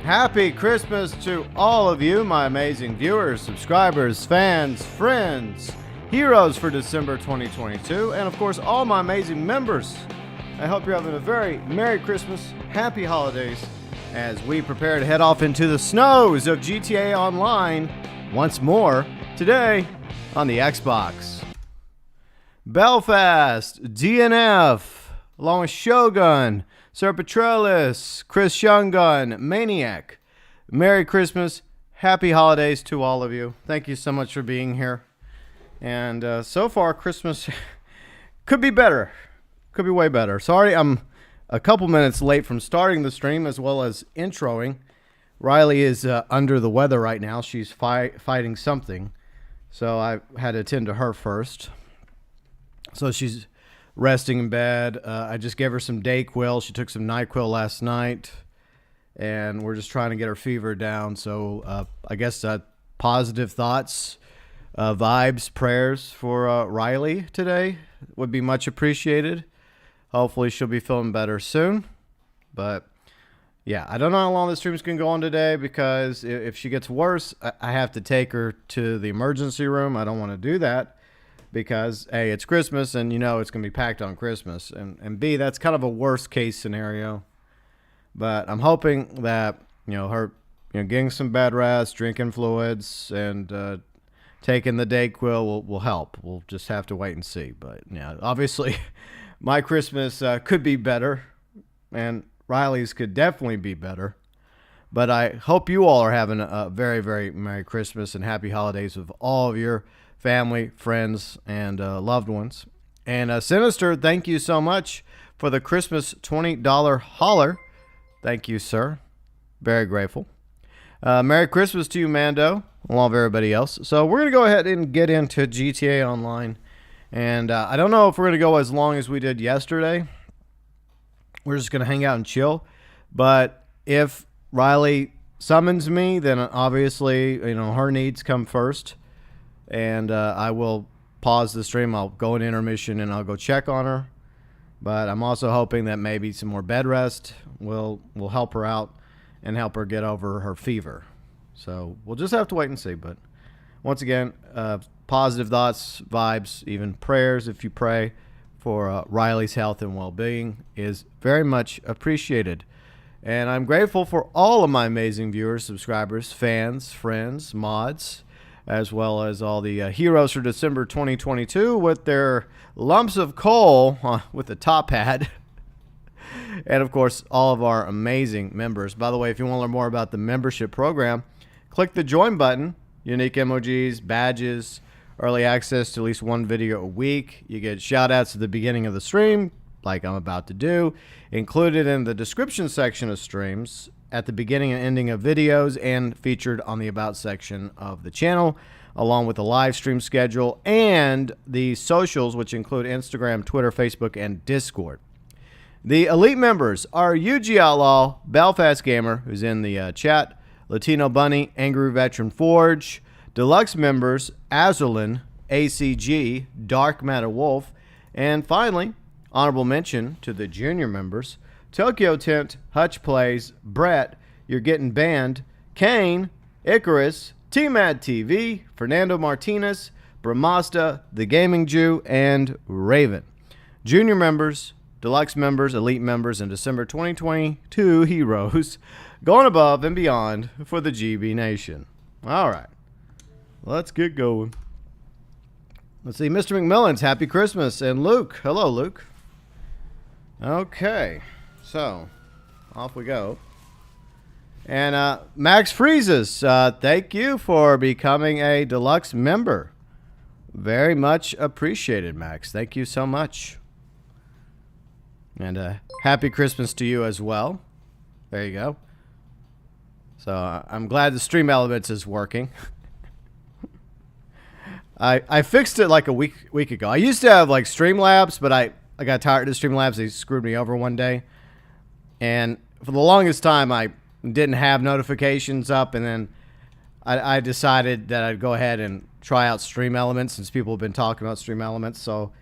Happy Christmas to all of you, my amazing viewers, subscribers, fans, friends, heroes for December 2022, and of course, all my amazing members. I hope you're having a very Merry Christmas, Happy Holidays, as we prepare to head off into the snows of GTA Online once more today on the Xbox. Belfast, DNF, along with Shogun, Sir Petralis, Chris Shungun, Maniac. Merry Christmas, Happy Holidays to all of you. Thank you so much for being here. And so far, Christmas could be better. Could be way better. Sorry, I'm a couple minutes late from starting the stream as well as introing. Riley is under the weather right now. She's fighting something. So I had to attend to her first. So she's resting in bed. I just gave her some Dayquil. She took some NyQuil last night. And we're just trying to get her fever down. So I guess positive thoughts, vibes, prayers for Riley today would be much appreciated. Hopefully she'll be feeling better soon. But yeah, I don't know how long the stream's going to go on today because if she gets worse, I have to take her to the emergency room. I don't want to do that. Because A, it's Christmas, and you know it's going to be packed on Christmas. And B, that's kind of a worst case scenario. But I'm hoping that, her getting some bed rest, drinking fluids, and taking the Dayquil will help. We'll just have to wait and see. But, yeah, obviously, my Christmas could be better, and Riley's could definitely be better. But I hope you all are having a very, very Merry Christmas and Happy Holidays with all of your family, friends, and loved ones. And Sinister, thank you so much for the Christmas $20 holler. Thank you, sir. Very grateful. Merry Christmas to you, Mando, along with everybody else. So we're going to go ahead and get into GTA Online. And I don't know if we're going to go as long as we did yesterday. We're just going to hang out and chill. But if Riley summons me, then obviously, her needs come first. And I will pause the stream. I'll go in intermission and I'll go check on her. But I'm also hoping that maybe some more bed rest will help her out and help her get over her fever. So we'll just have to wait and see. But once again, positive thoughts, vibes, even prayers if you pray for Riley's health and well-being is very much appreciated. And I'm grateful for all of my amazing viewers, subscribers, fans, friends, mods, as well as all the heroes for December 2022 with their lumps of coal with the top hat. And, of course, all of our amazing members. By the way, if you want to learn more about the membership program, click the join button. Unique emojis, badges, early access to at least one video a week. You get shout-outs at the beginning of the stream, like I'm about to do, included in the description section of streams, at the beginning and ending of videos, and featured on the About section of the channel, along with the live stream schedule and the socials, which include Instagram, Twitter, Facebook, and Discord. The elite members are UG Outlaw, Belfast Gamer, who's in the chat, Latino Bunny, Angry Veteran Forge, Deluxe Members, Azralynn, ACG, Dark MatterWolf, and finally, honorable mention to the junior members, TokyoTent, Huttch Plays, Brett, You're Getting Banned, Kane, ICxRX, TMAD TV, Fernando Martinez, Bramasta, The Gaming Jew, and Raven. Junior members, deluxe members, elite members, and December 2022 heroes going above and beyond for the GB Nation. All right, let's get going. Let's see, Mr. McMillan's Happy Christmas, and Luke. Hello, Luke. Okay. So, off we go. And Max Friesa, thank you for becoming a deluxe member. Very much appreciated, Max. Thank you so much. And Happy Christmas to you as well. There you go. So, I'm glad the Stream Elements is working. I fixed it like a week ago. I used to have like Streamlabs, but I got tired of Streamlabs. They screwed me over one day. And for the longest time, I didn't have notifications up. And then I decided that I'd go ahead and try out Stream Elements since people have been talking about Stream Elements. So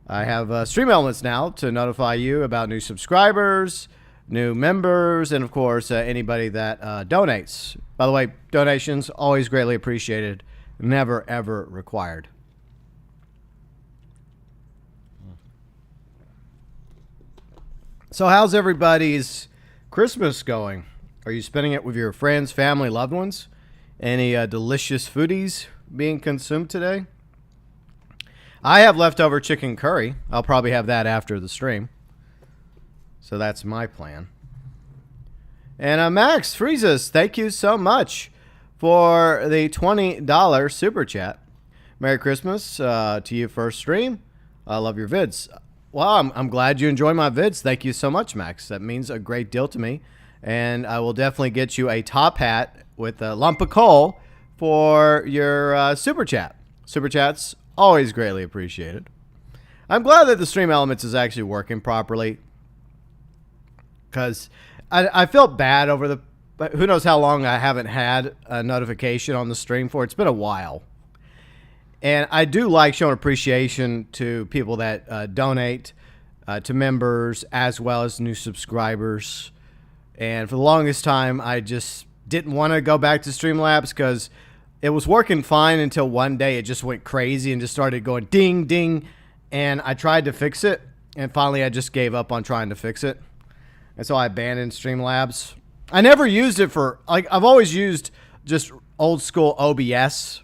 I have Stream Elements now to notify you about new subscribers, new members, and of course, anybody that donates. By the way, donations always greatly appreciated, never ever required. So how's everybody's Christmas going? Are you spending it with your friends, family, loved ones? Any delicious foodies being consumed today? I have leftover chicken curry. I'll probably have that after the stream. So that's my plan. And Max Friesa, thank you so much for the $20 super chat. Merry Christmas to you first stream. I love your vids. Well, I'm glad you enjoy my vids. Thank you so much, Max. That means a great deal to me. And I will definitely get you a top hat with a lump of coal for your super chat. Super chats, always greatly appreciated. I'm glad that the Stream Elements is actually working properly. Because I felt bad over the... Who knows how long I haven't had a notification on the stream for. It's been a while. And I do like showing appreciation to people that donate, to members, as well as new subscribers. And for the longest time, I just didn't want to go back to Streamlabs because it was working fine until one day it just went crazy and just started going ding, ding. And I tried to fix it. And finally, I just gave up on trying to fix it. And so I abandoned Streamlabs. I never used it for... Like, I've always used just old school OBS.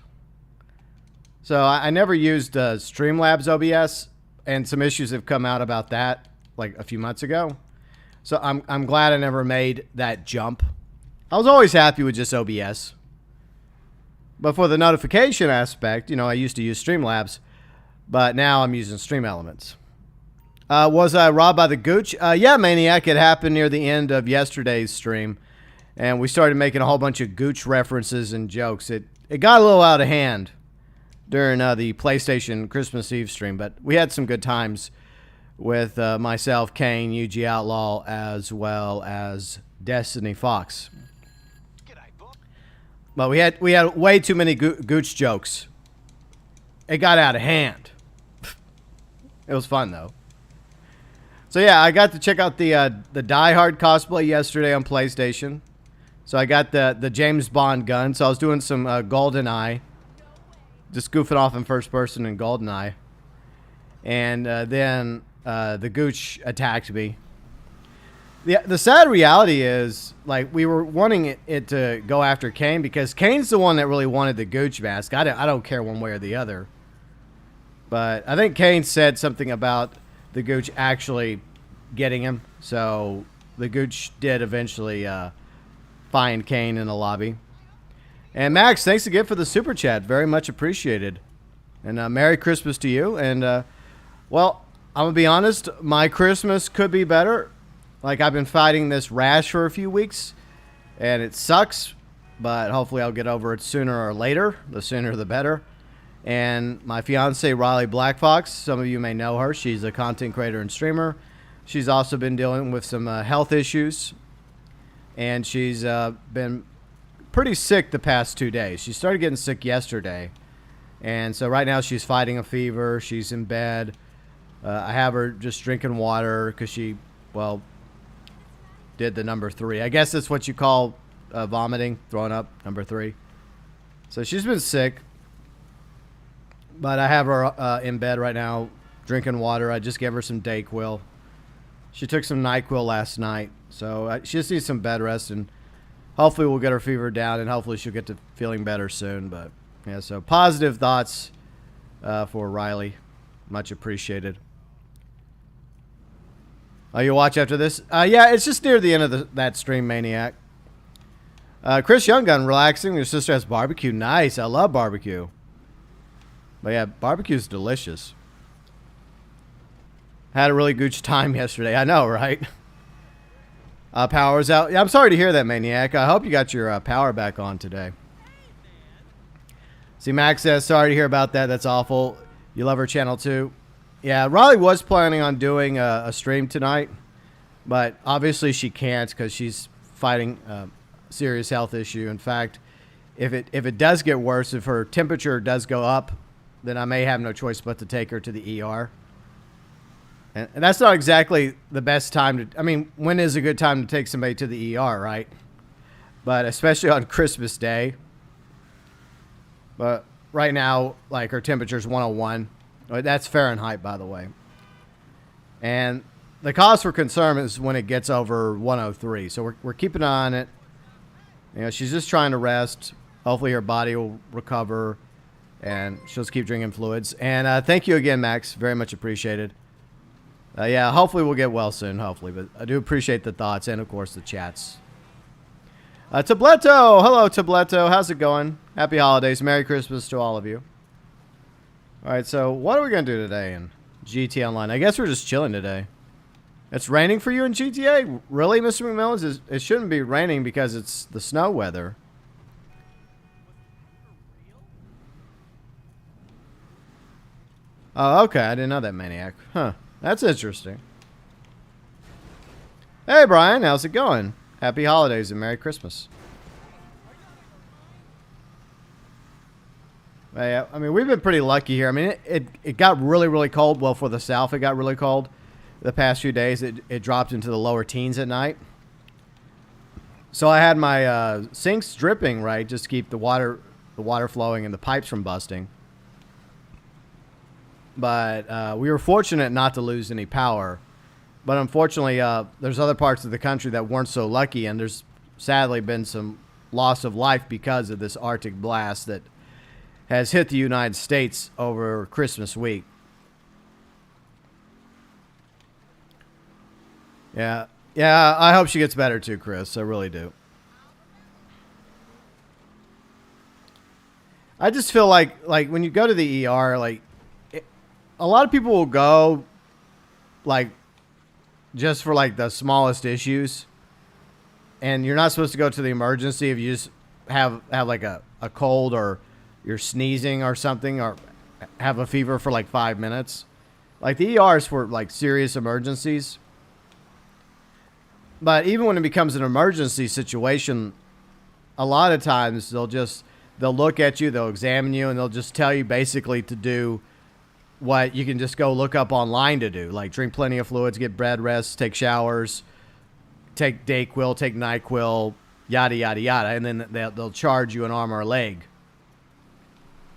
So I never used Streamlabs OBS, and some issues have come out about that like a few months ago. So I'm glad I never made that jump. I was always happy with just OBS. But for the notification aspect, you know, I used to use Streamlabs, but now I'm using Stream Elements. Was I robbed by the gooch? Yeah, Maniac. It happened near the end of yesterday's stream, and we started making a whole bunch of gooch references and jokes. It got a little out of hand during the PlayStation Christmas Eve stream, but we had some good times with myself, Kane, UG Outlaw, as well as Destiny Fox. But we had way too many gooch jokes. It got out of hand. It was fun though. So yeah, I got to check out the Die Hard cosplay yesterday on PlayStation. So I got the James Bond gun. So I was doing some GoldenEye. Just goofing off in first person in GoldenEye. And then the gooch attacked me. The sad reality is, like, we were wanting it to go after Kane because Kane's the one that really wanted the gooch mask. I don't care one way or the other. But I think Kane said something about the gooch actually getting him. So the gooch did eventually find Kane in the lobby. And Max, thanks again for the super chat. Very much appreciated. And Merry Christmas to you. And, well, I'm going to be honest. My Christmas could be better. Like, I've been fighting this rash for a few weeks. And it sucks. But hopefully I'll get over it sooner or later. The sooner the better. And my fiance, Riley Blackfox. Some of you may know her. She's a content creator and streamer. She's also been dealing with some health issues. And she's been... pretty sick the past 2 days. She started getting sick yesterday. And so right now she's fighting a fever. She's in bed. I have her just drinking water because she, well, did the number 3. I guess that's what you call vomiting, throwing up, number 3. So she's been sick. But I have her in bed right now drinking water. I just gave her some Dayquil. She took some NyQuil last night. So she just needs some bed rest, and hopefully we'll get her fever down, and hopefully she'll get to feeling better soon. But yeah, so positive thoughts for Riley. Much appreciated. Oh, you'll watch after this? Yeah, it's just near the end of that stream, Maniac. Chris Younggun, relaxing. Your sister has barbecue. Nice. I love barbecue. But yeah, barbecue's delicious. Had a really good time yesterday. I know, right? Power's out. Yeah, I'm sorry to hear that, Maniac. I hope you got your power back on today. See, Max says, sorry to hear about that. That's awful. You love her channel too. Yeah, Riley was planning on doing a stream tonight, but obviously she can't because she's fighting a serious health issue. In fact, if it does get worse, if her temperature does go up, then I may have no choice but to take her to the ER. And that's not exactly the best time to, I mean, when is a good time to take somebody to the ER, right? But especially on Christmas Day. But right now, like, her temperature's 101. That's Fahrenheit, by the way. And the cause for concern is when it gets over 103. So we're keeping an eye on it. You know, she's just trying to rest. Hopefully her body will recover. And she'll just keep drinking fluids. And thank you again, Max. Very much appreciated. Yeah, hopefully we'll get well soon, hopefully. But I do appreciate the thoughts and, of course, the chats. Tabletto! Hello, Tabletto. How's it going? Happy holidays. Merry Christmas to all of you. All right, so what are we going to do today in GT Online? I guess we're just chilling today. It's raining for you in GTA? Really, Mr. McMillan? It shouldn't be raining because it's the snow weather. Oh, okay. I didn't know that, Maniac. Huh. That's interesting. Hey, Brian. How's it going? Happy holidays and Merry Christmas. Yeah, I mean, we've been pretty lucky here. I mean, it got really, really cold. Well, for the South, it got really cold the past few days. It dropped into the lower teens at night. So I had my sinks dripping, right, just to keep the water flowing and the pipes from busting. But we were fortunate not to lose any power. But unfortunately, there's other parts of the country that weren't so lucky, and there's sadly been some loss of life because of this Arctic blast that has hit the United States over Christmas week. Yeah, I hope she gets better too, Chris. I really do. I just feel like when you go to the ER, like, a lot of people will go, like, just for, like, the smallest issues. And you're not supposed to go to the emergency if you just have like, a cold or you're sneezing or something or have a fever for, like, 5 minutes. Like, the ER is for, like, serious emergencies. But even when it becomes an emergency situation, a lot of times they'll look at you, they'll examine you, and they'll just tell you basically to do what you can just go look up online to do, like drink plenty of fluids, get bed rest, take showers, take Dayquil, take NyQuil, yada, yada, yada, and then they'll charge you an arm or a leg.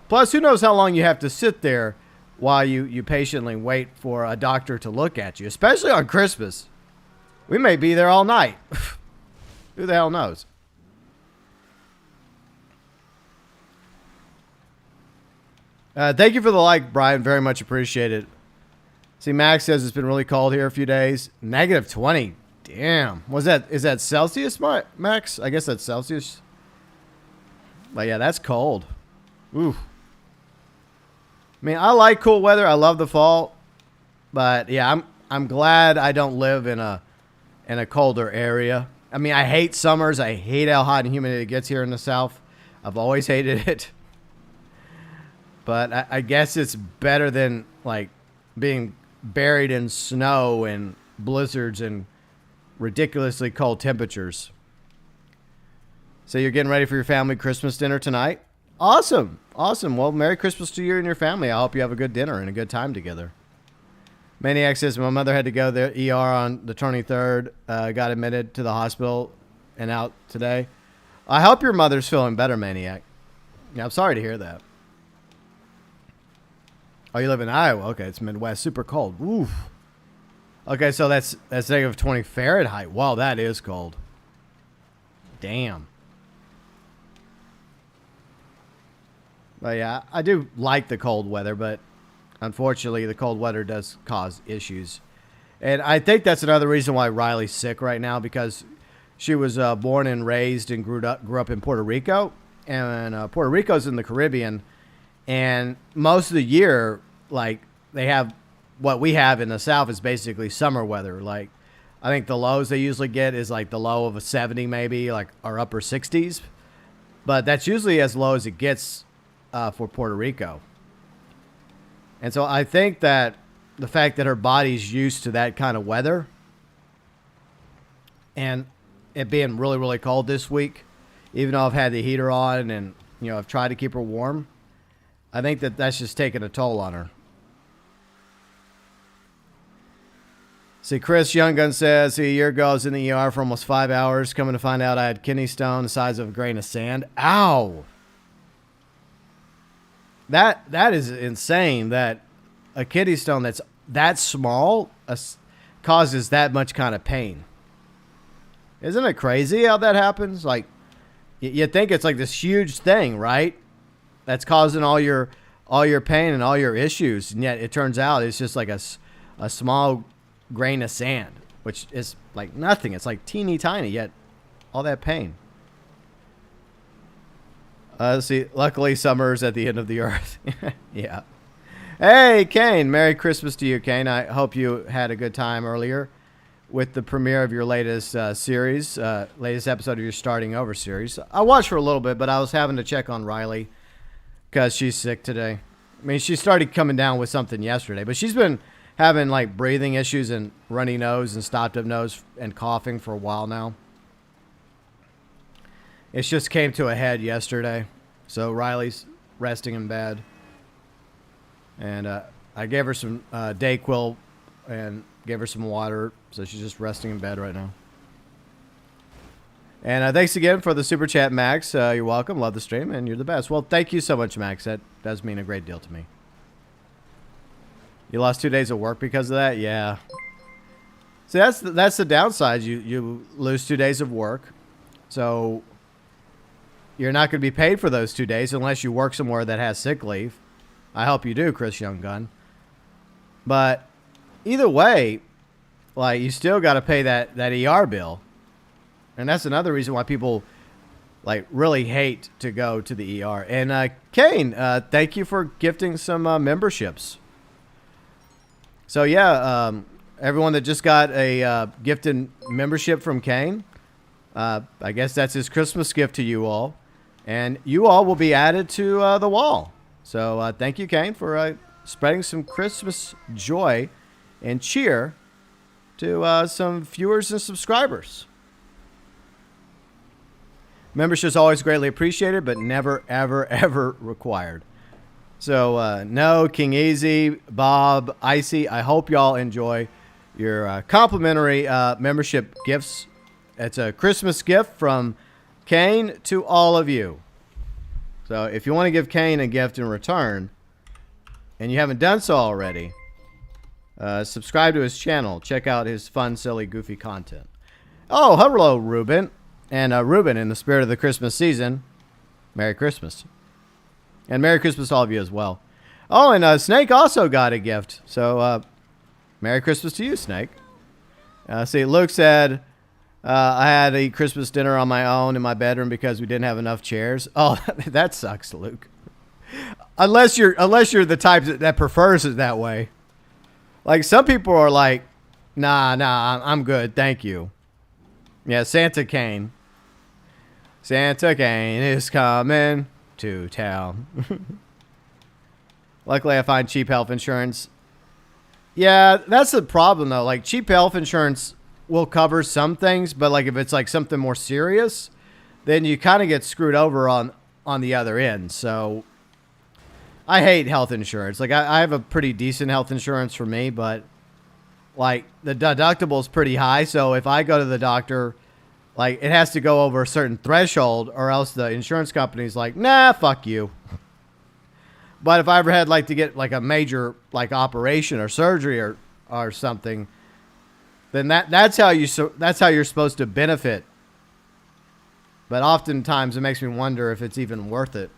Plus, who knows how long you have to sit there while you patiently wait for a doctor to look at you, especially on Christmas. We may be there all night. Who the hell knows? Thank you for the like, Brian. Very much appreciated. See, Max says it's been really cold here a few days. Negative 20. Damn. Is that Celsius, Max? I guess that's Celsius. But yeah, that's cold. Ooh. I mean, I like cool weather. I love the fall. But yeah, I'm glad I don't live in a colder area. I mean, I hate summers. I hate how hot and humid it gets here in the South. I've always hated it. But I guess it's better than, like, being buried in snow and blizzards and ridiculously cold temperatures. So you're getting ready for your family Christmas dinner tonight? Awesome. Awesome. Well, Merry Christmas to you and your family. I hope you have a good dinner and a good time together. Maniac says, my mother had to go to the ER on the 23rd. Got admitted to the hospital and out today. I hope your mother's feeling better, Maniac. Yeah, I'm sorry to hear that. Oh, you live in Iowa. Okay, it's Midwest. Super cold. Oof. Okay, so that's negative 20 Fahrenheit. Wow, that is cold. Damn. But yeah, I do like the cold weather, but unfortunately, the cold weather does cause issues. And I think that's another reason why Riley's sick right now, because she was born and raised and grew up in Puerto Rico. And Puerto Rico's in the Caribbean. And most of the year, like, they have what we have in the South is basically summer weather. Like, I think the lows they usually get is like the low of a 70 maybe, like, or upper 60s. But that's usually as low as it gets for Puerto Rico. And so I think that the fact that her body's used to that kind of weather and it being really, really cold this week, even though I've had the heater on and, you know, I've tried to keep her warm, I think that that's just taking a toll on her. See, Chris Younggun says, see, a year ago I was in the ER for almost 5 hours, coming to find out I had kidney stone the size of a grain of sand. Ow! That is insane that a kidney stone that's that small causes that much kind of pain. Isn't it crazy how that happens? Like, you think it's like this huge thing, right? That's causing all your pain and all your issues, and yet it turns out it's just like a small grain of sand, which is like nothing. It's like teeny tiny, yet all that pain. Let's see. Luckily, summer's at the end of the earth. Yeah. Hey, Kane. Merry Christmas to you, Kane. I hope you had a good time earlier with the premiere of your latest series, latest episode of your Starting Over series. I watched for a little bit, but I was having to check on Riley because she's sick today. I mean, she started coming down with something yesterday, but she's been having like breathing issues and runny nose and stopped up nose and coughing for a while now. It just came to a head yesterday. So Riley's resting in bed. And I gave her some Dayquil and gave her some water. So she's just resting in bed right now. And thanks again for the super chat, Max. You're welcome. Love the stream and you're the best. Well, thank you so much, Max. That does mean a great deal to me. You lost 2 days of work because of that? Yeah. See, that's the downside. You lose 2 days of work. So you're not going to be paid for those 2 days unless you work somewhere that has sick leave. I hope you do, Chris Younggun. But either way, like, you still got to pay that ER bill. And that's another reason why people like really hate to go to the ER. And Kane, thank you for gifting some memberships. So yeah, everyone that just got a gifted membership from Kane, I guess that's his Christmas gift to you all. And you all will be added to the wall. So thank you, Kane, for spreading some Christmas joy and cheer to some viewers and subscribers. Membership is always greatly appreciated, but never, ever, ever required. So, no, King Eazy, Bob, Icey, I hope y'all enjoy your complimentary membership gifts. It's a Christmas gift from Kane to all of you. So, if you want to give Kane a gift in return, and you haven't done so already, subscribe to his channel. Check out his fun, silly, goofy content. Oh, hello, Ruben. And Ruben, in the spirit of the Christmas season, Merry Christmas. And Merry Christmas to all of you as well. Oh, and Snake also got a gift. So, Merry Christmas to you, Snake. See, Luke said, I had to eat Christmas dinner on my own in my bedroom because we didn't have enough chairs. Oh, that sucks, Luke. Unless you're the type that prefers it that way. Like, some people are like, nah, I'm good, thank you. Yeah, Santa Kane. Santa Kane is coming to town. Luckily, I find cheap health insurance. Yeah, that's the problem, though. Like, cheap health insurance will cover some things, but like if it's like something more serious, then you kind of get screwed over on the other end. So I hate health insurance. Like, I have a pretty decent health insurance for me, but like the deductible is pretty high. So if I go to the doctor, like, it has to go over a certain threshold, or else the insurance company's like, nah, fuck you. But if I ever had like to get like a major like operation or surgery or something, then that's how you're supposed to benefit. But oftentimes it makes me wonder if it's even worth it.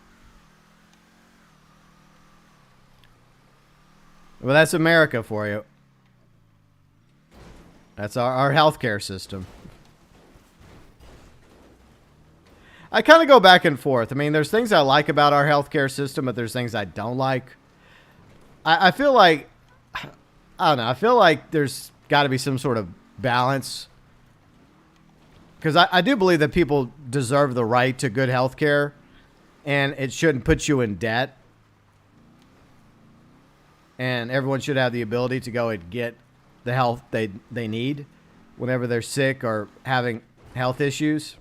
Well, that's America for you. That's our healthcare system. I kind of go back and forth. I mean, there's things I like about our healthcare system, but there's things I don't like. I feel like, I don't know, I feel like there's got to be some sort of balance. Because I do believe that people deserve the right to good healthcare, and it shouldn't put you in debt. And everyone should have the ability to go and get the help they need whenever they're sick or having health issues.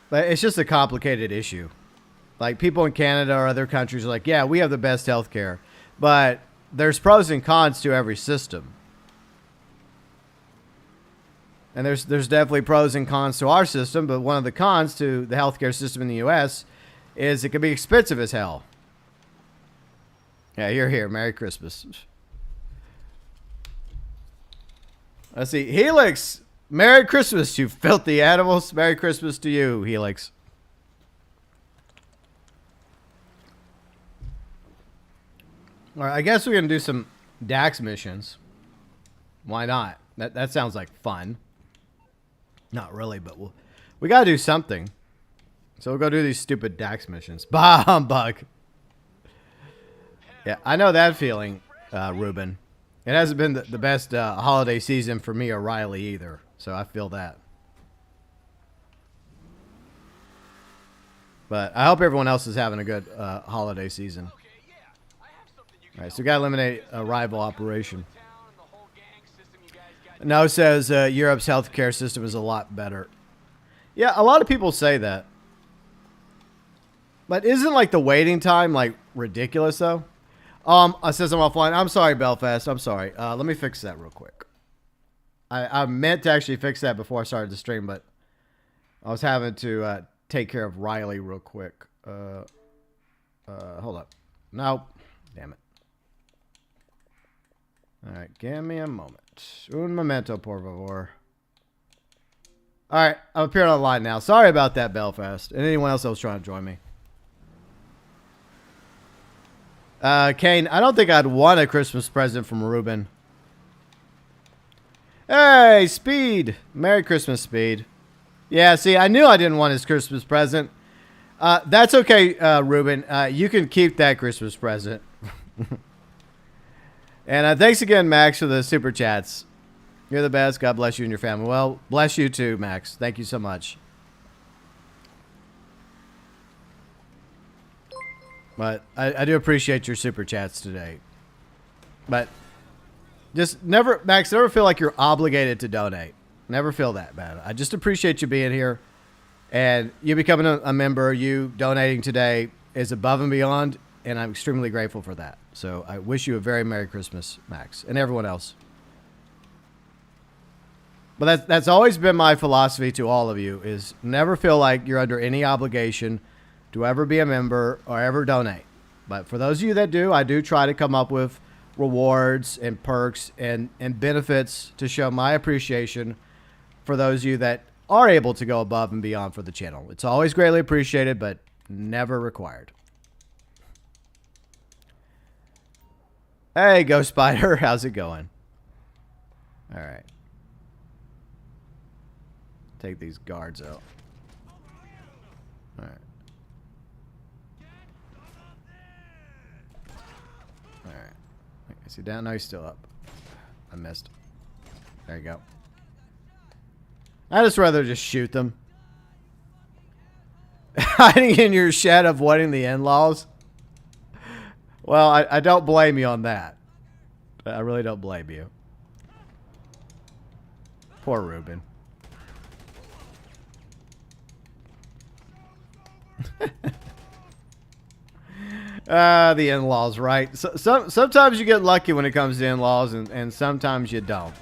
But it's just a complicated issue. Like, people in Canada or other countries are like, yeah, we have the best healthcare. But there's pros and cons to every system. And there's definitely pros and cons to our system, but one of the cons to the healthcare system in the U.S. is it can be expensive as hell. Yeah, you're here. Merry Christmas. Let's see. Helix, Merry Christmas, you filthy animals. Merry Christmas to you, Helix. All right, I guess we're going to do some DAX missions. Why not? That sounds like fun. Not really, but we got to do something. So we'll go do these stupid DAX missions. Bah, humbug. Yeah, I know that feeling, Ruben. It hasn't been the best holiday season for me or Riley either. So I feel that. But I hope everyone else is having a good holiday season. All right, so we got to eliminate a rival operation. No says Europe's healthcare system is a lot better. Yeah, a lot of people say that. But isn't like the waiting time like ridiculous though? I says I'm offline. I'm sorry, Belfast. I'm sorry. Let me fix that real quick. I meant to actually fix that before I started the stream, but I was having to take care of Riley real quick. Hold up. Nope. Damn it. All right, give me a moment. Un momento, por favor. All right, I'm appearing online now. Sorry about that, Belfast. And anyone else that was trying to join me. Kane, I don't think I'd want a Christmas present from Ruben. Hey, Speed. Merry Christmas, Speed. Yeah, see, I knew I didn't want his Christmas present. That's okay, Ruben. You can keep that Christmas present. And thanks again, Max, for the super chats. You're the best. God bless you and your family. Well, bless you too, Max. Thank you so much. But I do appreciate your super chats today. But just never, Max, never feel like you're obligated to donate. Never feel that bad. I just appreciate you being here. And you becoming a member, you donating today is above and beyond. And I'm extremely grateful for that. So I wish you a very Merry Christmas, Max, and everyone else. But that's always been my philosophy to all of you, is never feel like you're under any obligation to ever be a member or ever donate. But for those of you that do, I do try to come up with rewards and perks and benefits to show my appreciation for those of you that are able to go above and beyond for the channel. It's always greatly appreciated, but never required. Hey, Ghost Spider, how's it going? All right. Take these guards out. All right. All right. Is he down? No, he's still up. I missed. There you go. I'd just rather just shoot them. Hiding in your shed, avoiding the in-laws. Well, I don't blame you on that. I really don't blame you. Poor Ruben. The in-laws, right? So, sometimes you get lucky when it comes to in-laws, and sometimes you don't.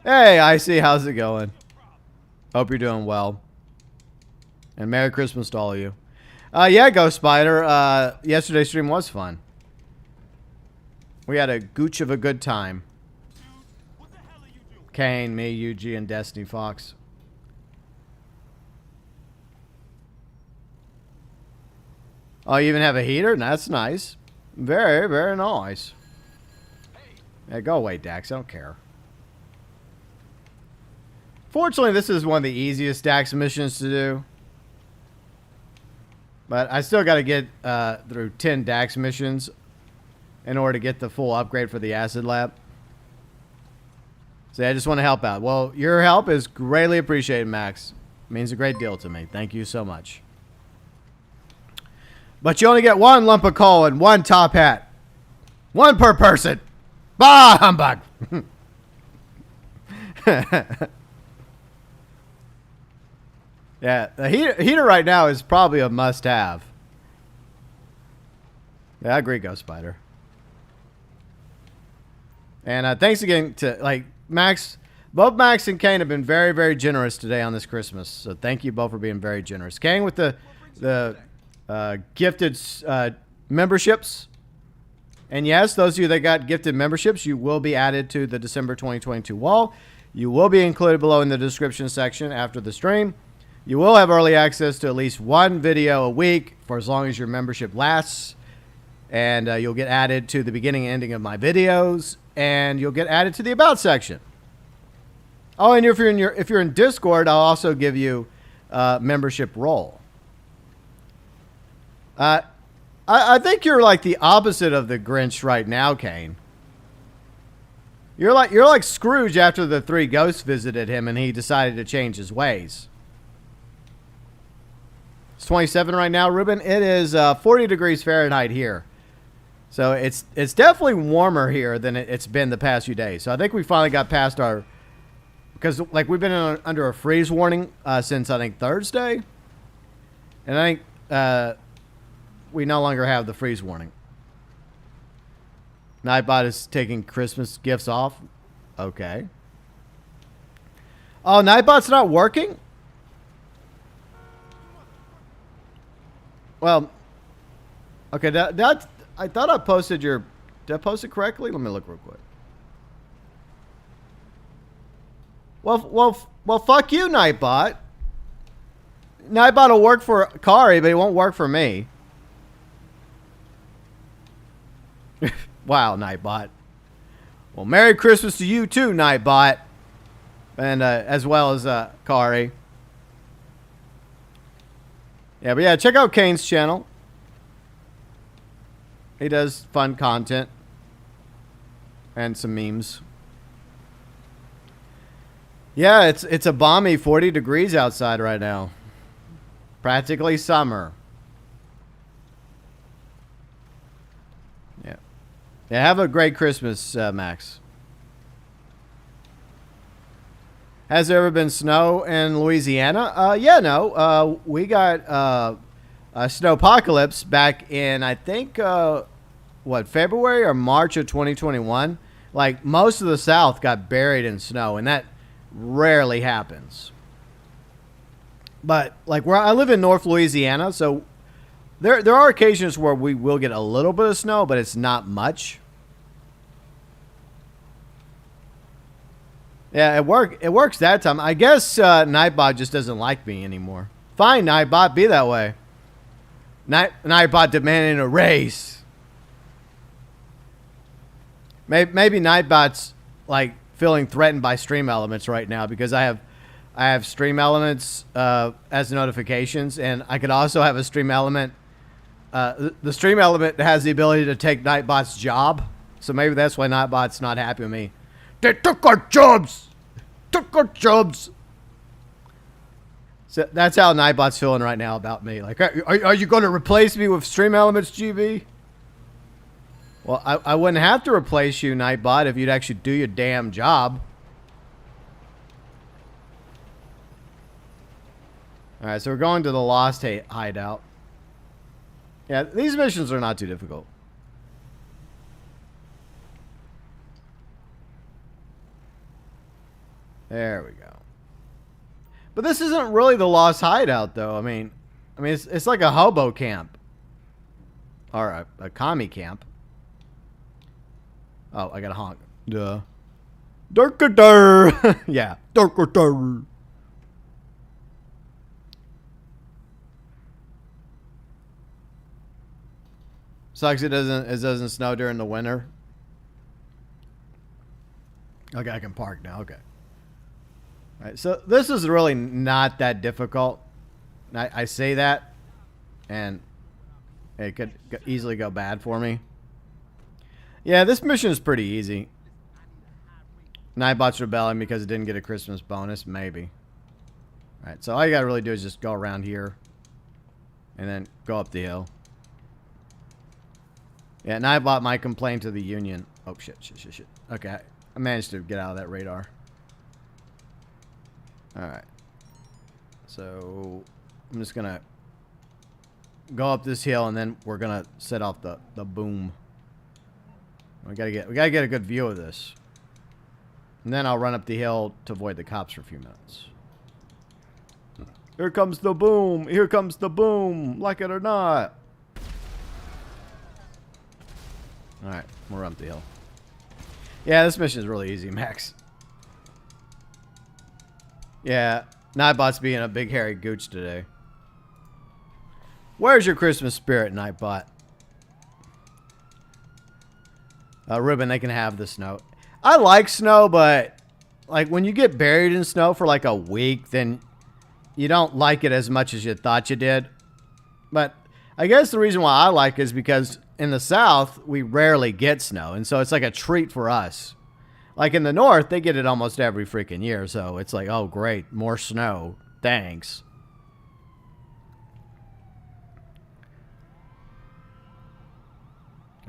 Hey, Icey, how's it going? Hope you're doing well. And Merry Christmas to all of you. Yeah, Ghost Spider. Yesterday's stream was fun. We had a gooch of a good time. Kane, me, UG, and Destiny Fox. Oh, you even have a heater? That's nice. Very, very nice. Yeah, go away, Dax. I don't care. Fortunately, this is one of the easiest DAX missions to do. But I still got to get through 10 DAX missions in order to get the full upgrade for the acid lab. So I just want to help out. Well, your help is greatly appreciated, Max. It means a great deal to me. Thank you so much. But you only get one lump of coal and one top hat. One per person. Bah, humbug. Yeah, the heater right now is probably a must-have. Yeah, I agree, Ghost Spider. And thanks again to, like, Max. Both Max and Kane have been very, very generous today on this Christmas. So thank you both for being very generous. Kane with the gifted memberships. And yes, those of you that got gifted memberships, you will be added to the December 2022 wall. You will be included below in the description section after the stream. You will have early access to at least one video a week for as long as your membership lasts. And you'll get added to the beginning and ending of my videos. And you'll get added to the About section. Oh, and if you're in Discord, I'll also give you membership role. I think you're like the opposite of the Grinch right now, Kane. You're like Scrooge after the three ghosts visited him and he decided to change his ways. It's 27 right now, Ruben. It is 40 degrees Fahrenheit here. So it's definitely warmer here than it's been the past few days. So I think we finally got past our... Because, like, we've been under a freeze warning since, I think, Thursday. And I think we no longer have the freeze warning. Nightbot is taking Christmas gifts off. Okay. Oh, Nightbot's not working? Well, okay, that I thought I posted your... Did I post it correctly? Let me look real quick. Well, fuck you, Nightbot. Nightbot will work for Kari, but he won't work for me. Wow, Nightbot. Well, Merry Christmas to you too, Nightbot. And as well as Kari. Yeah, but yeah, check out Kane's channel. He does fun content. And some memes. Yeah, it's a balmy 40 degrees outside right now. Practically summer. Yeah. Yeah, have a great Christmas, Max. Has there ever been snow in Louisiana? Yeah, no. We got a snowpocalypse back in, I think, what, February or March of 2021? Like, most of the South got buried in snow, and that rarely happens. But like where I live in North Louisiana, so there are occasions where we will get a little bit of snow, but it's not much. Yeah, it works that time. I guess Nightbot just doesn't like me anymore. Fine, Nightbot, be that way. Nightbot demanding a race. Maybe Nightbot's like feeling threatened by stream elements right now because I have stream elements as notifications, and I could also have a stream element. The stream element has the ability to take Nightbot's job, so maybe that's why Nightbot's not happy with me. They took our jobs. Took our jobs. So that's how Nightbot's feeling right now about me. Like, are you going to replace me with stream elements, GB? Well, I wouldn't have to replace you, Nightbot, if you'd actually do your damn job. Alright, so we're going to the Lost Hideout. Yeah, these missions are not too difficult. There we go. But this isn't really the Lost Hideout, though. I mean, it's like a hobo camp. Or a commie camp. Oh, I got a honk. Duh. Darker. Yeah. Darker. Sucks it doesn't snow during the winter. Okay, I can park now. Okay. All right, so this is really not that difficult. I say that, and it could easily go bad for me. Yeah, this mission is pretty easy. Nightbot's rebelling because it didn't get a Christmas bonus, maybe. Alright, so all you gotta really do is just go around here. And then go up the hill. Yeah, Nightbot might complain to the Union. Oh, shit. Okay, I managed to get out of that radar. Alright. So I'm just gonna go up this hill and then we're gonna set off the boom. We gotta get a good view of this. And then I'll run up the hill to avoid the cops for a few minutes. Here comes the boom! Here comes the boom! Like it or not! Alright, we're up the hill. Yeah, this mission is really easy, Max. Yeah, Nightbot's being a big hairy gooch today. Where's your Christmas spirit, Nightbot? Ruben, they can have the snow. I like snow, but like when you get buried in snow for like a week, then you don't like it as much as you thought you did. But I guess the reason why I like it is because in the South, we rarely get snow. And so it's like a treat for us. Like in the North, they get it almost every freaking year. So it's like, oh, great. More snow. Thanks.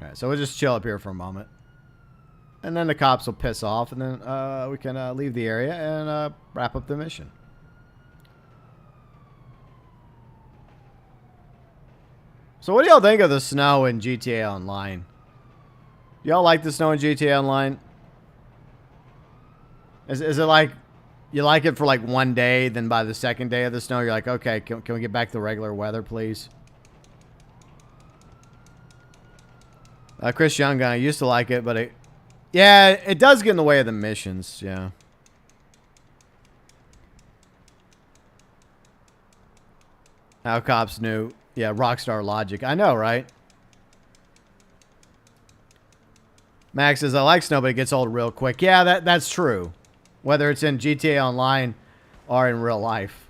All right. So we'll just chill up here for a moment. And then the cops will piss off. And then we can leave the area and wrap up the mission. So what do y'all think of the snow in GTA Online? Y'all like the snow in GTA Online? Is it like you like it for like one day, then by the second day of the snow, you're like, okay, can we get back to regular weather, please? Chris Young, I used to like it, but yeah, it does get in the way of the missions, yeah. How cops knew. Yeah, Rockstar logic. I know, right? Max says, I like snow, but it gets old real quick. Yeah, that's true. Whether it's in GTA Online or in real life.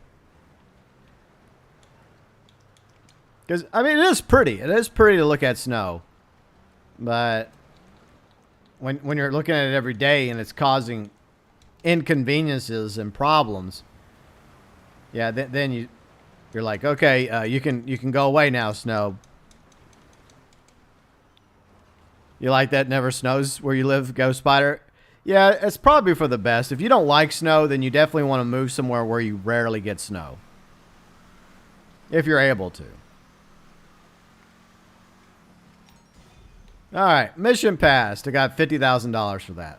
Because, I mean, it is pretty. It is pretty to look at snow. But when you're looking at it every day and it's causing inconveniences and problems, yeah, then you're like, okay, you can go away now, snow. You like that never snows where you live, Ghost Spider? Yeah, it's probably for the best. If you don't like snow, then you definitely want to move somewhere where you rarely get snow. If you're able to. Alright, mission passed. I got $50,000 for that.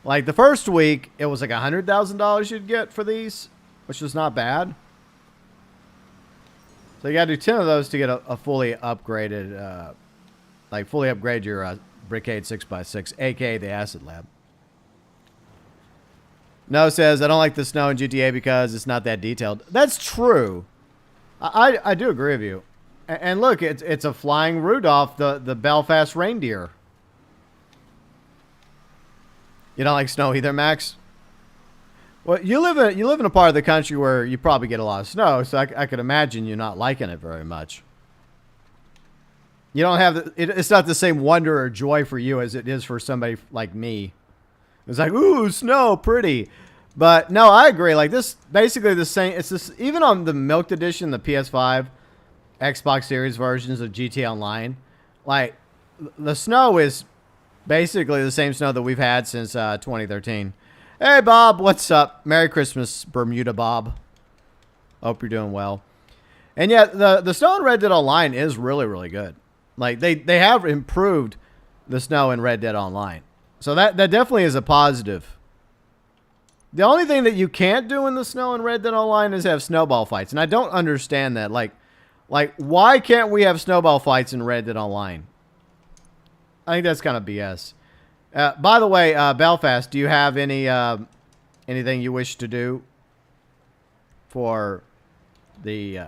Like, the first week, it was like $100,000 you'd get for these, which was not bad. So you gotta do 10 of those to get a fully upgraded, fully upgrade your Brickade 6x6, aka the Acid Lab. No says, I don't like the snow in GTA because it's not that detailed. That's true. I do agree with you. And look, it's a flying Rudolph, the Belfast reindeer. You don't like snow either, Max? Well, you live in a part of the country where you probably get a lot of snow, so I could imagine you not liking it very much. You don't have it's not the same wonder or joy for you as it is for somebody like me. It's like, ooh, snow, pretty. But no, I agree. Like this, basically the same. It's this even on the Milked Edition, the PS5, Xbox Series versions of GTA Online. Like the snow is basically the same snow that we've had since 2013. Hey, Bob, what's up? Merry Christmas, Bermuda Bob. Hope you're doing well. And yeah, the snow in Red Dead Online is really, really good. Like, they have improved the snow in Red Dead Online. So that definitely is a positive. The only thing that you can't do in the snow in Red Dead Online is have snowball fights. And I don't understand that. Like why can't we have snowball fights in Red Dead Online? I think that's kind of BS. By the way, Belfast, do you have anything you wish to do for the, do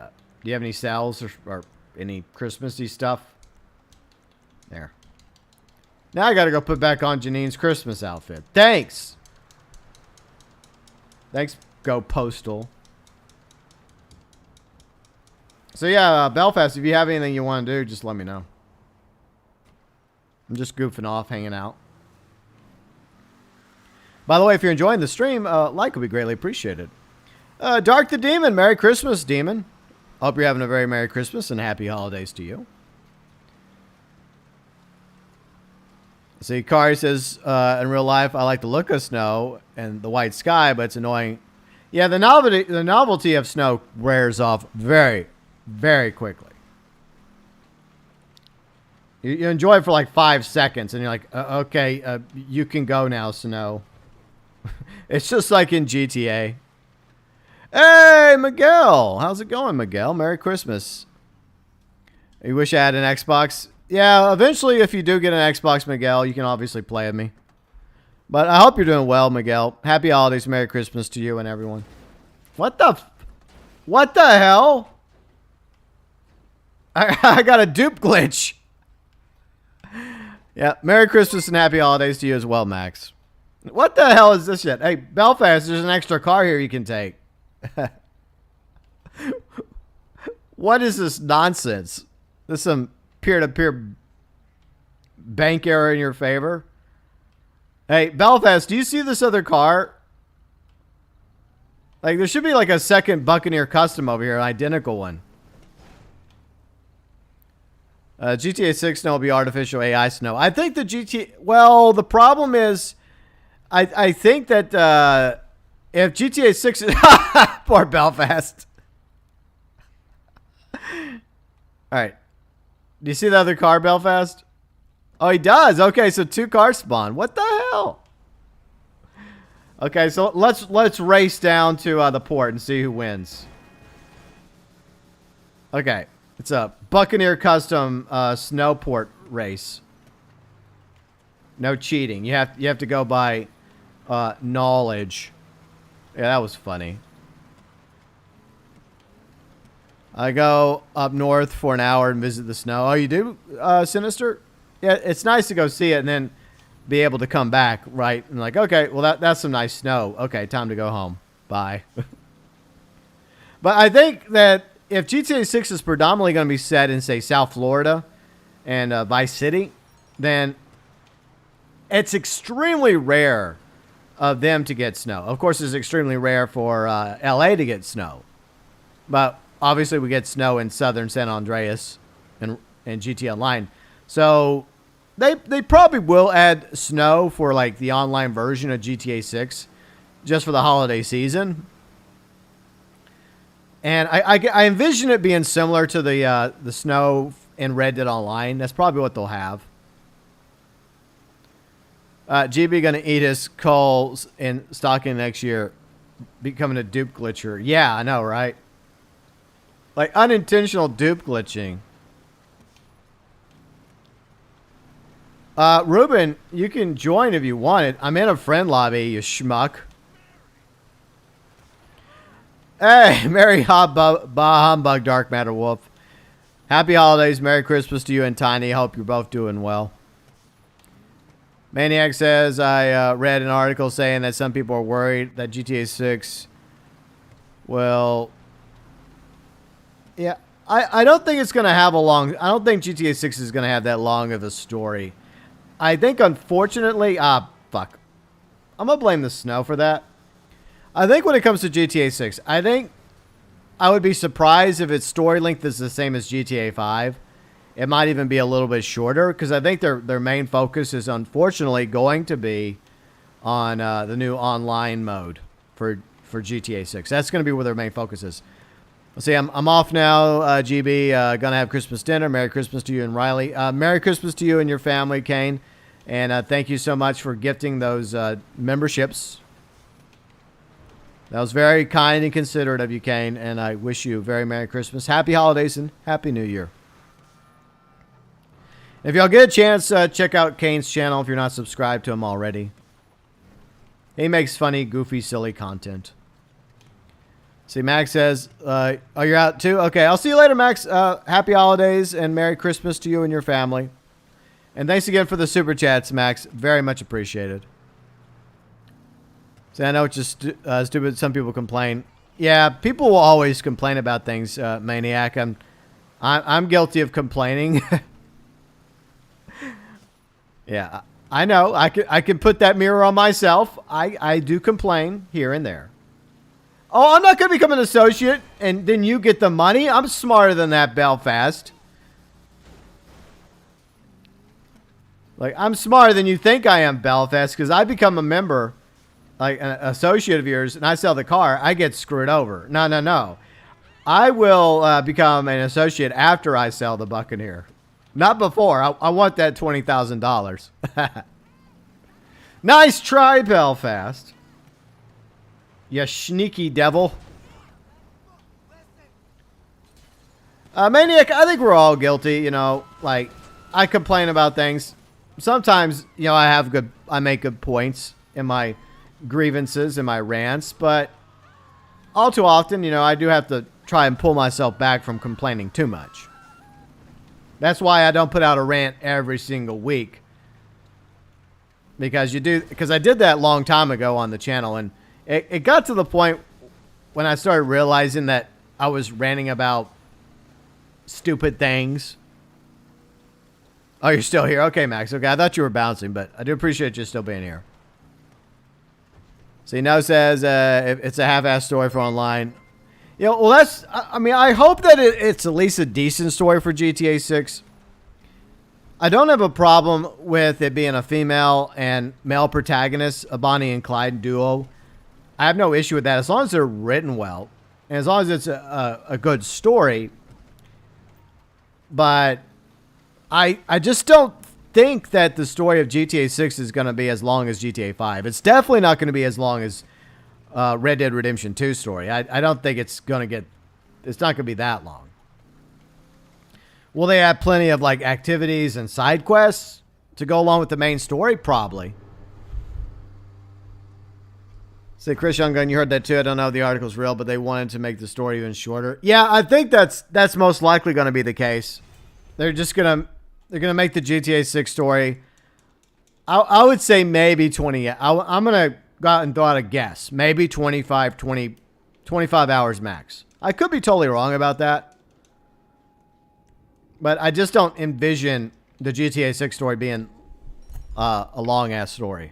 you have any sales or any Christmassy stuff? There. Now I gotta go put back on Janine's Christmas outfit. Thanks! Thanks, Go Postal. So yeah, Belfast, if you have anything you want to do, just let me know. I'm just goofing off, hanging out. By the way, if you're enjoying the stream, like would be greatly appreciated. Dark the Demon, Merry Christmas, Demon. Hope you're having a very Merry Christmas and Happy Holidays to you. See, Kari says, in real life, I like the look of snow and the white sky, but it's annoying. Yeah, the novelty of snow wears off very, very quickly. You enjoy it for like 5 seconds, and you're like, okay, you can go now, snow. It's just like in GTA. Hey, Miguel. How's it going, Miguel? Merry Christmas. You wish I had an Xbox? Yeah, eventually, if you do get an Xbox, Miguel, you can obviously play with me. But I hope you're doing well, Miguel. Happy holidays, Merry Christmas to you and everyone. What the hell? I got a dupe glitch. Yeah, Merry Christmas and Happy Holidays to you as well, Max. What the hell is this shit? Hey, Belfast, there's an extra car here you can take. What is this nonsense? This some peer-to-peer bank error in your favor? Hey, Belfast, do you see this other car? Like, there should be like a second Buccaneer Custom over here, an identical one. GTA 6 snow will be artificial AI snow. I think the GTA... Well, the problem is... I think that if GTA 6 is... Poor Belfast. Alright. Do you see the other car, Belfast? Oh, he does. Okay, so 2 cars spawn. What the hell? Okay, so let's race down to the port and see who wins. Okay, it's a Buccaneer Custom Snowport race. No cheating. You have to go by knowledge. Yeah, that was funny. I go up north for an hour and visit the snow. Oh, you do, Sinister? Yeah, it's nice to go see it and then be able to come back, right? And like, okay, well, that's some nice snow. Okay, time to go home. Bye. But I think that if GTA 6 is predominantly going to be set in, say, South Florida and Vice City, then it's extremely rare of them to get snow. Of course, it's extremely rare for LA to get snow. But obviously, we get snow in southern San Andreas and GTA Online. So they probably will add snow for like the online version of GTA 6 just for the holiday season. And I envision it being similar to the snow in Red Dead Online. That's probably what they'll have. GB gonna eat his calls in stocking next year, becoming a dupe glitcher. Yeah, I know, right? Like unintentional dupe glitching. Ruben, you can join if you want it. I'm in a friend lobby, you schmuck. Hey, Merry Humbug, Dark Matter Wolf. Happy holidays, Merry Christmas to you and Tiny. Hope you're both doing well. Maniac says, I read an article saying that some people are worried that GTA 6 will... Yeah, I don't think it's going to have a long... I don't think GTA 6 is going to have that long of a story. I think, unfortunately... fuck. I'm going to blame the snow for that. I think when it comes to GTA 6, I think I would be surprised if its story length is the same as GTA 5. It might even be a little bit shorter because I think their main focus is unfortunately going to be on the new online mode for GTA 6. That's going to be where their main focus is. Let's see, I'm off now, GB. Gonna have Christmas dinner. Merry Christmas to you and Riley. Merry Christmas to you and your family, Kane. And thank you so much for gifting those memberships. That was very kind and considerate of you, Kane, and I wish you a very Merry Christmas, Happy Holidays, and Happy New Year. If y'all get a chance, check out Kane's channel if you're not subscribed to him already. He makes funny, goofy, silly content. See, Max says, oh, you're out too? Okay, I'll see you later, Max. Happy Holidays and Merry Christmas to you and your family. And thanks again for the super chats, Max. Very much appreciated. See, I know it's just stupid. Some people complain. Yeah, people will always complain about things, Maniac. I'm guilty of complaining. Yeah, I know. I can put that mirror on myself. I do complain here and there. Oh, I'm not going to become an associate and then you get the money. I'm smarter than that, Belfast. Like, I'm smarter than you think I am, Belfast, because I become a member like an associate of yours, and I sell the car, I get screwed over. No. I will become an associate after I sell the Buccaneer. Not before. I want that $20,000. Nice try, Belfast. You sneaky devil. Maniac, I think we're all guilty, you know, like, I complain about things. Sometimes, you know, I make good points in my grievances and my rants, but all too often, you know, I do have to try and pull myself back from complaining too much. That's why I don't put out a rant every single week. Because I did that a long time ago on the channel, and it got to the point when I started realizing that I was ranting about stupid things. Oh, you're still here? Okay, Max. Okay, I thought you were bouncing, but I do appreciate you still being here. See, No says it's a half-assed story for online. You know, well, I mean, I hope that it's at least a decent story for GTA 6. I don't have a problem with it being a female and male protagonist, a Bonnie and Clyde duo. I have no issue with that as long as they're written well and as long as it's a good story. But I just don't think that the story of GTA 6 is going to be as long as GTA 5. It's definitely not going to be as long as Red Dead Redemption 2 story. I don't think it's not going to be that long. Will they have plenty of like activities and side quests to go along with the main story? Probably. Say, Chris Young Gun, you heard that too. I don't know if the article's real, but they wanted to make the story even shorter. Yeah, I think that's most likely going to be the case. They're gonna make the GTA 6 story. I would say maybe 20. I'm gonna go out and throw out a guess. Maybe 25 hours max. I could be totally wrong about that. But I just don't envision the GTA 6 story being a long-ass story.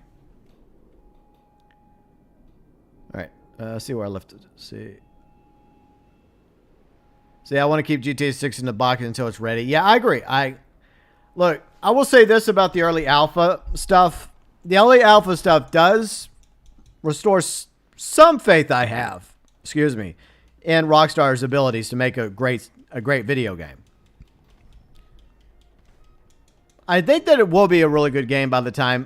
All right. Let's see where I left it. See, I want to keep GTA 6 in the box until it's ready. Yeah, I agree. Look, I will say this about the early alpha stuff. The early alpha stuff does restore some faith I have, in Rockstar's abilities to make a great video game. I think that it will be a really good game by the time.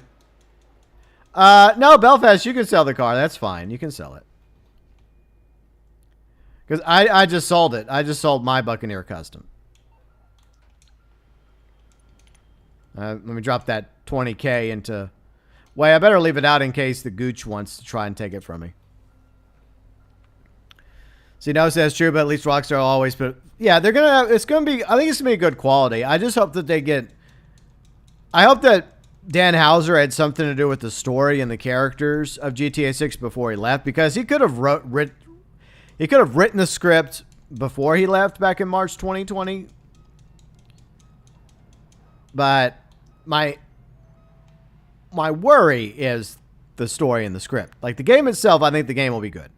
No, Belfast, you can sell the car. That's fine. You can sell it. Because I just sold it. I just sold my Buccaneer Custom. Let me drop that 20K into... Wait, I better leave it out in case the Gooch wants to try and take it from me. See, no, says true, but at least Rockstar will always put... Yeah, they're going to have... It's going to be... I think it's going to be good quality. I just hope that they get... I hope that Dan Houser had something to do with the story and the characters of GTA 6 before he left, because he could have written the script before he left back in March 2020. But my worry is the story and the script. Like the game itself, I think the game will be good.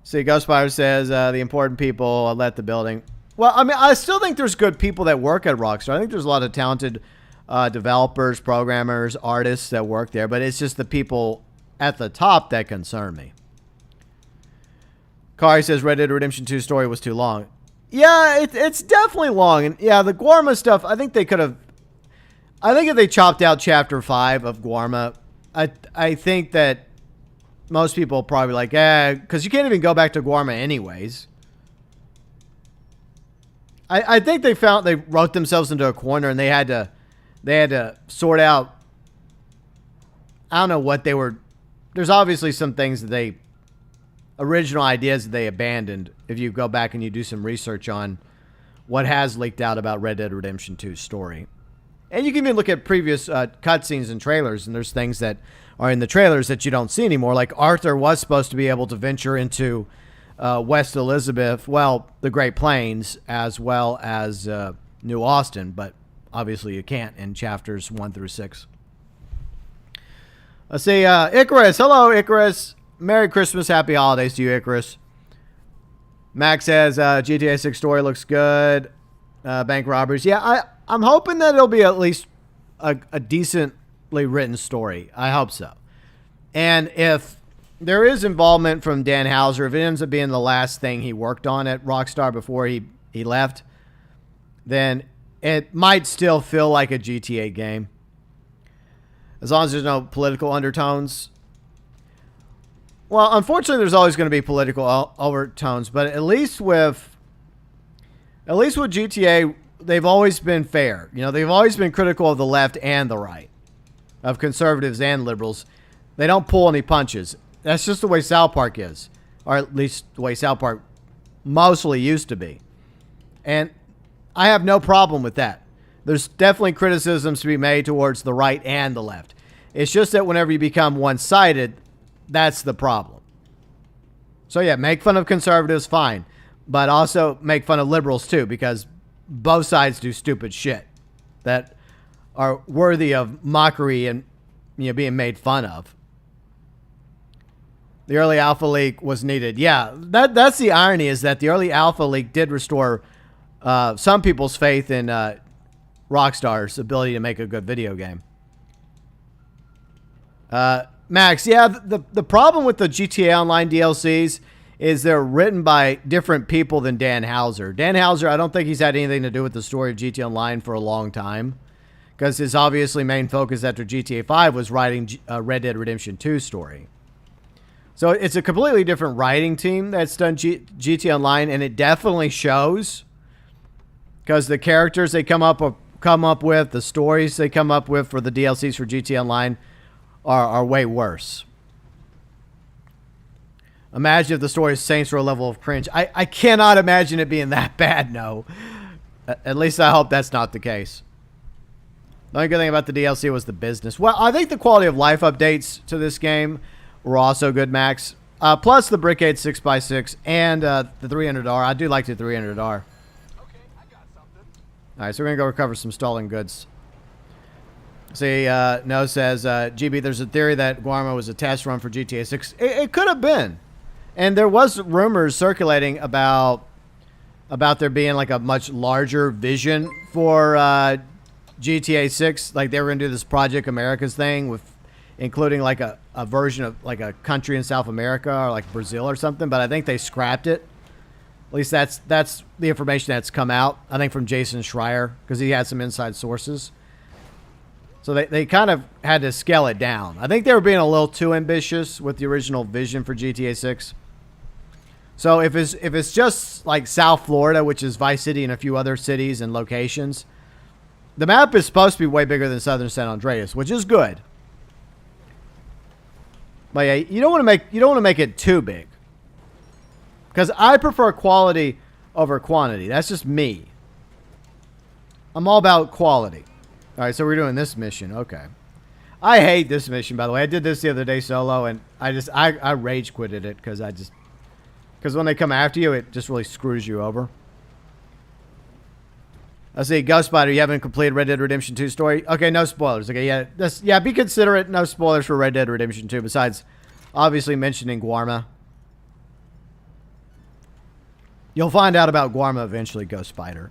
See, GeauxBurns says the important people let the building. Well, I mean, I still think there's good people that work at Rockstar. I think there's a lot of talented developers, programmers, artists that work there, but it's just the people at the top that concern me. Kari says Red Dead Redemption 2 story was too long. Yeah, it's definitely long. And yeah, the Guarma stuff, I think they could have... I think if they chopped out Chapter 5 of Guarma, I think that most people probably like, because you can't even go back to Guarma anyways. I think they wrote themselves into a corner and they had to sort out... I don't know what they were... There's obviously some things that original ideas that they abandoned if you go back and you do some research on what has leaked out about Red Dead Redemption 2's story. And you can even look at previous cutscenes and trailers, and there's things that are in the trailers that you don't see anymore. Like Arthur was supposed to be able to venture into West Elizabeth, well, the Great Plains, as well as New Austin, but obviously you can't in chapters 1 through 6. Let's see, Icarus. Hello, Icarus. Merry Christmas, happy holidays to you, Icarus. Max says GTA 6 story looks good. Bank robberies. Yeah, I'm hoping that it'll be at least a decent written story. I hope so. And if there is involvement from Dan Houser, if it ends up being the last thing he worked on at Rockstar before he left, then it might still feel like a GTA game. As long as there's no political undertones. Well, unfortunately, there's always going to be political overtones, but at least with GTA, they've always been fair. You know, they've always been critical of the left and the right, of conservatives and liberals. They don't pull any punches. That's just the way South Park is, or at least the way South Park mostly used to be. And I have no problem with that. There's definitely criticisms to be made towards the right and the left. It's just that whenever you become one-sided, that's the problem. So yeah, make fun of conservatives, fine. But also make fun of liberals too, because both sides do stupid shit that are worthy of mockery and, you know, being made fun of. The early alpha leak was needed. Yeah, that's the irony, is that the early alpha leak did restore some people's faith in Rockstar's ability to make a good video game. Max, yeah, the problem with the GTA Online DLCs is they're written by different people than Dan Houser. Dan Houser, I don't think he's had anything to do with the story of GTA Online for a long time, because his obviously main focus after GTA 5 was writing Red Dead Redemption 2 story. So it's a completely different writing team that's done GTA Online, and it definitely shows, because the characters they come up with, the stories they come up with for the DLCs for GTA Online are way worse. Imagine if the story is Saints Row level of cringe. I cannot imagine it being that bad, no. At least I hope that's not the case. The only good thing about the DLC was the business. Well, I think the quality of life updates to this game were also good, Max. Plus the Brickade 6x6 and the 300R. I do like the 300R. Okay, I got something. All right, so we're going to go recover some stolen goods. See, No says, GB, there's a theory that Guarma was a test run for GTA 6. It could have been. And there was rumors circulating about there being like a much larger vision for GTA 6. Like they were going to do this Project Americas thing with including like a version of like a country in South America or like Brazil or something. But I think they scrapped it. At least that's the information that's come out, I think, from Jason Schreier, because he had some inside sources. So they kind of had to scale it down. I think they were being a little too ambitious with the original vision for GTA 6. So if it's just like South Florida, which is Vice City and a few other cities and locations, the map is supposed to be way bigger than Southern San Andreas, which is good. But yeah, you don't want to make it too big, because I prefer quality over quantity. That's just me. I'm all about quality. All right, so we're doing this mission. Okay. I hate this mission, by the way. I did this the other day solo, and I rage quitted it because when they come after you, it just really screws you over. I see, Ghost Spider, you haven't completed Red Dead Redemption 2 story? Okay, no spoilers. Okay, yeah, be considerate. No spoilers for Red Dead Redemption 2, besides obviously mentioning Guarma. You'll find out about Guarma eventually, Ghost Spider.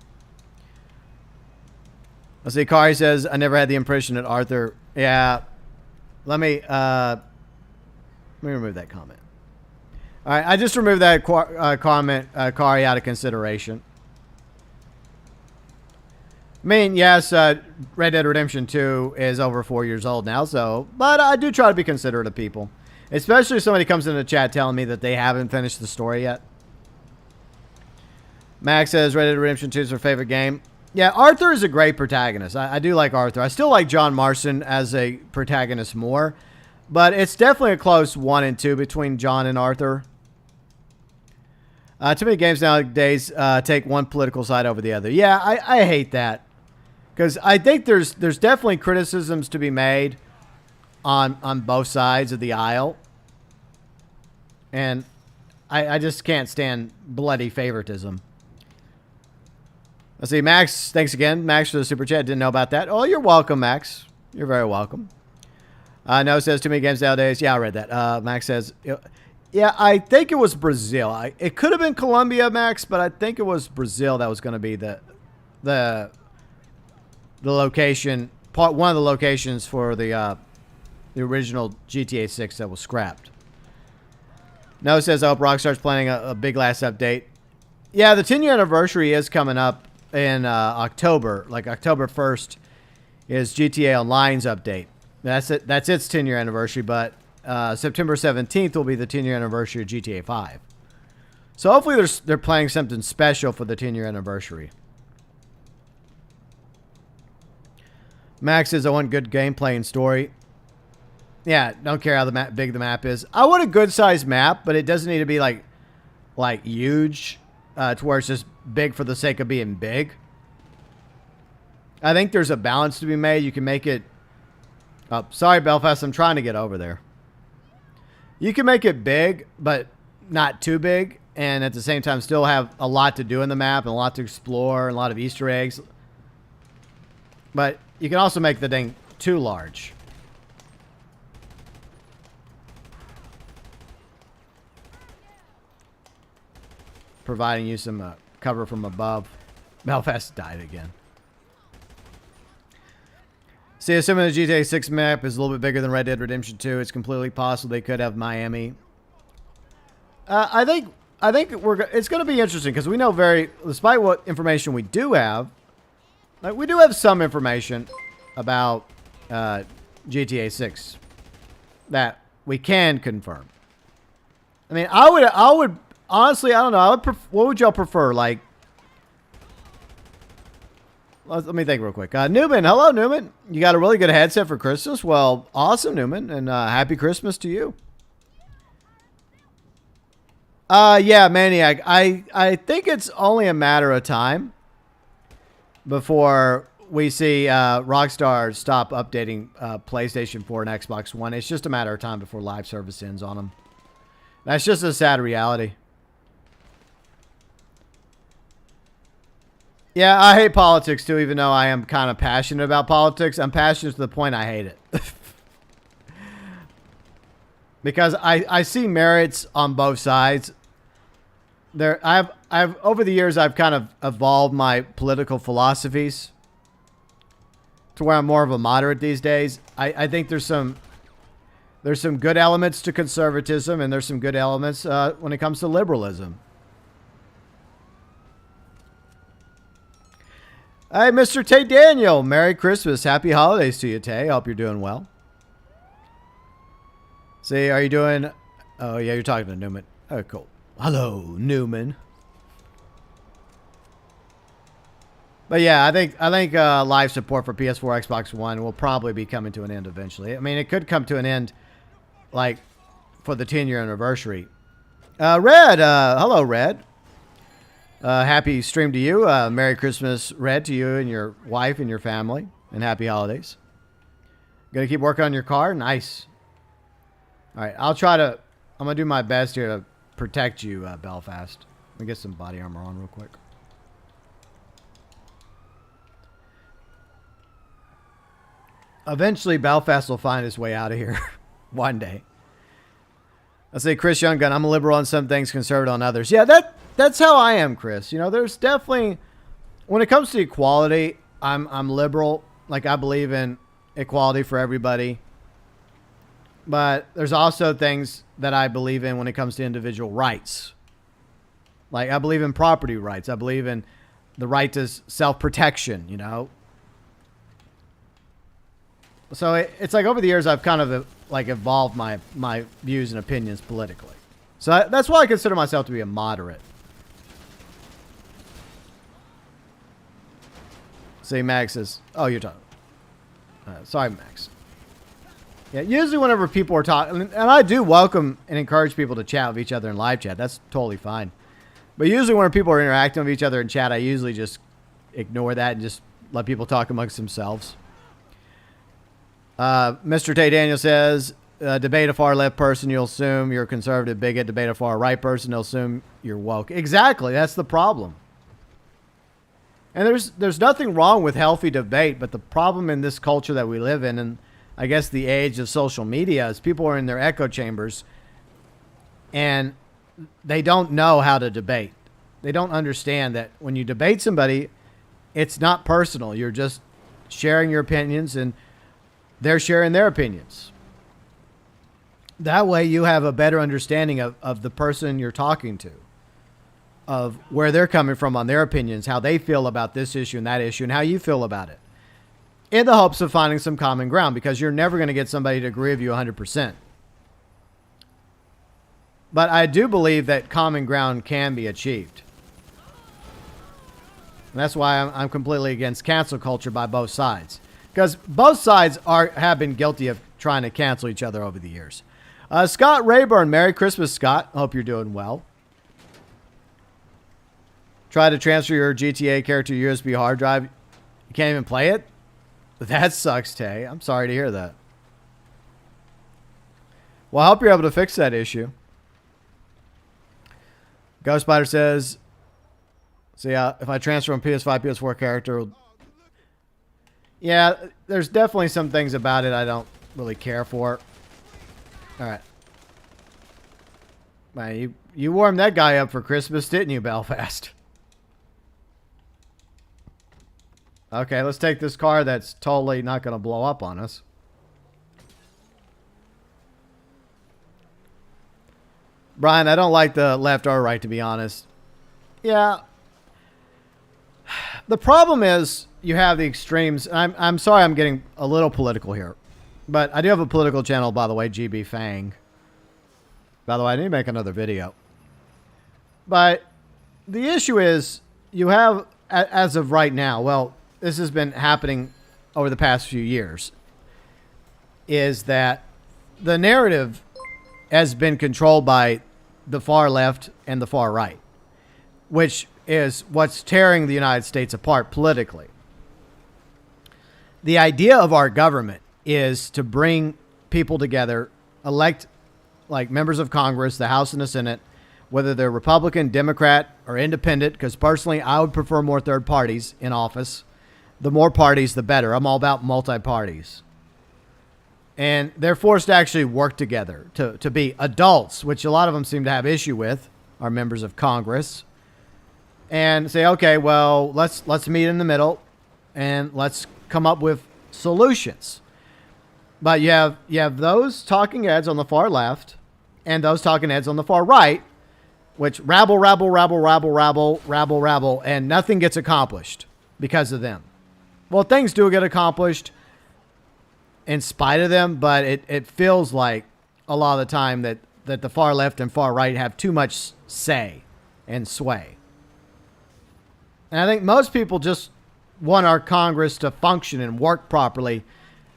Let's see, Kari says, I never had the impression that Arthur... Yeah. Let me remove that comment. All right, I just removed that comment, Kari, out of consideration. I mean, yes, Red Dead Redemption 2 is over 4 years old now, but I do try to be considerate of people. Especially if somebody comes in the chat telling me that they haven't finished the story yet. Max says, Red Dead Redemption 2 is her favorite game. Yeah, Arthur is a great protagonist. I do like Arthur. I still like John Marston as a protagonist more. But it's definitely a close 1 and 2 between John and Arthur. Too many games nowadays take one political side over the other. Yeah, I hate that. Because I think there's definitely criticisms to be made on both sides of the aisle. And I just can't stand bloody favoritism. Let's see, Max, thanks again. Max for the super chat. Didn't know about that. Oh, you're welcome, Max. You're very welcome. No says, too many games nowadays. Yeah, I read that. Max says, yeah, I think it was Brazil. It could have been Colombia, Max, but I think it was Brazil that was going to be the location one of the locations for the original GTA 6 that was scrapped. Noah says, I hope Rockstar's planning a big last update. Yeah, the 10-year anniversary is coming up in October. Like October 1st is GTA Online's update. That's it. That's its 10-year anniversary, but September 17th will be the 10-year anniversary of GTA 5. So hopefully they're planning something special for the 10-year anniversary. Max says, I want good gameplay and story. Yeah, don't care how big the map is. I want a good-sized map, but it doesn't need to be like huge to where it's just big for the sake of being big. I think there's a balance to be made. You can make it... Oh, sorry, Belfast. I'm trying to get over there. You can make it big, but not too big, and at the same time still have a lot to do in the map and a lot to explore and a lot of Easter eggs. But you can also make the thing too large. Providing you some cover from above. Belfast died again. See, assuming the GTA 6 map is a little bit bigger than Red Dead Redemption 2, it's completely possible they could have Miami. I think it's going to be interesting because we know despite what information we do have, like we do have some information about GTA 6 that we can confirm. I mean, I would honestly, I don't know. What would y'all prefer? Like, let me think real quick. Newman, hello, Newman. You got a really good headset for Christmas. Well, awesome, Newman, and happy Christmas to you. Yeah, Maniac. I think it's only a matter of time before we see Rockstar stop updating PlayStation 4 and Xbox One. It's just a matter of time before live service ends on them. That's just a sad reality. Yeah, I hate politics too, even though I am kind of passionate about politics. I'm passionate to the point I hate it. Because I see merits on both sides. I've over the years I've kind of evolved my political philosophies to where I'm more of a moderate these days. I think there's some good elements to conservatism and there's some good elements when it comes to liberalism. Hey, Mr. Tay Daniel. Merry Christmas. Happy holidays to you, Tay. I hope you're doing well. See, are you doing... Oh, yeah, you're talking to Newman. Oh, cool. Hello, Newman. But yeah, I think live support for PS4, Xbox One will probably be coming to an end eventually. I mean, it could come to an end, like, for the 10-year anniversary. Red. Hello, Red. Happy stream to you. Merry Christmas, Red, to you and your wife and your family. And happy holidays. Gonna keep working on your car? Nice. Alright, I'm gonna do my best here to protect you, Belfast. Let me get some body armor on real quick. Eventually, Belfast will find his way out of here. One day. Let's say Chris Younggun. I'm a liberal on some things, conservative on others. Yeah, that's how I am, Chris. You know, there's definitely, when it comes to equality, I'm liberal. Like, I believe in equality for everybody. But there's also things that I believe in when it comes to individual rights. Like, I believe in property rights. I believe in the right to self-protection, you know. So it's like over the years I've kind of like evolved my views and opinions politically. So that's why I consider myself to be a moderate. See, Max says, oh, you're talking. Sorry, Max. Yeah, usually whenever people are talking, and I do welcome and encourage people to chat with each other in live chat. That's totally fine. But usually when people are interacting with each other in chat, I usually just ignore that and just let people talk amongst themselves. Mr. Tay Daniel says, debate a far left person, you'll assume you're a conservative bigot. Debate a far right person, they'll assume you're woke. Exactly. That's the problem. And there's nothing wrong with healthy debate, but the problem in this culture that we live in, and I guess the age of social media, is people are in their echo chambers and they don't know how to debate. They don't understand that when you debate somebody, it's not personal. You're just sharing your opinions and they're sharing their opinions. That way you have a better understanding of the person you're talking to, of where they're coming from on their opinions, how they feel about this issue and that issue, and how you feel about it, in the hopes of finding some common ground, because you're never going to get somebody to agree with you 100%. But I do believe that common ground can be achieved. And that's why I'm completely against cancel culture by both sides, because both sides have been guilty of trying to cancel each other over the years. Scott Rayburn, Merry Christmas, Scott. Hope you're doing well. Try to transfer your GTA character to USB hard drive. You can't even play it? That sucks, Tay. I'm sorry to hear that. Well, I hope you're able to fix that issue. Ghost Spider says, see, if I transfer from PS5, PS4 character, yeah, there's definitely some things about it I don't really care for. All right. Man, you warmed that guy up for Christmas, didn't you, Belfast? Okay, let's take this car that's totally not going to blow up on us. Brian, I don't like the left or right, to be honest. Yeah. The problem is you have the extremes. I'm sorry I'm getting a little political here. But I do have a political channel, by the way, GB Fang. By the way, I need to make another video. But the issue is you have, as of right now, well, this has been happening over the past few years, is that the narrative has been controlled by the far left and the far right, which is what's tearing the United States apart politically. The idea of our government is to bring people together, elect like members of Congress, the House and the Senate, whether they're Republican, Democrat, or independent, because personally I would prefer more third parties in office. The more parties, the better. I'm all about multi-parties. And they're forced to actually work together to be adults, which a lot of them seem to have issue with, are members of Congress, and say, okay, well, let's meet in the middle and let's come up with solutions. But you have those talking heads on the far left and those talking heads on the far right, which rabble, and nothing gets accomplished because of them. Well, things do get accomplished in spite of them, but it feels like a lot of the time that the far left and far right have too much say and sway. And I think most people just want our Congress to function and work properly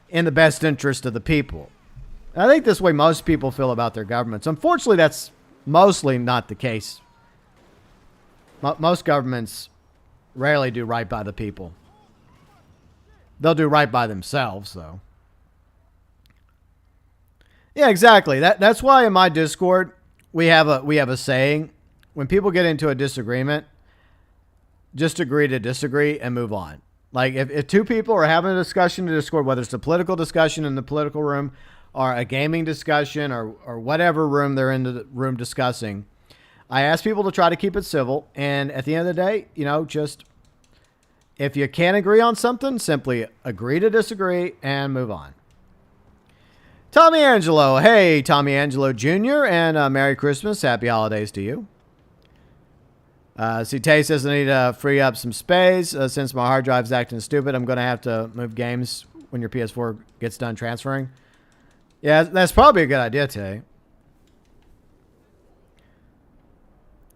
in the best interest of the people. And I think this way most people feel about their governments. Unfortunately, that's mostly not the case. Most governments rarely do right by the people. They'll do right by themselves, though. Yeah, exactly. That's why in my Discord we have a saying: when people get into a disagreement, just agree to disagree and move on. Like if two people are having a discussion in Discord, whether it's a political discussion in the political room or a gaming discussion or whatever room they're in the room discussing, I ask people to try to keep it civil. And at the end of the day, just if you can't agree on something, simply agree to disagree and move on. Tommy Angelo. Hey, Tommy Angelo Jr. And Merry Christmas. Happy holidays to you. See, Tay says I need to free up some space. Since my hard drive's acting stupid, I'm going to have to move games when your PS4 gets done transferring. Yeah, that's probably a good idea, Tay.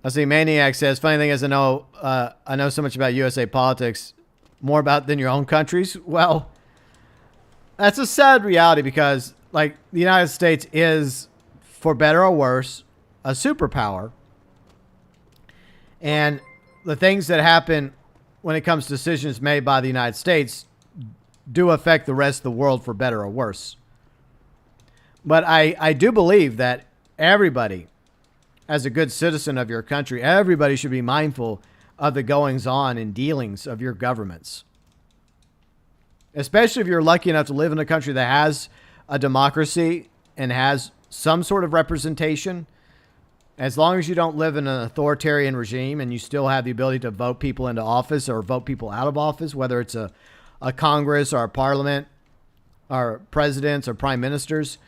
I see Maniac says, funny thing is I know so much about USA politics, more about than your own countries. Well, that's a sad reality because like the United States is, for better or worse, a superpower. And the things that happen when it comes to decisions made by the United States do affect the rest of the world for better or worse. But I do believe that everybody, as a good citizen of your country, everybody should be mindful of the goings on and dealings of your governments. Especially if you're lucky enough to live in a country that has a democracy and has some sort of representation. As long as you don't live in an authoritarian regime and you still have the ability to vote people into office or vote people out of office, whether it's a a Congress or a parliament or presidents or prime ministers,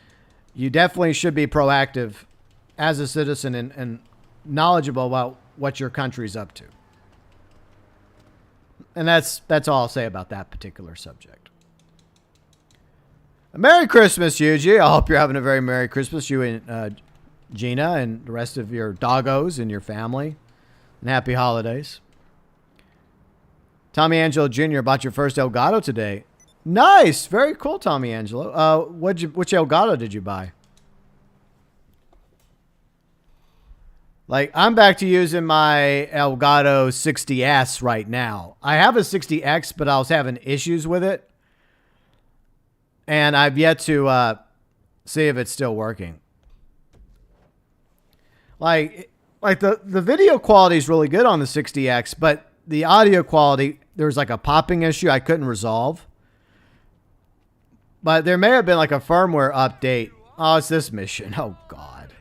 you definitely should be proactive as a citizen and knowledgeable about what your country's up to. And that's all I'll say about that particular subject. Merry Christmas, Yuji. I hope you're having a very Merry Christmas, you and Gina and the rest of your doggos and your family. And happy holidays. Tommy Angelo Jr. bought your first Elgato today. Nice. Very cool, Tommy Angelo. Which Elgato did you buy? Like, I'm back to using my Elgato 60S right now. I have a 60X, but I was having issues with it. And I've yet to see if it's still working. Like the video quality is really good on the 60X, but the audio quality, there's like a popping issue I couldn't resolve. But there may have been like a firmware update. Oh, it's this mission. Oh, God.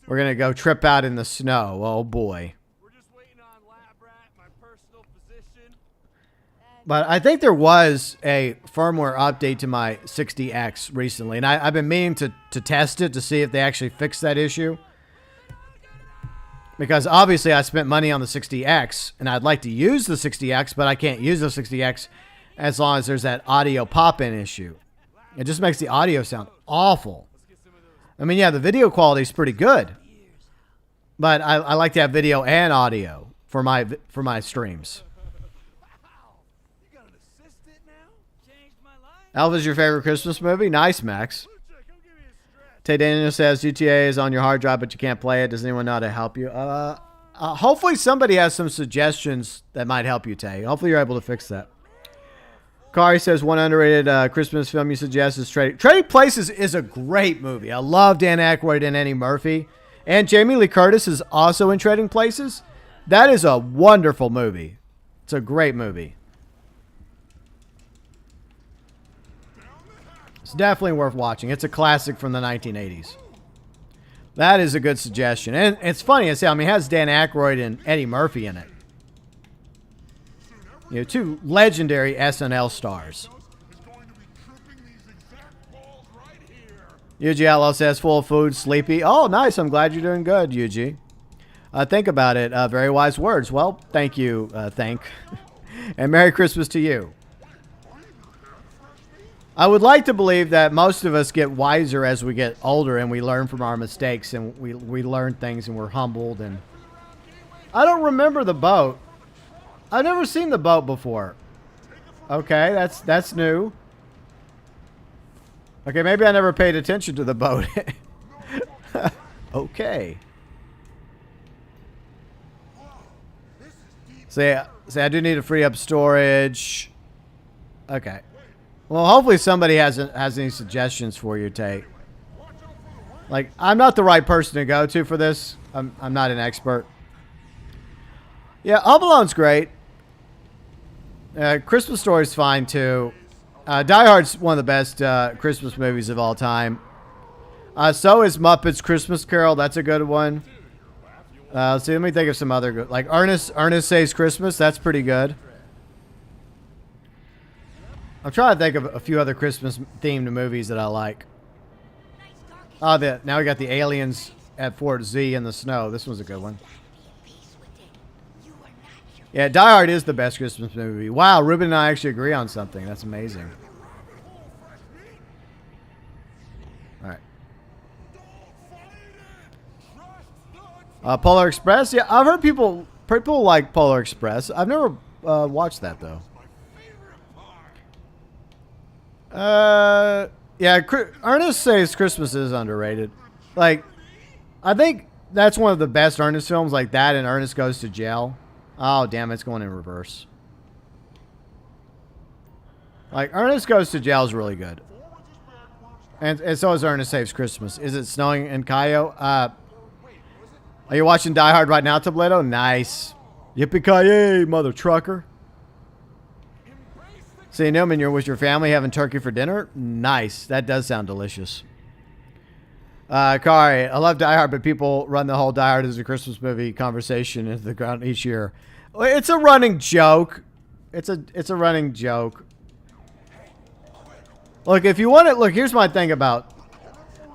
We're going to go trip out in the snow. Oh, boy. But I think there was a firmware update to my 60X recently. And I've been meaning to test it to see if they actually fixed that issue. Because obviously I spent money on the 60X. And I'd like to use the 60X, but I can't use the 60X as long as there's that audio pop-in issue. It just makes the audio sound awful. I mean, yeah, the video quality is pretty good. But I like to have video and audio for my streams. Elva's your favorite Christmas movie? Nice, Max. Tay Daniel says GTA is on your hard drive, but you can't play it. Does anyone know how to help you? Hopefully somebody has some suggestions that might help you, Tay. Hopefully you're able to fix that. Kari says one underrated Christmas film you suggest is Trading Places is a great movie. I love Dan Aykroyd and Eddie Murphy. And Jamie Lee Curtis is also in Trading Places. That is a wonderful movie. It's a great movie. It's definitely worth watching. It's a classic from the 1980s. That is a good suggestion. And it's funny as hell. I mean, it has Dan Aykroyd and Eddie Murphy in it. You know, two legendary SNL stars. UGLO says full of food, sleepy. Oh, nice. I'm glad you're doing good, UG. Think about it. Very wise words. Well, thank you, Thank. And Merry Christmas to you. I would like to believe that most of us get wiser as we get older and we learn from our mistakes and we learn things and we're humbled. And I don't remember the boat. I've never seen the boat before. Okay, that's new. Okay, maybe I never paid attention to the boat. Okay. Say I do need to free up storage. Okay. Well, hopefully somebody has any suggestions for you, Tay. Like, I'm not the right person to go to for this. I'm not an expert. Yeah, Home Alone's great. Christmas Story's fine too. Die Hard's one of the best Christmas movies of all time. So is Muppets Christmas Carol. That's a good one. Let's see, let me think of some other good. Like Ernest Saves Christmas. That's pretty good. I'm trying to think of a few other Christmas themed movies that I like. Oh, now we got the aliens at Fort Z in the snow. This one's a good one. Yeah, Die Hard is the best Christmas movie. Wow, Ruben and I actually agree on something. That's amazing. All right. Polar Express. Yeah, I've heard people like Polar Express. I've never watched that though. Yeah, Ernest Saves Christmas is underrated. Like, I think that's one of the best Ernest films, like that and Ernest Goes to Jail. Oh, damn, it's going in reverse. Like, Ernest Goes to Jail is really good. And so is Ernest Saves Christmas. Is it snowing in Cayo? Are you watching Die Hard right now, Tableto? Nice. Yippee-ki-yay, mother trucker. See, Newman, you're with your family having turkey for dinner? Nice. That does sound delicious. Kari, I love Die Hard, but people run the whole Die Hard as a Christmas movie conversation into the ground each year. It's a running joke. It's a running joke. Look, if you want it, look, here's my thing about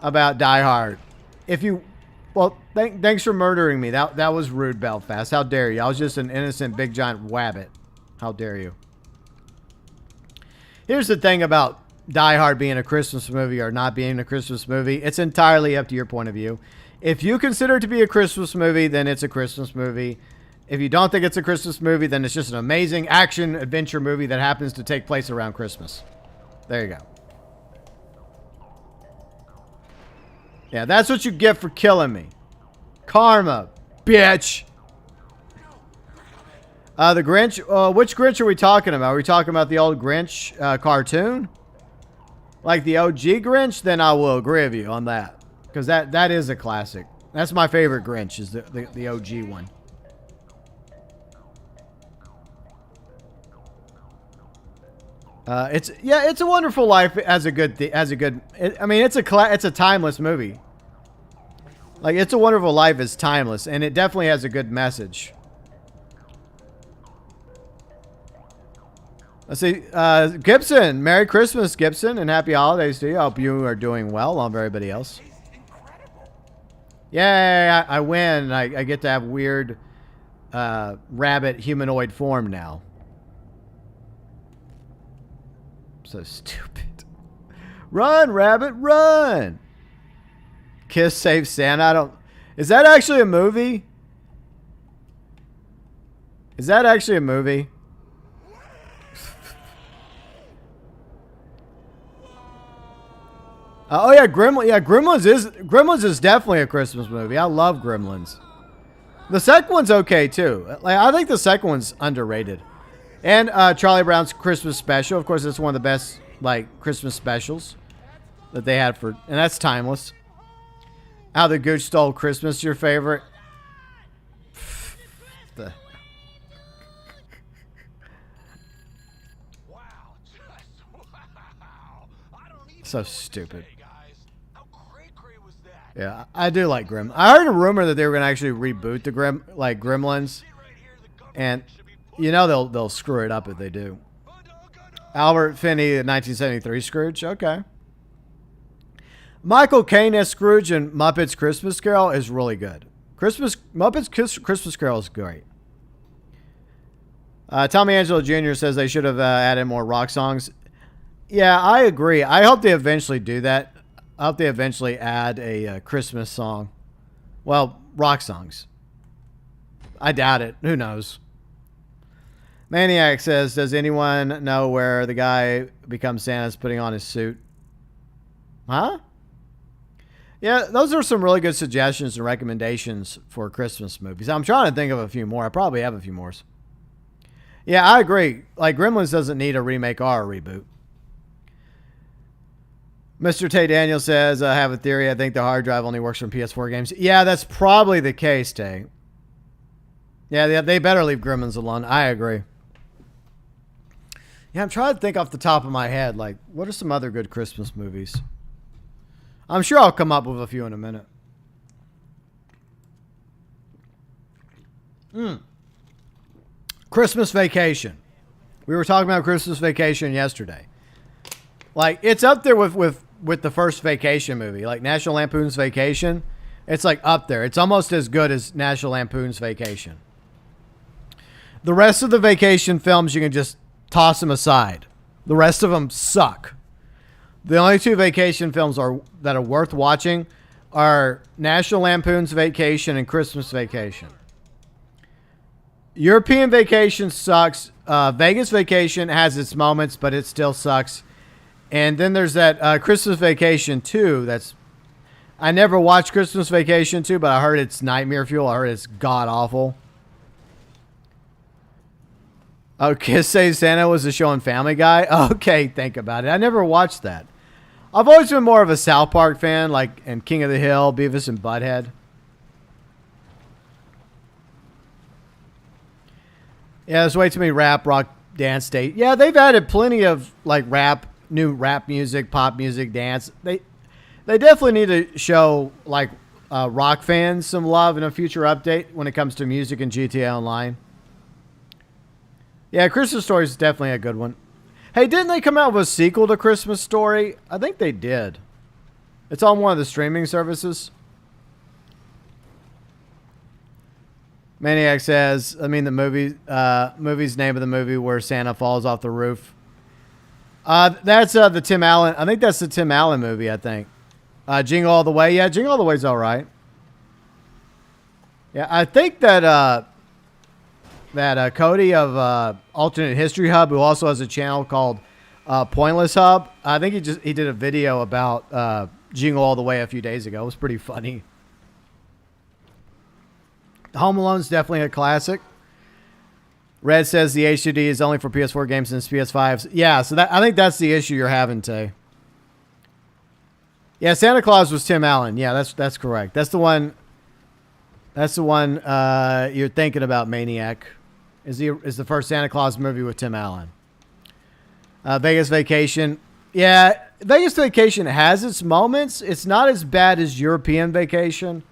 Die Hard. If you, well, thanks for murdering me. That was rude, Belfast. How dare you? I was just an innocent big giant wabbit. How dare you? Here's the thing about Die Hard being a Christmas movie or not being a Christmas movie. It's entirely up to your point of view. If you consider it to be a Christmas movie, then it's a Christmas movie. If you don't think it's a Christmas movie, then it's just an amazing action adventure movie that happens to take place around Christmas. There you go. Yeah, that's what you get for killing me. Karma, bitch. The Grinch. Which Grinch are we talking about? Are we talking about the old Grinch cartoon? Like the OG Grinch? Then I will agree with you on that. Because that is a classic. That's my favorite Grinch, is the OG one. It's a Wonderful Life as a good I mean, it's a timeless movie. Like, It's a Wonderful Life is timeless, and it definitely has a good message. Let's see, Gibson, Merry Christmas, Gibson, and Happy Holidays to you. I hope you are doing well, along with everybody else. Yeah, I win. I get to have weird rabbit humanoid form now. So stupid. Run, rabbit, run. Kiss Save Santa. Is that actually a movie? Is that actually a movie? Oh yeah, Gremlins is definitely a Christmas movie. I love Gremlins. The second one's okay too. Like, I think the second one's underrated. And Charlie Brown's Christmas Special. Of course, it's one of the best, like, Christmas specials that they had and that's timeless. How the Gooch Stole Christmas, your favorite? So stupid. Yeah, I do like Gremlins. I heard a rumor that they were going to actually reboot the Gremlins. And you know they'll screw it up if they do. Albert Finney, 1973 Scrooge. Okay. Michael Caine as Scrooge in Muppets Christmas Carol is really good. Muppets Christmas Carol is great. Tommy Angelo Jr. says they should have added more rock songs. Yeah, I agree. I hope they eventually do that. I hope they eventually add a Christmas song. Well, rock songs. I doubt it. Who knows? Maniac says, does anyone know where the guy becomes Santa's putting on his suit? Huh? Yeah, those are some really good suggestions and recommendations for Christmas movies. I'm trying to think of a few more. I probably have a few more. Yeah, I agree. Like, Gremlins doesn't need a remake or a reboot. Mr. Tay Daniel says, I have a theory. I think the hard drive only works from PS4 games. Yeah, that's probably the case, Tay. Yeah, they better leave Gremlins alone. I agree. Yeah, I'm trying to think off the top of my head, like, what are some other good Christmas movies? I'm sure I'll come up with a few in a minute. Christmas Vacation. We were talking about Christmas Vacation yesterday. Like, it's up there with the first Vacation movie. Like, National Lampoon's Vacation. It's, like, up there. It's almost as good as National Lampoon's Vacation. The rest of the Vacation films, you can just toss them aside. The rest of them suck. The only two Vacation films that are worth watching are National Lampoon's Vacation and Christmas Vacation. European Vacation sucks. Vegas Vacation has its moments, but it still sucks. And then there's that Christmas Vacation 2. I never watched Christmas Vacation 2, but I heard it's nightmare fuel. I heard it's god-awful. Oh, Kiss Save Santa was a show on Family Guy? Okay, think about it. I never watched that. I've always been more of a South Park fan, like and King of the Hill, Beavis and Butthead. Yeah, there's way too many rap, rock, dance state. Yeah, they've added plenty of like new rap music, pop music, dance. They definitely need to show like rock fans some love in a future update when it comes to music and GTA Online. Yeah, Christmas Story is definitely a good one. Hey, didn't they come out with a sequel to Christmas Story? I think they did. It's on one of the streaming services. Maniac says, I mean the movie's name of the movie where Santa falls off the roof. That's the Tim Allen. I think that's the Tim Allen movie, I think. Jingle All the Way. Yeah, Jingle All the Way's all right. Yeah, I think that Cody of Alternate History Hub, who also has a channel called Pointless Hub, I think he did a video about Jingle All the Way a few days ago. It was pretty funny. Home Alone's definitely a classic. Red says the HD is only for PS4 games and PS5s. Yeah, so I think that's the issue you're having, Tay. Yeah, Santa Claus was Tim Allen. Yeah, that's correct. That's the one. That's the one you're thinking about. Maniac is the first Santa Claus movie with Tim Allen. Vegas Vacation. Yeah, Vegas Vacation has its moments. It's not as bad as European Vacation,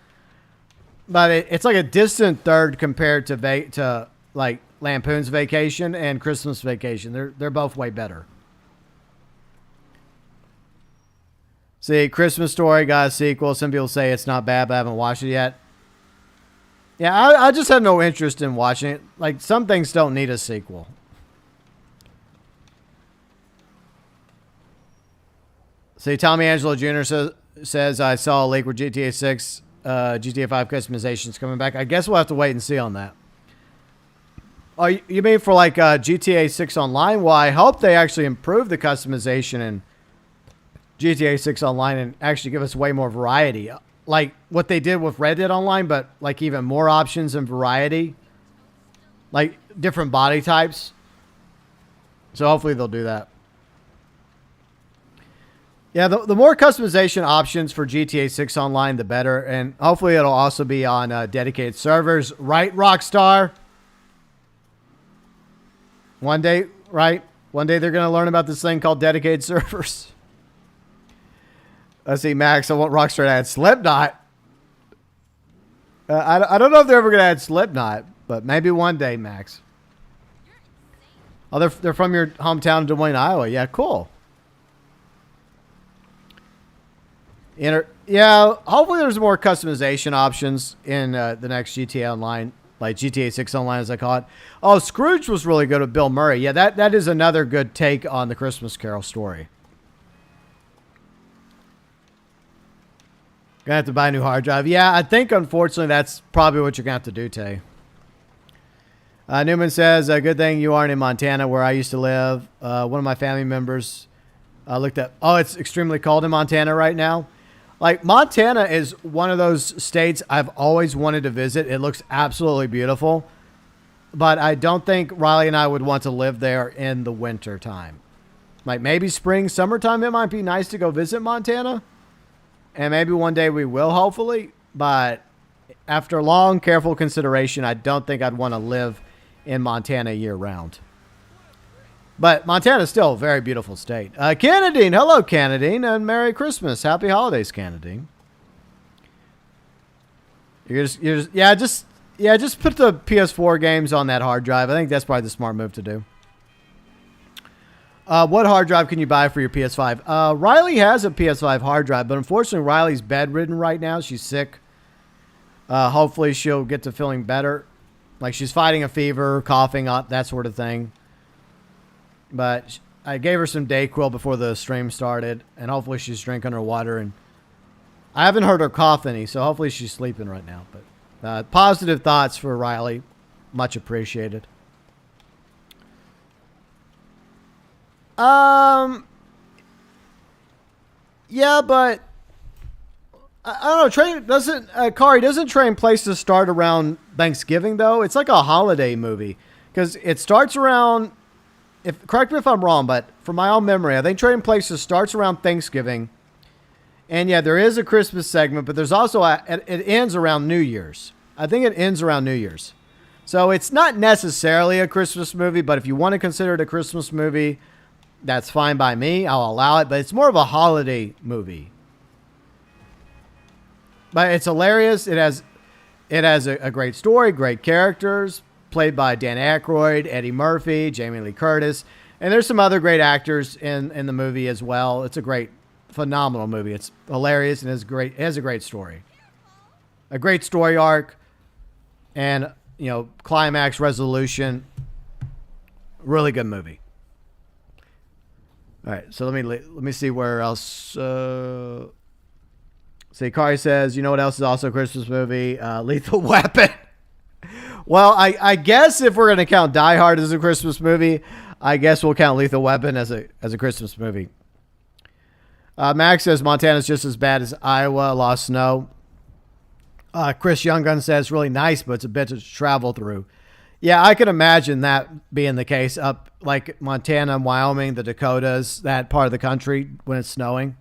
but it's like a distant third compared to like Lampoon's Vacation and Christmas Vacation. They're both way better. See, Christmas Story got a sequel. Some people say it's not bad, but I haven't watched it yet. Yeah, I just have no interest in watching it. Like, some things don't need a sequel. See, Tommy Angelo Jr. says I saw a leak where GTA 6, GTA 5 customization's coming back. I guess we'll have to wait and see on that. Oh, you mean for like GTA 6 Online? Well, I hope they actually improve the customization in GTA 6 Online and actually give us way more variety. Like what they did with Red Dead Online, but like even more options and variety. Like different body types. So hopefully they'll do that. Yeah, the more customization options for GTA 6 Online, the better. And hopefully it'll also be on dedicated servers. Right, Rockstar? One day, right? One day they're going to learn about this thing called dedicated servers. Let's see, Max. I want Rockstar to add Slipknot. I don't know if they're ever going to add Slipknot, but maybe one day, Max. Oh, they're from your hometown of Des Moines, Iowa. Yeah, cool. Yeah, hopefully there's more customization options in the next GTA Online, like GTA 6 Online as I call it. Oh, Scrooge was really good with Bill Murray. Yeah, that is another good take on the Christmas Carol story. Gonna have to buy a new hard drive. Yeah, I think unfortunately that's probably what you're gonna have to do, Tay. Newman says, good thing you aren't in Montana where I used to live. One of my family members looked at, oh, it's extremely cold in Montana right now. Like, Montana is one of those states I've always wanted to visit. It looks absolutely beautiful. But I don't think Riley and I would want to live there in the winter time. Like, maybe spring, summertime, it might be nice to go visit Montana. And maybe one day we will, hopefully. But after long, careful consideration, I don't think I'd want to live in Montana year-round. But Montana's still a very beautiful state. Canadine. Hello, Canadine. And Merry Christmas. Happy holidays, Canadine. Just put the PS4 games on that hard drive. I think that's probably the smart move to do. What hard drive can you buy for your PS5? Riley has a PS5 hard drive, but unfortunately Riley's bedridden right now. She's sick. Hopefully she'll get to feeling better. Like she's fighting a fever, coughing up, that sort of thing. But I gave her some Dayquil before the stream started, and hopefully she's drinking her water. And I haven't heard her cough any, so hopefully she's sleeping right now. But positive thoughts for Riley. Much appreciated. Yeah, but I don't know. Kari, doesn't Train Places start around Thanksgiving though? It's like a holiday movie because it starts around. Correct me if I'm wrong, but from my own memory, I think Trading Places starts around Thanksgiving, and yeah, there is a Christmas segment, but there's also it ends around New Year's. I think it ends around New Year's, so it's not necessarily a Christmas movie. But if you want to consider it a Christmas movie, that's fine by me. I'll allow it, but it's more of a holiday movie. But it's hilarious. It has a great story, great characters. played by Dan Aykroyd, Eddie Murphy, Jamie Lee Curtis, and there's some other great actors in the movie as well. It's a great, phenomenal movie. It's hilarious and it's great. It has a great story, a great story arc, and climax resolution. Really good movie. All right, so let me see where else. See, Kari says, you know what else is also a Christmas movie? Lethal Weapon. Well, I guess if we're going to count Die Hard as a Christmas movie, I guess we'll count Lethal Weapon as a Christmas movie. Max says Montana's just as bad as Iowa, lost snow. Chris Younggun says really nice, but it's a bit to travel through. Yeah, I can imagine that being the case up like Montana, Wyoming, the Dakotas, that part of the country when it's snowing.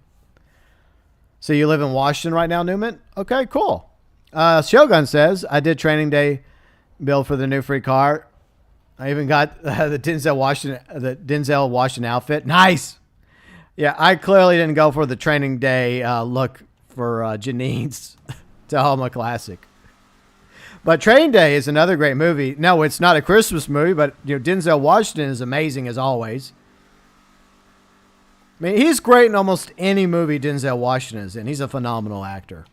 So you live in Washington right now, Newman? Okay, cool. Shogun says, I did training day build for the new free car. I even got the Denzel Washington outfit. Nice. Yeah, I clearly didn't go for the training day look for Janine's Tahoma Classic. But Training Day is another great movie. No, it's not a Christmas movie, but Denzel Washington is amazing as always. I mean, he's great in almost any movie Denzel Washington is in. He's a phenomenal actor.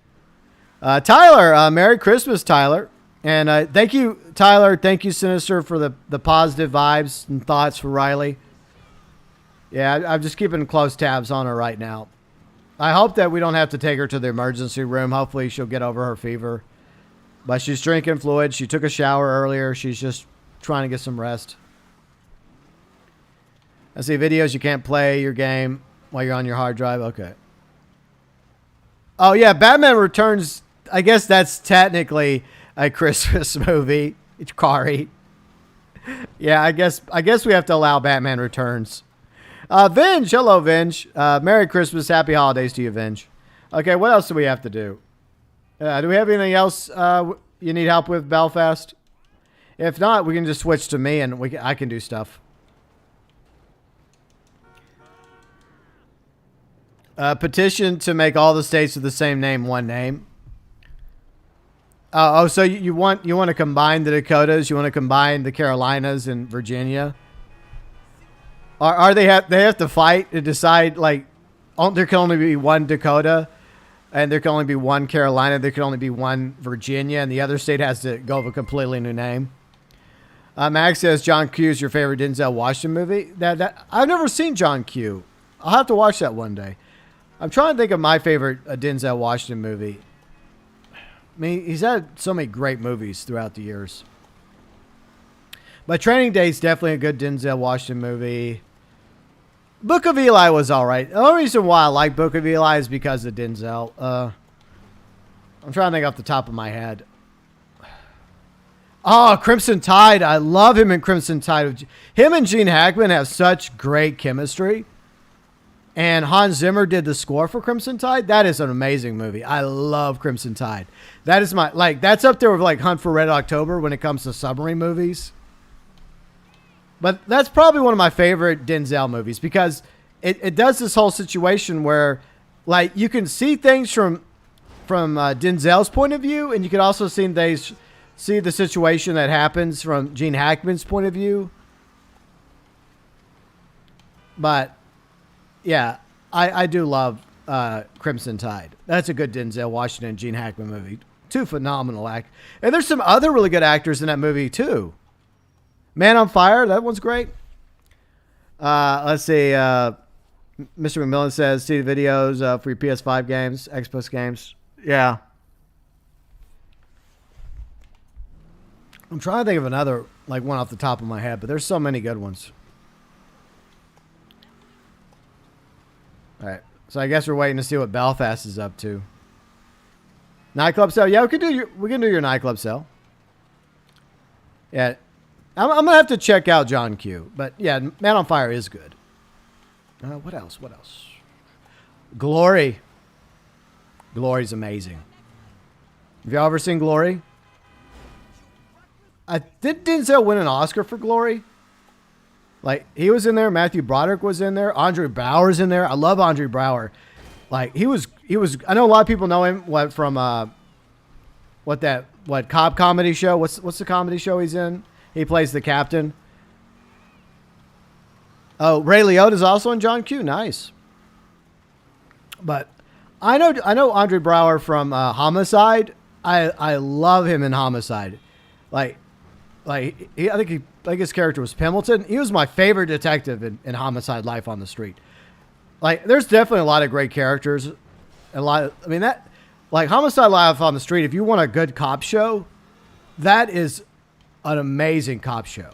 Tyler, Merry Christmas, Tyler. And thank you, Tyler. Thank you, Sinister, for the positive vibes and thoughts for Riley. Yeah, I'm just keeping close tabs on her right now. I hope that we don't have to take her to the emergency room. Hopefully she'll get over her fever. But she's drinking fluid. She took a shower earlier. She's just trying to get some rest. I see videos you can't play your game while you're on your hard drive. Okay. Oh, yeah. Batman Returns. I guess that's technically a Christmas movie. It's Kari. Yeah, I guess we have to allow Batman Returns. Vinge. Hello, Vinge. Merry Christmas. Happy holidays to you, Vinge. Okay, what else do we have to do? Do we have anything else you need help with, Belfast? If not, we can just switch to me and I can do stuff. Petition to make all the states with the same name one name. So you want to combine the Dakotas? You want to combine the Carolinas and Virginia? They have to fight to decide like there can only be one Dakota? And there can only be one Carolina. There can only be one Virginia. And the other state has to go with a completely new name. Max says, John Q is your favorite Denzel Washington movie? That I've never seen John Q. I'll have to watch that one day. I'm trying to think of my favorite Denzel Washington movie. I mean, he's had so many great movies throughout the years. But Training Day is definitely a good Denzel Washington movie. Book of Eli was all right. The only reason why I like Book of Eli is because of Denzel. I'm trying to think off the top of my head. Oh, Crimson Tide. I love him in Crimson Tide. Him and Gene Hackman have such great chemistry. And Hans Zimmer did the score for Crimson Tide. That is an amazing movie. I love Crimson Tide. That is that's up there with like Hunt for Red October when it comes to submarine movies. But that's probably one of my favorite Denzel movies because it does this whole situation where, like, you can see things from Denzel's point of view, and you can also see the situation that happens from Gene Hackman's point of view. But yeah, I do love Crimson Tide. That's a good Denzel Washington, Gene Hackman movie. Two phenomenal actors, and there's some other really good actors in that movie too. Man on Fire, that one's great. Let's see. Mr. McMillan says, see the videos for your PS5 games, Xbox games. Yeah. I'm trying to think of another, like one off the top of my head, but there's so many good ones. All right. So I guess we're waiting to see what Belfast is up to. Nightclub sale. Yeah, we can do your nightclub sale. Yeah. I'm going to have to check out John Q. But, yeah, Man on Fire is good. What else? Glory. Glory's amazing. Have y'all ever seen Glory? Did Denzel win an Oscar for Glory? Like, he was in there. Matthew Broderick was in there. Andre Braugher's in there. I love Andre Braugher. Like, he was. I know a lot of people know him from what cop comedy show? What's the comedy show he's in? He plays the captain. Oh, Ray Liotta's also in John Q. Nice. But I know Andre Braugher from Homicide. I love him in Homicide. I think his character was Pemberton. He was my favorite detective in Homicide: Life on the Street. Like, there's definitely a lot of great characters. Homicide: Life on the Street, if you want a good cop show, that is an amazing cop show.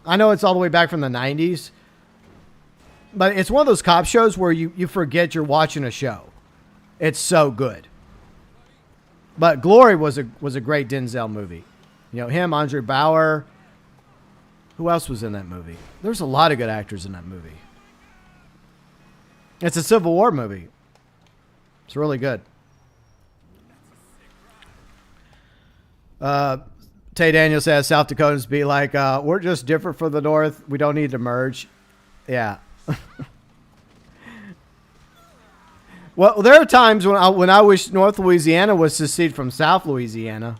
I know it's all the way back from the 90s, but it's one of those cop shows where you forget you're watching a show. It's so good. But Glory was a great Denzel movie. You know, him, Andre Braugher. Who else was in that movie? There's a lot of good actors in that movie. It's a Civil War movie. It's really good. Tay Daniel says South Dakotans be like, we're just different from the North. We don't need to merge. Yeah. Well, there are times when I wish North Louisiana was seceded from South Louisiana.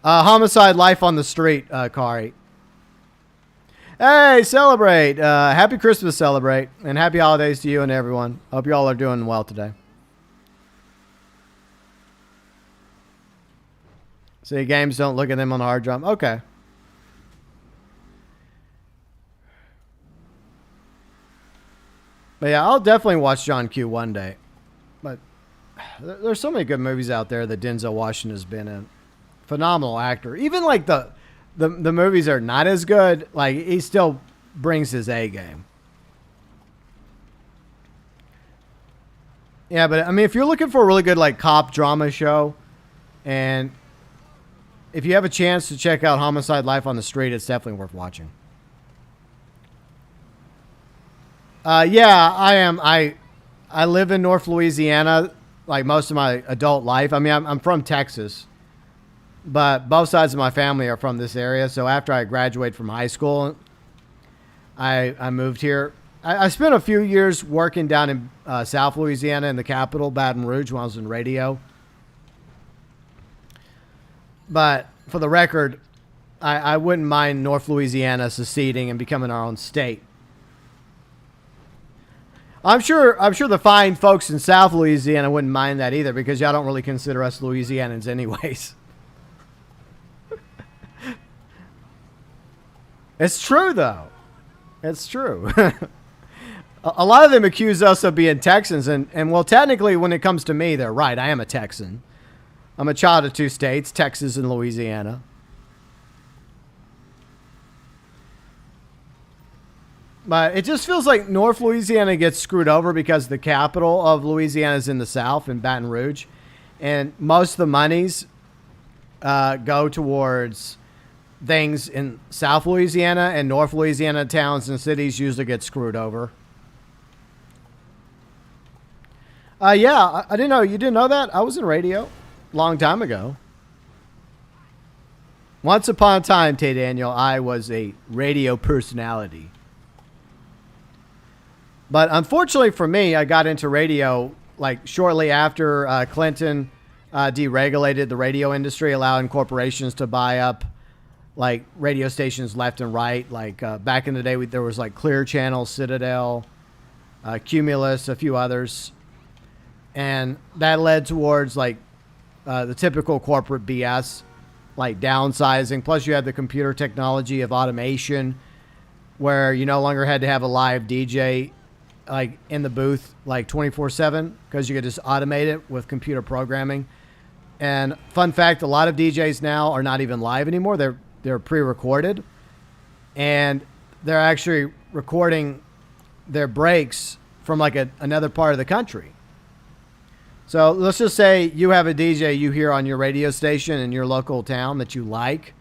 Homicide: Life on the Street, Kari. Hey, celebrate. Happy Christmas, celebrate. And happy holidays to you and everyone. Hope you all are doing well today. See, games don't look at them on the hard drive. Okay. But yeah, I'll definitely watch John Q one day. But there's so many good movies out there that Denzel Washington has been in. Phenomenal actor. Even like the movies are not as good, like he still brings his A game. Yeah, but I mean, if you're looking for a really good like cop drama show, and if you have a chance to check out Homicide: Life on the Street, it's definitely worth watching. Yeah, I am. I live in North Louisiana like most of my adult life. I mean, I'm from Texas, but both sides of my family are from this area. So after I graduated from high school, I moved here. I spent a few years working down in South Louisiana in the capital, Baton Rouge, when I was in radio. But for the record, I wouldn't mind North Louisiana seceding and becoming our own state. I'm sure the fine folks in South Louisiana wouldn't mind that either, because y'all don't really consider us Louisianans anyways. It's true, though. It's true. A lot of them accuse us of being Texans, and well, technically, when it comes to me, they're right. I am a Texan. I'm a child of two states, Texas and Louisiana. But it just feels like North Louisiana gets screwed over because the capital of Louisiana is in the south, in Baton Rouge. And most of the monies go towards things in South Louisiana, and North Louisiana towns and cities usually get screwed over. Yeah, I didn't know. You didn't know that? I was in radio a long time ago. Once upon a time, Tay Daniel, I was a radio personality. But unfortunately for me, I got into radio like shortly after Clinton deregulated the radio industry, allowing corporations to buy up like radio stations left and right. Like back in the day, there was like Clear Channel, Citadel, Cumulus, a few others. And that led towards like the typical corporate BS, like downsizing. Plus you had the computer technology of automation, where you no longer had to have a live DJ like in the booth like 24/7, because you could just automate it with computer programming. And fun fact, a lot of DJs now are not even live anymore. They're pre-recorded, and they're actually recording their breaks from like another part of the country. So let's just say you have a DJ you hear on your radio station in your local town that you like.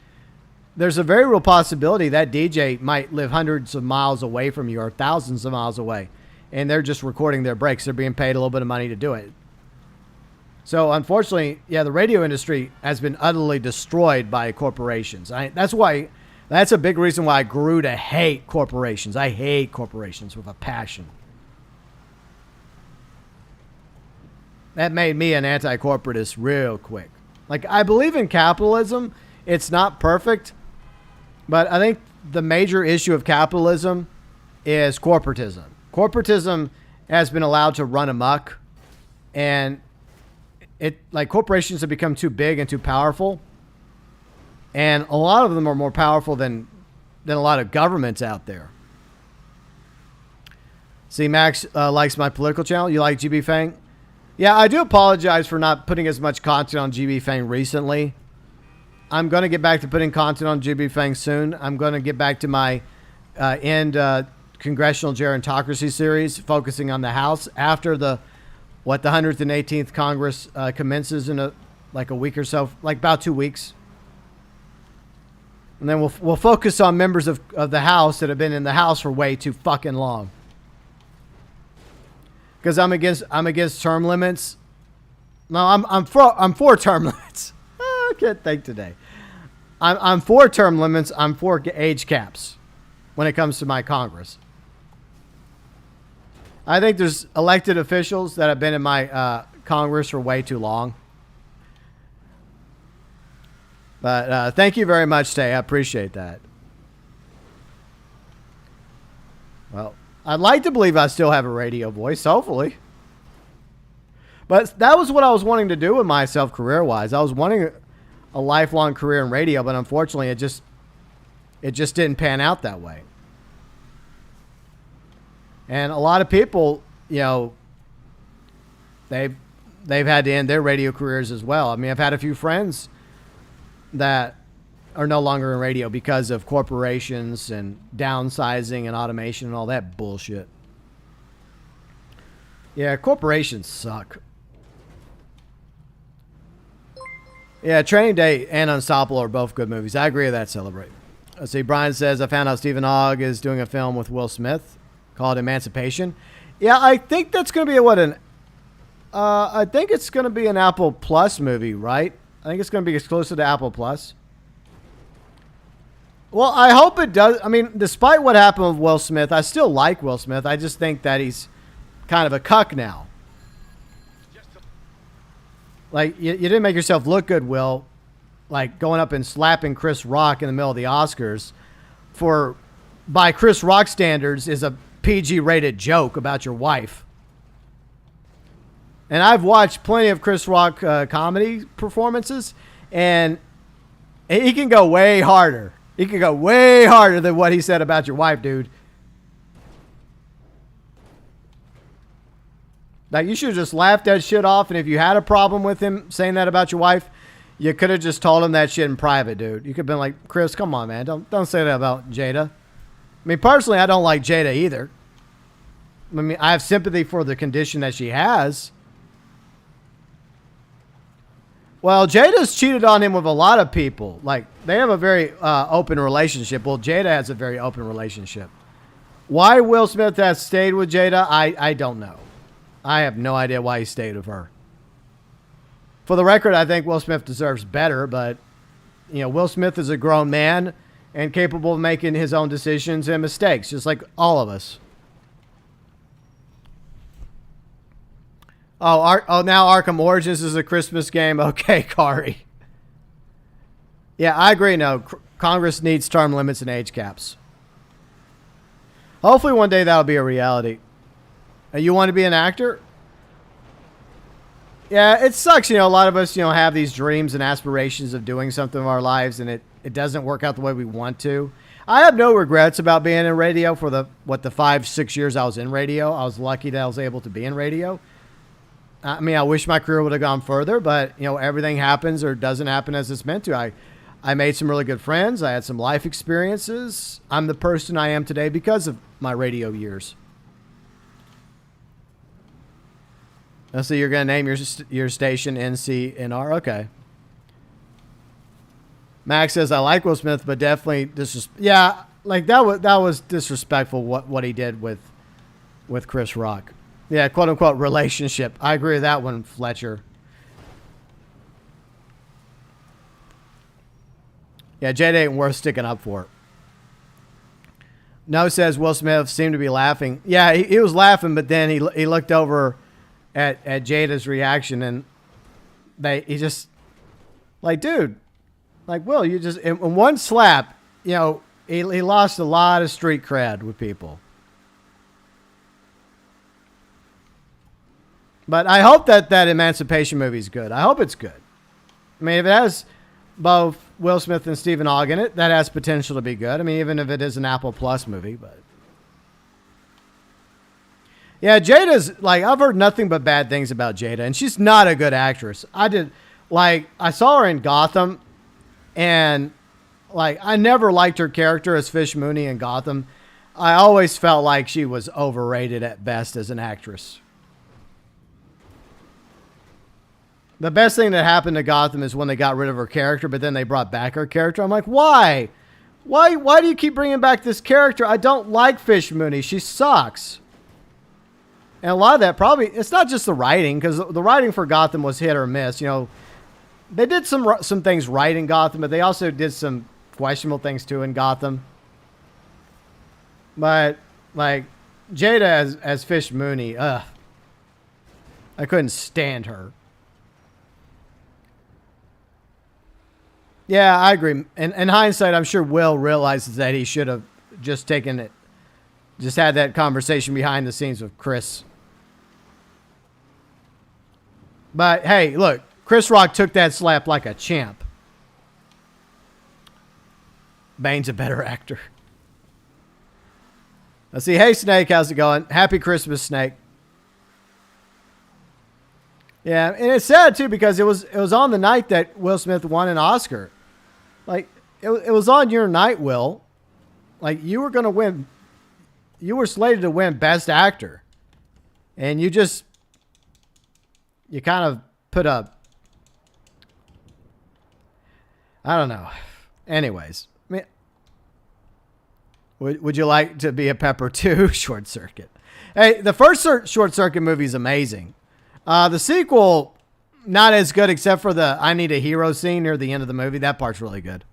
There's a very real possibility that DJ might live hundreds of miles away from you or thousands of miles away, and they're just recording their breaks. They're being paid a little bit of money to do it. So unfortunately, yeah, the radio industry has been utterly destroyed by corporations. That's a big reason why I grew to hate corporations. I hate corporations with a passion. That made me an anti-corporatist real quick. Like, I believe in capitalism. It's not perfect, but I think the major issue of capitalism is corporatism. Corporatism has been allowed to run amok, and corporations have become too big and too powerful. And a lot of them are more powerful than a lot of governments out there. See, Max likes my political channel. You like GB Fang? Yeah, I do apologize for not putting as much content on GB Fang recently. I'm going to get back to putting content on GB Fang soon. I'm going to get back to my congressional gerontocracy series, focusing on the House after the 118th Congress commences in a week or so, like about 2 weeks. And then we'll focus on members of the House that have been in the House for way too fucking long. Because I'm against term limits. No, I'm for term limits. I can't think today. I'm for term limits. I'm for age caps when it comes to my Congress. I think there's elected officials that have been in my Congress for way too long. But thank you very much, Tay. I appreciate that. Well, I'd like to believe I still have a radio voice, hopefully. But that was what I was wanting to do with myself career-wise. I was wanting a lifelong career in radio, but unfortunately it just didn't pan out that way. And a lot of people, they've had to end their radio careers as well. I mean, I've had a few friends that are no longer in radio because of corporations and downsizing and automation and all that bullshit. Yeah, corporations suck. Yeah, Training Day and Unstoppable are both good movies. I agree with that, Celebrate. Let's see, Brian says, I found out Stephen Ogg is doing a film with Will Smith called Emancipation. Yeah, I think that's going to be I think it's going to be an Apple Plus movie, right? I think it's going to be exclusive to Apple Plus. Well, I hope it does. I mean, despite what happened with Will Smith, I still like Will Smith. I just think that he's kind of a cuck now. Like, you didn't make yourself look good, Will. Like, going up and slapping Chris Rock in the middle of the Oscars by Chris Rock standards, is a PG-rated joke about your wife. And I've watched plenty of Chris Rock comedy performances, and he can go way harder. He can go way harder than what he said about your wife, dude. Like, you should have just laughed that shit off, and if you had a problem with him saying that about your wife, you could have just told him that shit in private, dude. You could have been like, Chris, come on, man. Don't say that about Jada. I mean, personally, I don't like Jada either. I mean, I have sympathy for the condition that she has. Well, Jada's cheated on him with a lot of people. Like, they have a very open relationship. Well, Jada has a very open relationship. Why Will Smith has stayed with Jada, I don't know. I have no idea why he stayed with her. For the record, I think Will Smith deserves better, but, Will Smith is a grown man and capable of making his own decisions and mistakes, just like all of us. Now Arkham Origins is a Christmas game. Okay, Kari. Yeah, I agree. No, Congress needs term limits and age caps. Hopefully one day that'll be a reality. You want to be an actor? Yeah, it sucks. A lot of us, have these dreams and aspirations of doing something in our lives, and it doesn't work out the way we want to. I have no regrets about being in radio for the 5-6 years I was in radio. I was lucky that I was able to be in radio. I mean, I wish my career would have gone further, but, everything happens or doesn't happen as it's meant to. I made some really good friends. I had some life experiences. I'm the person I am today because of my radio years. So you're going to name your station NCNR? Okay. Max says, I like Will Smith, but definitely yeah, like that was disrespectful what he did with Chris Rock. Yeah, quote unquote relationship. I agree with that one, Fletcher. Yeah, Jada ain't worth sticking up for. No says Will Smith seemed to be laughing. Yeah, he was laughing, but then he looked over at Jada's reaction, and Like, dude, like, Will, you just, in one slap, you know, he lost a lot of street cred with people. But I hope that Emancipation movie is good. I hope it's good. I mean, if it has both Will Smith and Stephen Ogg in it, that has potential to be good. I mean, even if it is an Apple Plus movie, but. Yeah, Jada's, like, I've heard nothing but bad things about Jada, and she's not a good actress. I saw her in Gotham, and, like, I never liked her character as Fish Mooney in Gotham. I always felt like she was overrated at best as an actress. The best thing that happened to Gotham is when they got rid of her character, but then they brought back her character. I'm like, why? Why do you keep bringing back this character? I don't like Fish Mooney. She sucks. And a lot of that probably, it's not just the writing, because the writing for Gotham was hit or miss. You know, they did some things right in Gotham, but they also did some questionable things too in Gotham. But, like, Jada as Fish Mooney, I couldn't stand her. Yeah, I agree. In hindsight, I'm sure Will realizes that he should have just taken it, just had that conversation behind the scenes with Chris. But, hey, look, Chris Rock took that slap like a champ. Bane's a better actor. Let's see. Hey, Snake, how's it going? Happy Christmas, Snake. Yeah, and it's sad, too, because it was on the night that Will Smith won an Oscar. Like, it was on your night, Will. Like, you were going to win. You were slated to win Best Actor. And you kind of put up. I don't know. Anyways. I mean, would you like to be a Pepper too? Short Circuit. Hey, the first Short Circuit movie is amazing. The sequel, not as good except for the I Need a Hero scene near the end of the movie. That part's really good.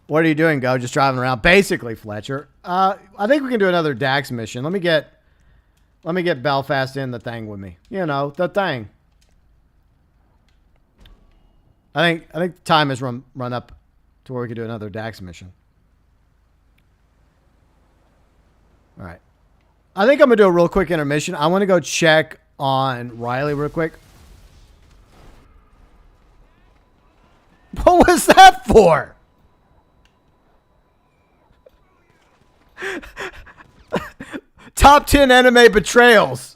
What are you doing, Go? Just driving around. Basically, Fletcher. I think we can do another Dax mission. Let me get Belfast in the thing with me. You know, the thing. I think time has run up to where we could do another Dax mission. All right. I think I'm going to do a real quick intermission. I want to go check on Riley real quick. What was that for? Top 10 anime betrayals.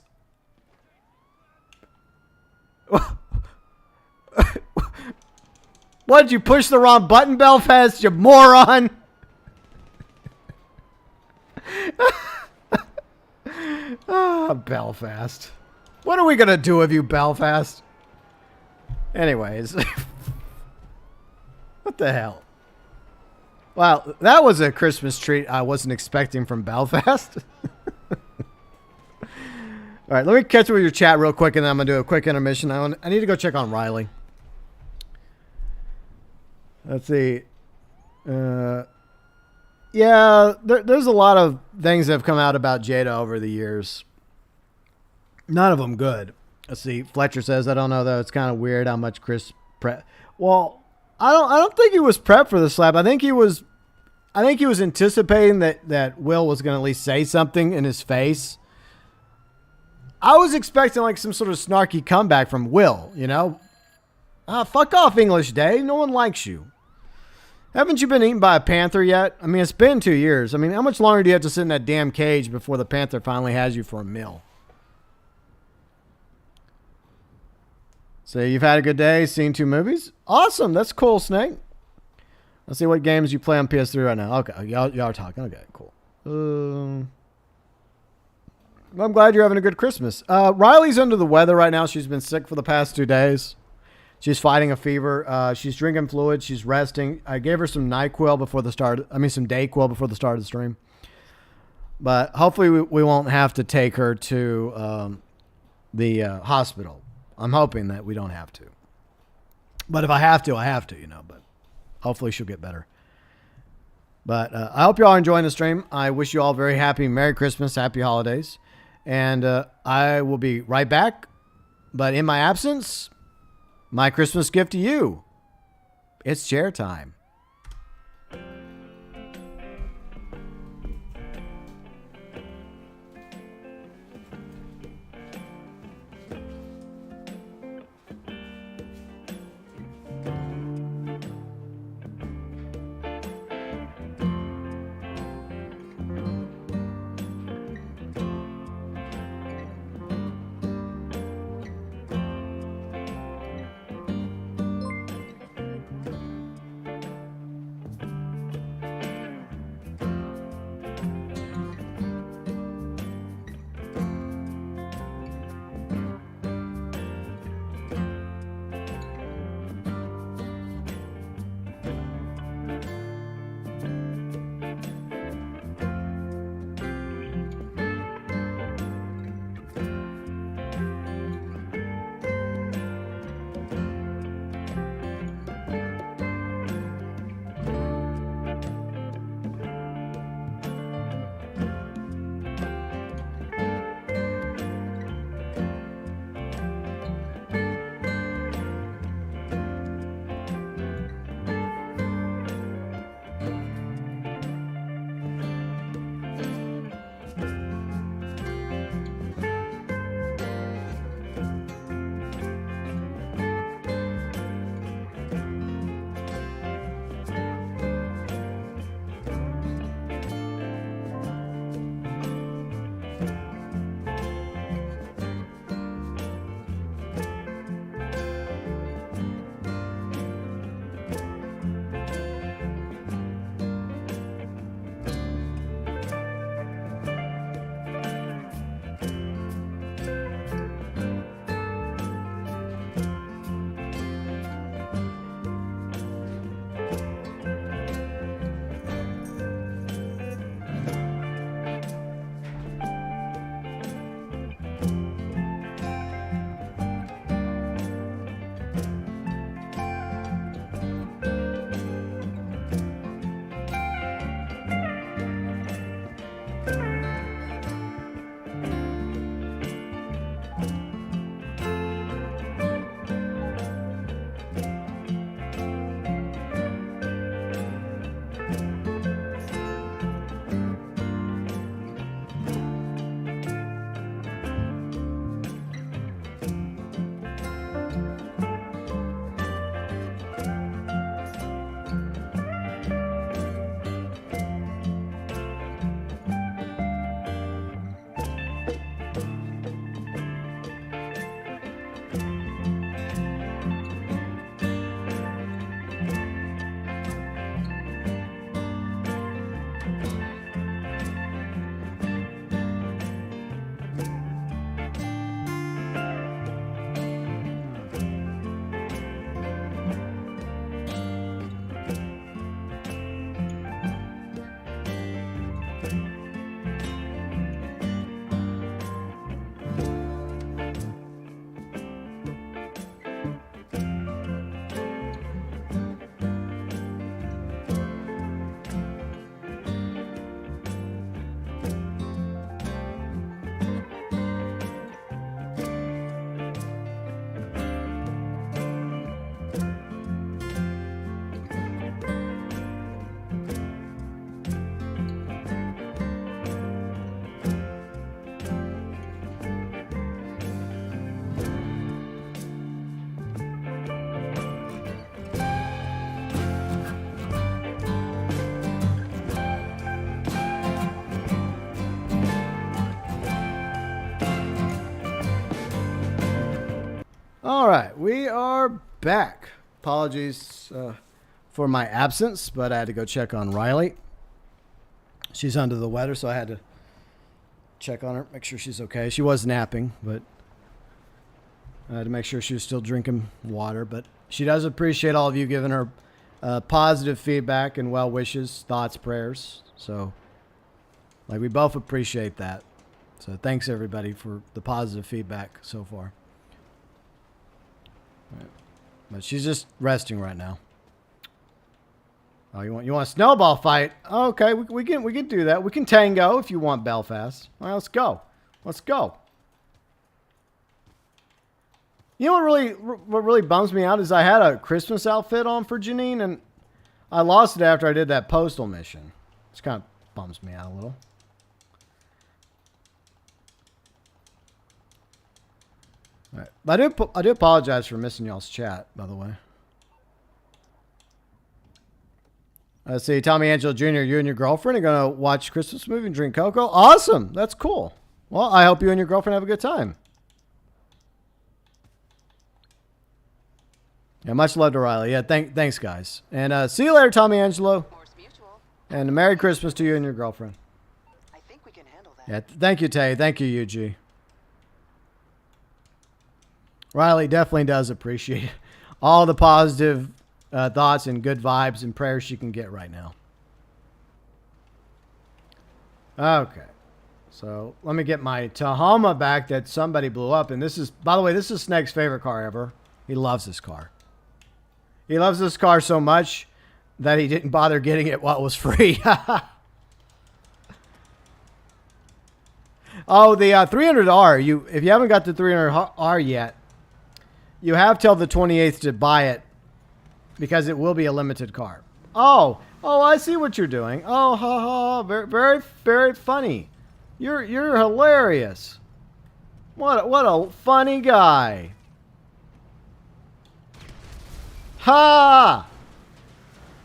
What, did you push the wrong button, Belfast, you moron? Belfast. What are we going to do with you, Belfast? Anyways. What the hell? Wow, that was a Christmas treat I wasn't expecting from Belfast. All right, let me catch up with your chat real quick, and then I'm going to do a quick intermission. I need to go check on Riley. Let's see. Yeah, there's a lot of things that have come out about Jada over the years. None of them good. Let's see. Fletcher says, I don't know, though. It's kind of weird how much Chris prep. Well, I don't think he was prepped for the slap. I think he was anticipating that Will was going to at least say something in his face. I was expecting like some sort of snarky comeback from Will, you know? Fuck off, English Day. No one likes you. Haven't you been eaten by a panther yet? I mean, it's been 2 years. I mean, how much longer do you have to sit in that damn cage before the panther finally has you for a meal? So you've had a good day, seen 2 movies? Awesome. That's cool, Snake. Let's see what games you play on PS3 right now. Okay. Y'all are talking. Okay, cool. I'm glad you're having a good Christmas. Riley's under the weather right now. She's been sick for the past 2 days. She's fighting a fever. She's drinking fluid. She's resting. I gave her some NyQuil before the start. Some DayQuil before the start of the stream. But hopefully we won't have to take her to the hospital. I'm hoping that we don't have to. But if I have to, I have to, you know. But hopefully she'll get better. But I hope you all are enjoying the stream. I wish you all very happy Merry Christmas, Happy Holidays. And I will be right back. But in my absence, my Christmas gift to you. It's chair time. All right, we are back. Apologies for my absence, but I had to go check on Riley. She's under the weather, so I had to check on her, make sure she's okay. She was napping, but I had to make sure she was still drinking water. But she does appreciate all of you giving her positive feedback and well wishes, thoughts, prayers. So, like, we both appreciate that. So thanks, everybody, for the positive feedback so far. Right. But she's just resting right now. Oh, you want a snowball fight? Okay, we can do that. We can tango if you want, Belfast. All right, let's go. Let's go. You know what really bums me out is I had a Christmas outfit on for Janine, and I lost it after I did that postal mission. Which kind of bums me out a little. All right. But I do apologize for missing y'all's chat, by the way. Let's see, Tommy Angelo Jr., you and your girlfriend are going to watch Christmas movie and drink cocoa? Awesome. That's cool. Well, I hope you and your girlfriend have a good time. Yeah, much love to Riley. Yeah, thanks, guys. And see you later, Tommy Angelo. And Merry Christmas to you and your girlfriend. I think we can handle that. Yeah, thank you, Tay. Thank you, UG. Riley definitely does appreciate all the positive thoughts and good vibes and prayers she can get right now. Okay. So let me get my Tahoma back that somebody blew up. And this is, by the way, this is Snake's favorite car ever. He loves this car. He loves this car so much that he didn't bother getting it while it was free. Oh, the 300R. If you haven't got the 300R yet, you have till the 28th to buy it because it will be a limited car. Oh, I see what you're doing. Oh, ha ha, very, very, very funny. You're hilarious. What a funny guy. Ha!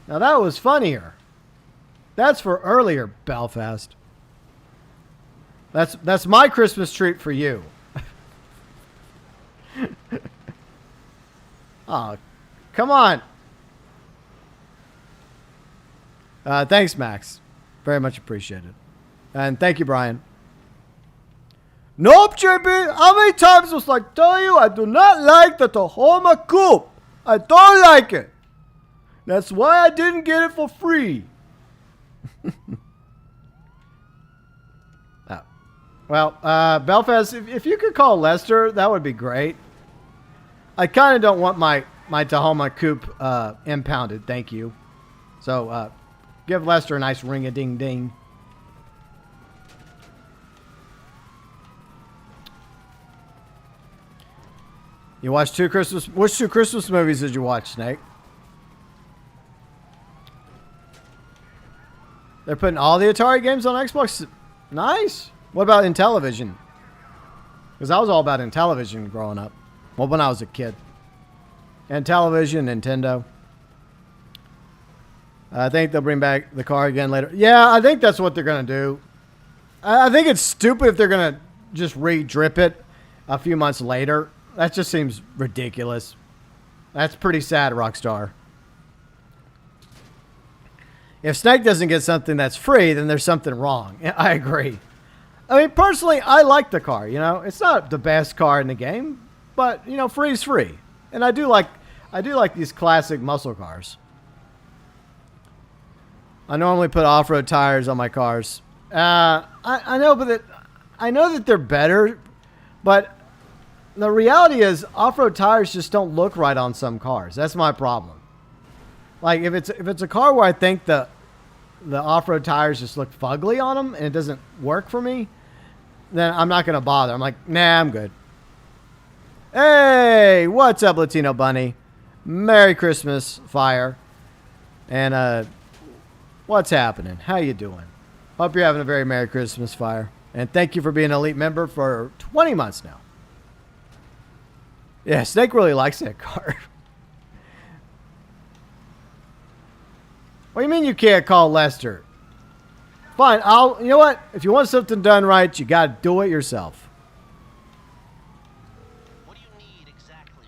Now that was funnier. That's for earlier, Belfast. That's my Christmas treat for you. Oh, come on. Thanks, Max. Very much appreciated. And thank you, Brian. Nope, JB. How many times must I tell you I do not like the Tahoma Coupe? I don't like it. That's why I didn't get it for free. Oh. Well, Belfast, if you could call Lester, that would be great. I kind of don't want my Tahoma Coupe impounded, thank you. So, give Lester a nice ring-a-ding-ding. You watched which two Christmas movies did you watch, Snake? They're putting all the Atari games on Xbox. Nice. What about Intellivision? Because I was all about Intellivision growing up. Well, when I was a kid. Intellivision, Nintendo. I think they'll bring back the car again later. Yeah, I think that's what they're going to do. I think it's stupid if they're going to just re-drip it a few months later. That just seems ridiculous. That's pretty sad, Rockstar. If Snake doesn't get something that's free, then there's something wrong. I agree. I mean, personally, I like the car. You know, it's not the best car in the game, but you know, free is free, and I do like these classic muscle cars. I normally put off-road tires on my cars. I know, but I know that they're better, but the reality is off-road tires just don't look right on some cars. That's my problem. Like if it's a car where I think the off-road tires just look fugly on them and it doesn't work for me, then I'm not gonna bother. I'm like, nah, I'm good. Hey, what's up, Latino Bunny? Merry Christmas, Fire. And what's happening? How you doing? Hope you're having a very Merry Christmas, Fire. And thank you for being an elite member for 20 months now. Yeah, Snake really likes that car. What do you mean you can't call Lester? Fine, you know what? If you want something done right, you gotta do it yourself. What do you need exactly?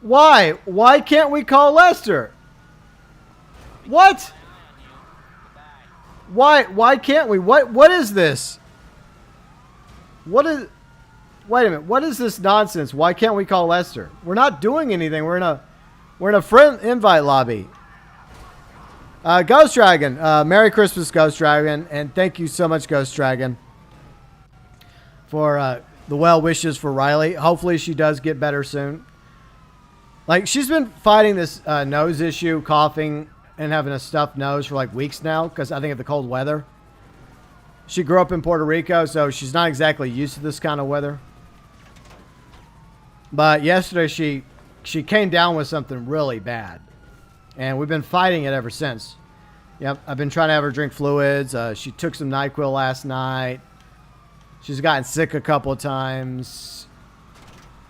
Why? Why can't we call Lester? What? Why can't we? What is this? What is... Wait a minute. What is this nonsense? Why can't we call Lester? We're not doing anything. We're in a friend invite lobby. Ghost Dragon. Merry Christmas, Ghost Dragon, and thank you so much, Ghost Dragon, for the well wishes for Riley. Hopefully, she does get better soon. Like, she's been fighting this nose issue, coughing, and having a stuffed nose for like weeks now because I think of the cold weather. She grew up in Puerto Rico, so she's not exactly used to this kind of weather. But yesterday she came down with something really bad, and we've been fighting it ever since. Yep, I've been trying to have her drink fluids. She took some NyQuil last night. She's gotten sick a couple of times,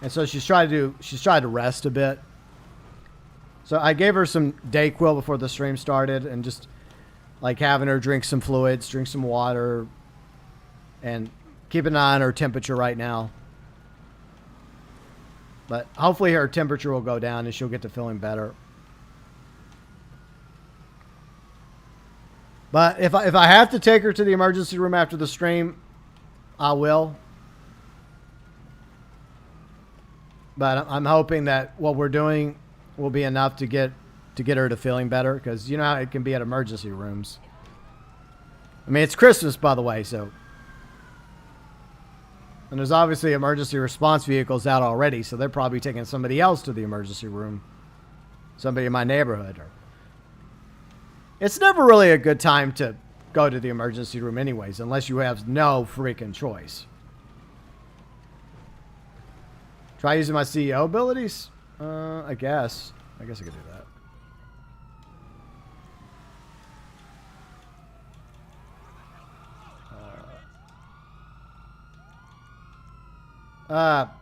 and so she's tried to rest a bit. So I gave her some Dayquil before the stream started, and just like having her drink some fluids, drink some water, and keep an eye on her temperature right now. But hopefully her temperature will go down and she'll get to feeling better. But if I have to take her to the emergency room after the stream, I will. But I'm hoping that what we're doing will be enough to get her to feeling better, because you know how it can be at emergency rooms. I mean, it's Christmas, by the way, so. And there's obviously emergency response vehicles out already, so they're probably taking somebody else to the emergency room. Somebody in my neighborhood. It's never really a good time to go to the emergency room anyways, unless you have no freaking choice. Try using my CEO abilities? I guess. I guess I could do that.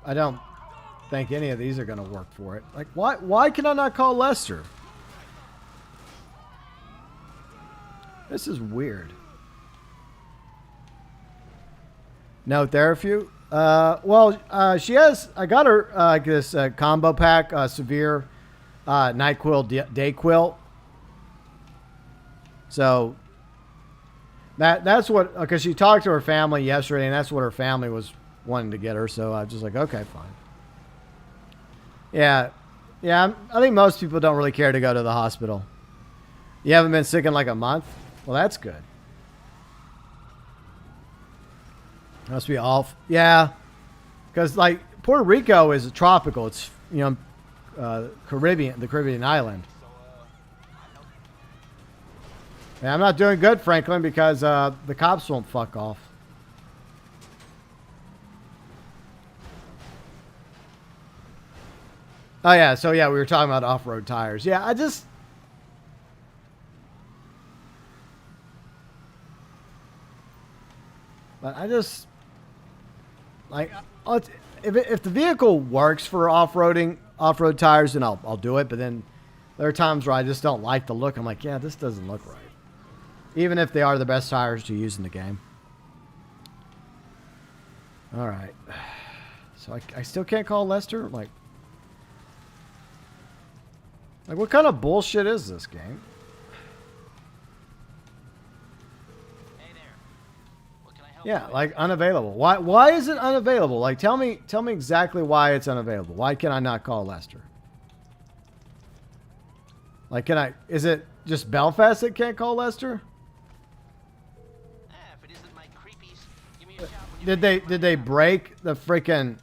I don't think any of these are going to work for it. Like, why can I not call Lester? This is weird. No therapy? She has... I got her this combo pack, severe NyQuil, Dayquil. So, that's what... Because she talked to her family yesterday, and that's what her family was wanting to get her. So, I was just like, okay, fine. Yeah. Yeah, I think most people don't really care to go to the hospital. You haven't been sick in like a month? Well, that's good. Must be off. Yeah. Because, like, Puerto Rico is tropical. It's, you know, Caribbean, the Caribbean island. Yeah, I'm not doing good, Franklin, because the cops won't fuck off. Oh, yeah. So, yeah, we were talking about off-road tires. Yeah, I just... But I just... Like, if the vehicle works for off-road tires, then I'll do it. But then there are times where I just don't like the look. I'm like, yeah, this doesn't look right. Even if they are the best tires to use in the game. All right. So I still can't call Lester? Like, what kind of bullshit is this game? Yeah, like unavailable. Why is it unavailable? Like tell me exactly why it's unavailable. Why can I not call Lester? Like is it just Belfast that can't call Lester? If it isn't my creepies, give me a shout. Did they break the freaking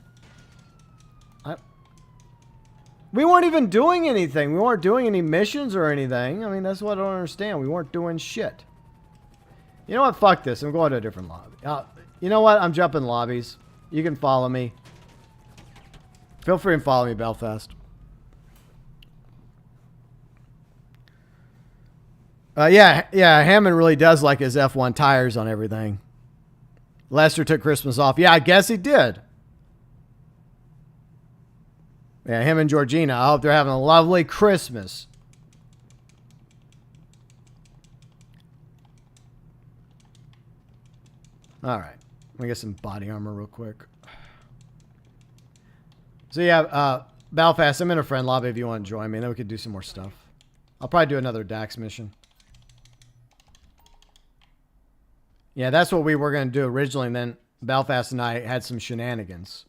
We weren't even doing anything. We weren't doing any missions or anything. I mean, that's what I don't understand. We weren't doing shit. You know what? Fuck this. I'm going to a different lobby. You know what? I'm jumping lobbies. You can follow me. Feel free and follow me, Belfast. Yeah, Hammond really does like his F1 tires on everything. Lester took Christmas off. Yeah, I guess he did. Yeah, him and Georgina. I hope they're having a lovely Christmas. All right. Let me get some body armor real quick. So yeah, Belfast, I'm in a friend lobby if you want to join me. And then we could do some more stuff. I'll probably do another Dax mission. Yeah, that's what we were going to do originally. And then Belfast and I had some shenanigans.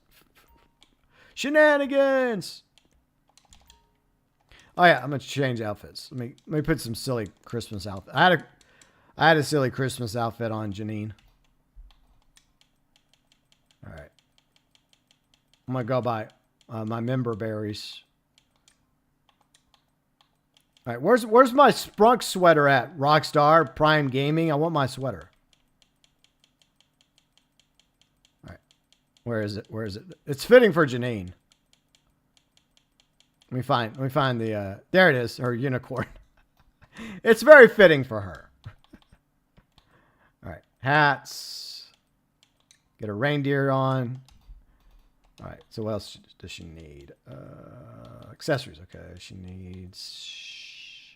Shenanigans! Oh yeah, I'm going to change outfits. Let me put some silly Christmas outfit. I had a silly Christmas outfit on Janine. All right. I'm going to go buy my member berries. All right, where's my Sprunk sweater at? Rockstar, Prime Gaming. I want my sweater. All right. Where is it? Where is it? It's fitting for Janine. Let me find the, there it is, her unicorn. It's very fitting for her. All right, hats. Get a reindeer on. All right, so what else does she need? Accessories, okay. She needs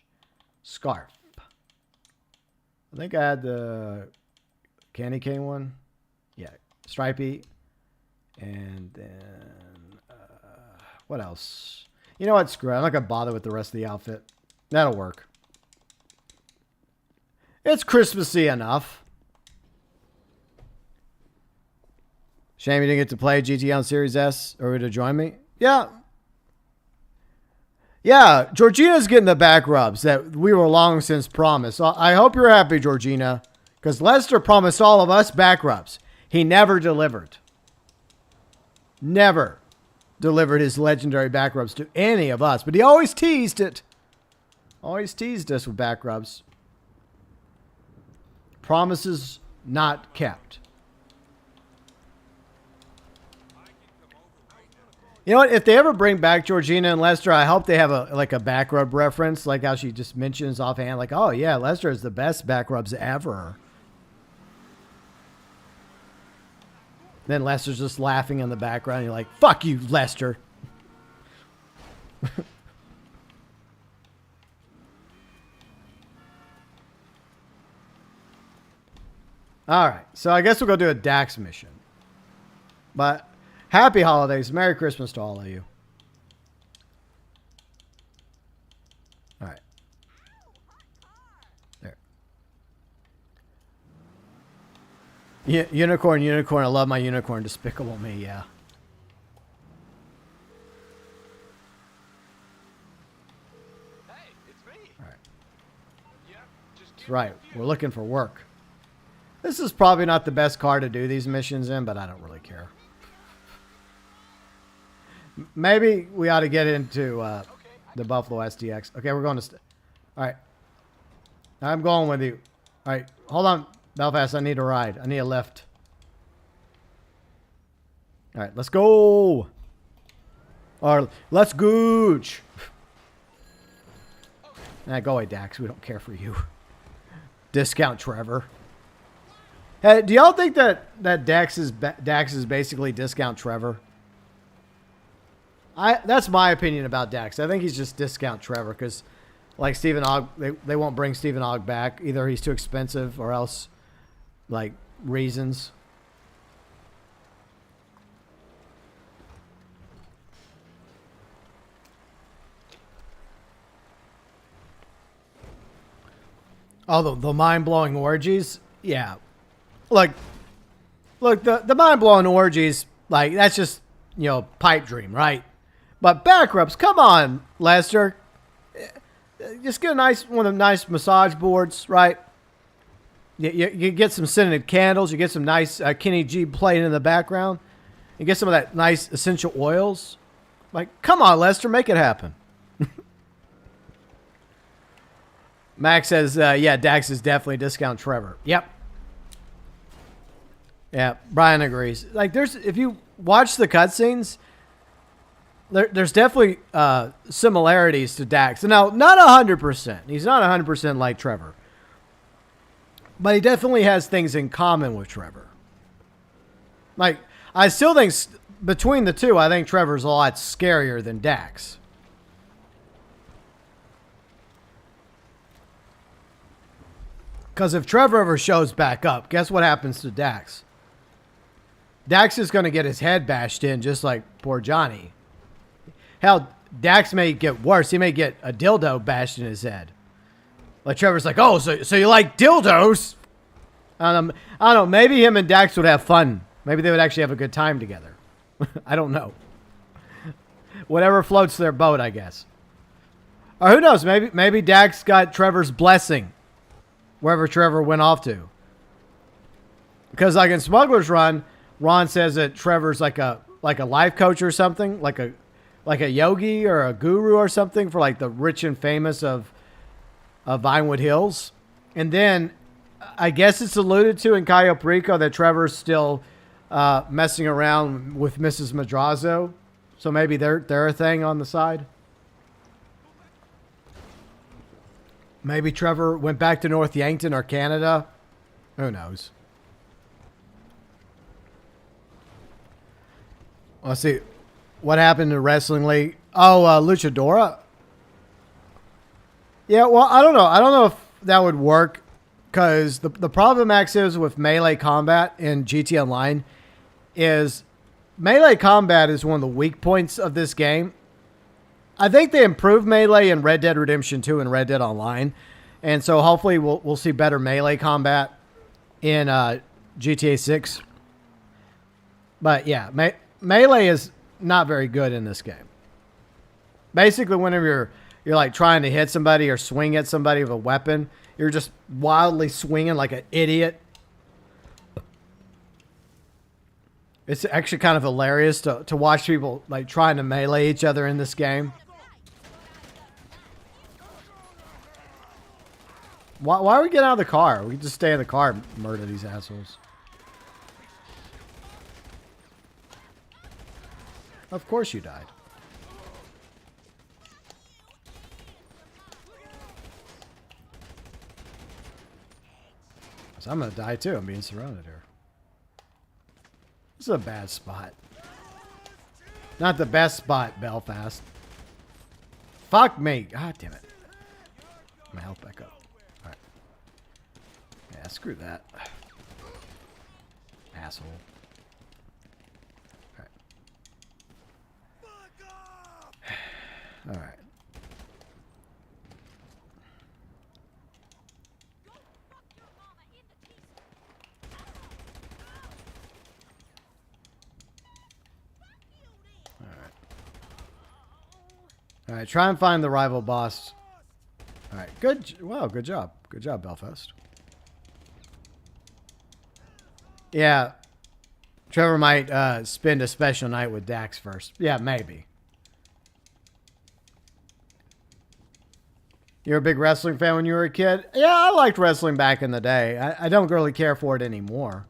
scarf. I think I had the candy cane one. Yeah, stripey. And then, what else? You know what? Screw it. I'm not going to bother with the rest of the outfit. That'll work. It's Christmassy enough. Shame you didn't get to play GT on Series S or to join me. Yeah. Yeah, Georgina's getting the back rubs that we were long since promised. I hope you're happy, Georgina, because Lester promised all of us back rubs. He never delivered. Never delivered his legendary back rubs to any of us, but he always teased it. Always teased us with back rubs. Promises not kept. You know what? If they ever bring back Georgina and Lester, I hope they have a back rub reference, like how she just mentions offhand, like, oh yeah, Lester is the best back rubs ever. Then Lester's just laughing in the background. And you're like, fuck you, Lester. All right. So I guess we'll go do a Dax mission. But happy holidays. Merry Christmas to all of you. All right. There. Unicorn. I love my unicorn. Despicable Me, yeah. Hey, it's me. All right. Yeah, just That's right. We're looking for work. This is probably not the best car to do these missions in, but I don't really care. Maybe we ought to get into the Buffalo SDX. Okay, we're going to... All right. I'm going with you. All right. Hold on, Belfast. I need a ride. I need a lift. All right. Let's go. Or let's gooch. Nah, go away, Dax. We don't care for you. Discount Trevor. Hey, do y'all think that Dax is basically Discount Trevor? That's my opinion about Dax. I think he's just Discount Trevor because, like Stephen Ogg, they won't bring Stephen Ogg back. Either he's too expensive or else, like, reasons. Oh, the mind-blowing orgies? Yeah. Look, the mind-blowing orgies, like, that's just, you know, pipe dream, right? But back rubs, come on, Lester. Just get one of the nice massage boards, right? You get some scented candles. You get some nice Kenny G playing in the background. You get some of that nice essential oils. Like, come on, Lester, make it happen. Max says, yeah, Dax is definitely Discount Trevor. Yep. Yeah, Brian agrees. Like, if you watch the cutscenes, there's definitely similarities to Dax. Now, not 100%. He's not 100% like Trevor. But he definitely has things in common with Trevor. Like, I still think between the two, I think Trevor's a lot scarier than Dax. Because if Trevor ever shows back up, guess what happens to Dax? Dax is going to get his head bashed in just like poor Johnny. Hell, Dax may get worse. He may get a dildo bashed in his head. Like Trevor's like, oh, so you like dildos? I don't know. Maybe him and Dax would have fun. Maybe they would actually have a good time together. I don't know. Whatever floats their boat, I guess. Or who knows? Maybe Dax got Trevor's blessing wherever Trevor went off to. Because like in Smuggler's Run, Ron says that Trevor's like a life coach or something, like a yogi or a guru or something for like the rich and famous of Vinewood Hills. And then I guess it's alluded to in Cayo Perico that Trevor's still messing around with Mrs. Madrazo. So maybe they're a thing on the side. Maybe Trevor went back to North Yankton or Canada. Who knows? Let's see. What happened to Wrestling League? Oh, Luchadora? Yeah, well, I don't know. I don't know if that would work because the problem, Max, is with melee combat in GT Online is melee combat is one of the weak points of this game. I think they improved melee in Red Dead Redemption 2 and Red Dead Online. And so hopefully we'll see better melee combat in GTA 6. But yeah, melee is not very good in this game. Basically, whenever you're like trying to hit somebody or swing at somebody with a weapon, you're just wildly swinging like an idiot. It's actually kind of hilarious to watch people like trying to melee each other in this game. Why are we getting out of the car? We can just stay in the car and murder these assholes. Of course you died. So I'm going to die too. I'm being surrounded here. This is a bad spot. Not the best spot, Belfast. Fuck me. God damn it. My health back up. Alright. Yeah, screw that. Asshole. Alright. Alright. Alright, try and find the rival boss. Alright, good. Wow, good job. Good job, Belfast. Yeah. Trevor might spend a special night with Dax first. Yeah, maybe. You're a big wrestling fan when you were a kid? Yeah, I liked wrestling back in the day. I don't really care for it anymore.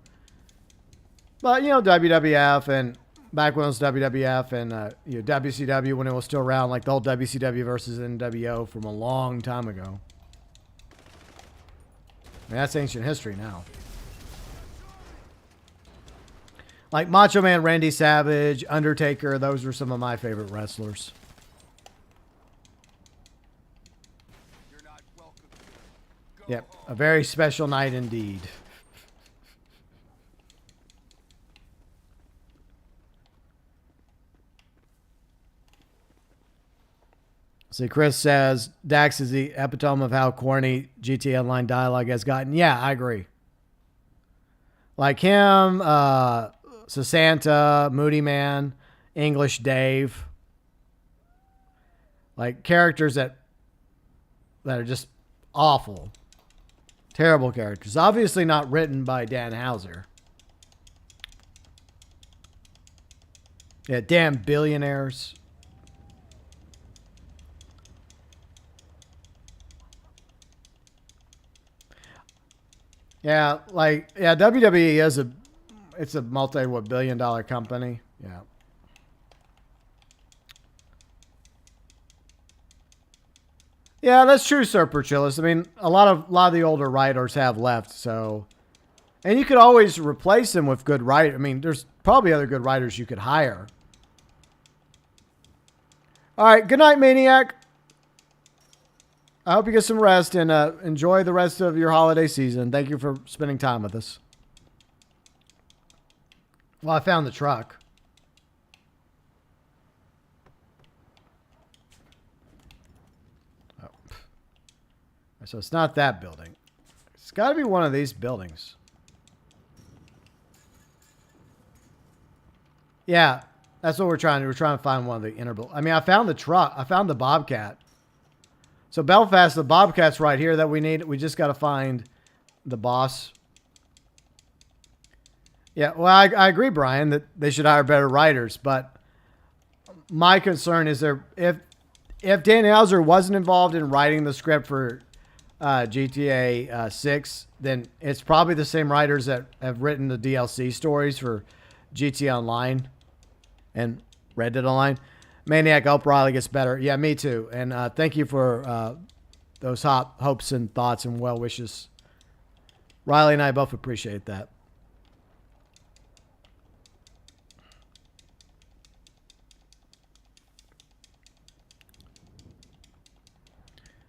But, you know, WWF and back when it was WWF and you know, WCW when it was still around, like the old WCW versus NWO from a long time ago. I mean, that's ancient history now. Like Macho Man Randy Savage, Undertaker, those were some of my favorite wrestlers. Yep, a very special night indeed. See, Chris says, Dax is the epitome of how corny GTA Online dialogue has gotten. Yeah, I agree. Like him, Sasanta, Moody Man, English Dave. Like characters that are just awful. Terrible characters. Obviously not written by Dan Houser. Yeah, damn billionaires. Yeah, like, yeah, WWE is it's a multi-billion-dollar company. Yeah. Yeah, that's true, Sir Perchillis. I mean, a lot of the older writers have left, so, and you could always replace them with good writers. I mean, there's probably other good writers you could hire. All right, good night, Maniac. I hope you get some rest and enjoy the rest of your holiday season. Thank you for spending time with us. Well, I found the truck. Oh. So it's not that building. It's got to be one of these buildings. Yeah, that's what we're trying to do. We're trying to find one of the inner buildings. I mean, I found the truck. I found the Bobcat. So Belfast, the Bobcat's right here that we need. We just got to find the boss. Yeah, well, I agree, Brian, that they should hire better writers. But my concern is if Dan Houser wasn't involved in writing the script for GTA 6, then it's probably the same writers that have written the DLC stories for GTA Online and Red Dead Online. Maniac, I hope Riley gets better. Yeah, me too. And thank you for those hopes and thoughts and well wishes. Riley and I both appreciate that.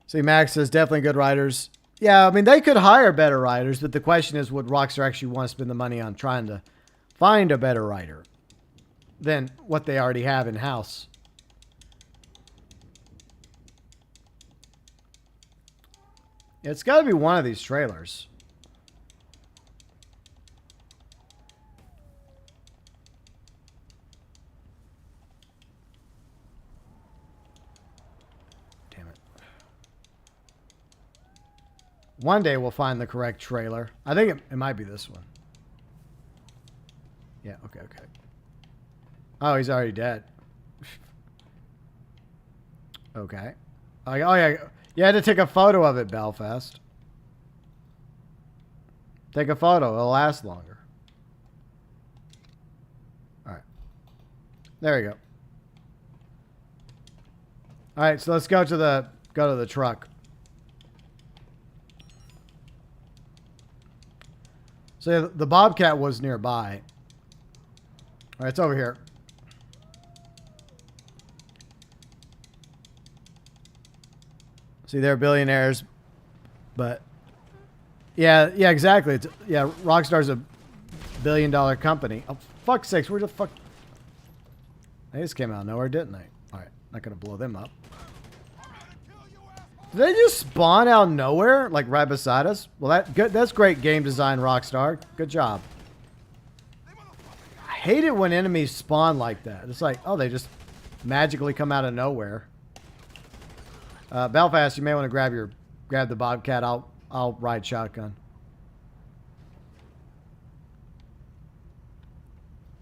See, Max says definitely good writers. Yeah, I mean, they could hire better writers, but the question is, would Rockstar actually want to spend the money on trying to find a better writer than what they already have in-house? It's got to be one of these trailers. Damn it. One day we'll find the correct trailer. I think it might be this one. Yeah, okay. Oh, he's already dead. Okay. Oh, yeah. You had to take a photo of it, Belfast. Take a photo. It'll last longer. All right. There we go. All right, so let's go to the truck. So the Bobcat was nearby. All right, it's over here. See, they're billionaires, but yeah, exactly. Yeah, Rockstar's a billion-dollar company. Oh, fuck's sakes, where the fuck? They just came out of nowhere, didn't they? All right, not gonna blow them up. Did they just spawn out of nowhere, like right beside us? Well, that's great game design, Rockstar. Good job. I hate it when enemies spawn like that. It's like, oh, they just magically come out of nowhere. Belfast, you may want to grab the Bobcat. I'll ride shotgun.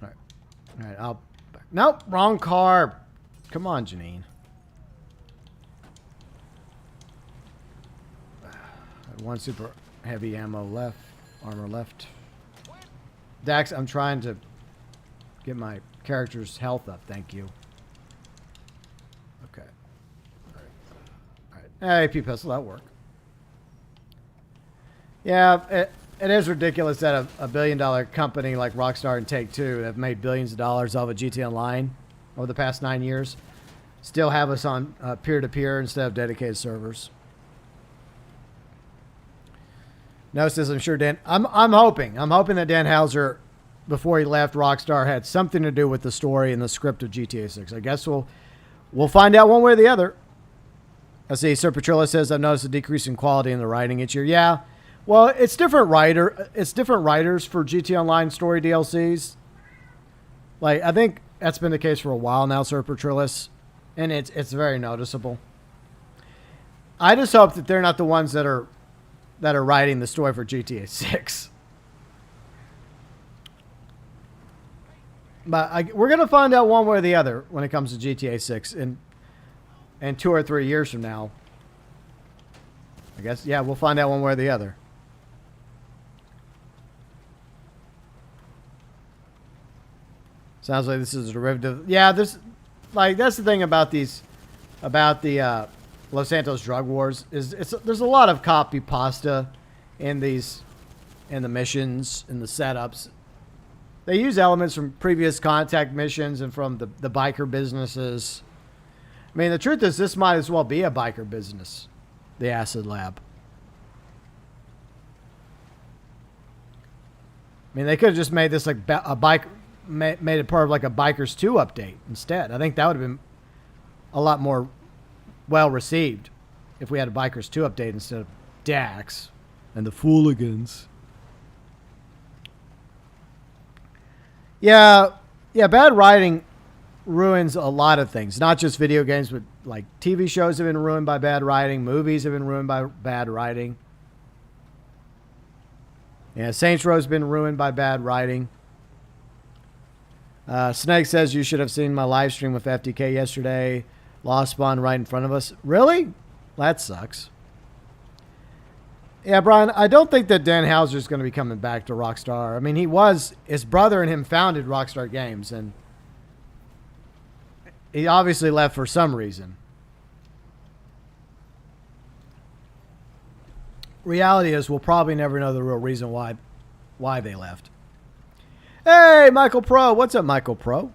All right. Nope, wrong car. Come on, Janine. One super heavy armor left. Dax, I'm trying to get my character's health up. Thank you. Okay. All right. AP pistol, that'll work. Yeah, it is ridiculous that a billion-dollar company like Rockstar and Take-Two have made billions of dollars off of GTA Online over the past 9 years still have us on peer-to-peer instead of dedicated servers. No, says I'm sure Dan. I'm hoping that Dan Houser, before he left Rockstar, had something to do with the story and the script of GTA 6. I guess we'll find out one way or the other. I see Sir Petrilla says I've noticed a decrease in quality in the writing each year. Yeah, well, it's different writers for GTA Online story DLCs. Like, I think that's been the case for a while now, Sir Petrillis, and it's very noticeable. I just hope that they're not the ones that are writing the story for GTA 6. But we're going to find out one way or the other when it comes to GTA 6 in 2 or 3 years from now. I guess, yeah, we'll find out one way or the other. Sounds like this is a derivative. Yeah, that's the thing about the Los Santos drug wars is there's a lot of copy pasta in the missions and the setups. They use elements from previous contact missions and from the biker businesses. I mean, the truth is this might as well be a biker business, the Acid Lab. I mean, they could have just made this like made it part of like a Bikers 2 update instead. I think that would have been a lot more well received if we had a Bikers 2 update instead of Dax and the Fooligans. Yeah, bad writing ruins a lot of things. Not just video games, but like TV shows have been ruined by bad writing. Movies have been ruined by bad writing. Yeah, Saints Row's been ruined by bad writing. Snake says you should have seen my live stream with FTK yesterday. Lost Spawn right in front of us. Really? That sucks. Yeah, Brian, I don't think that Dan Houser is going to be coming back to Rockstar. I mean, his brother and him founded Rockstar Games, and he obviously left for some reason. reality is we'll probably never know the real reason why they left. Hey, Michael Pro. What's up, Michael Pro?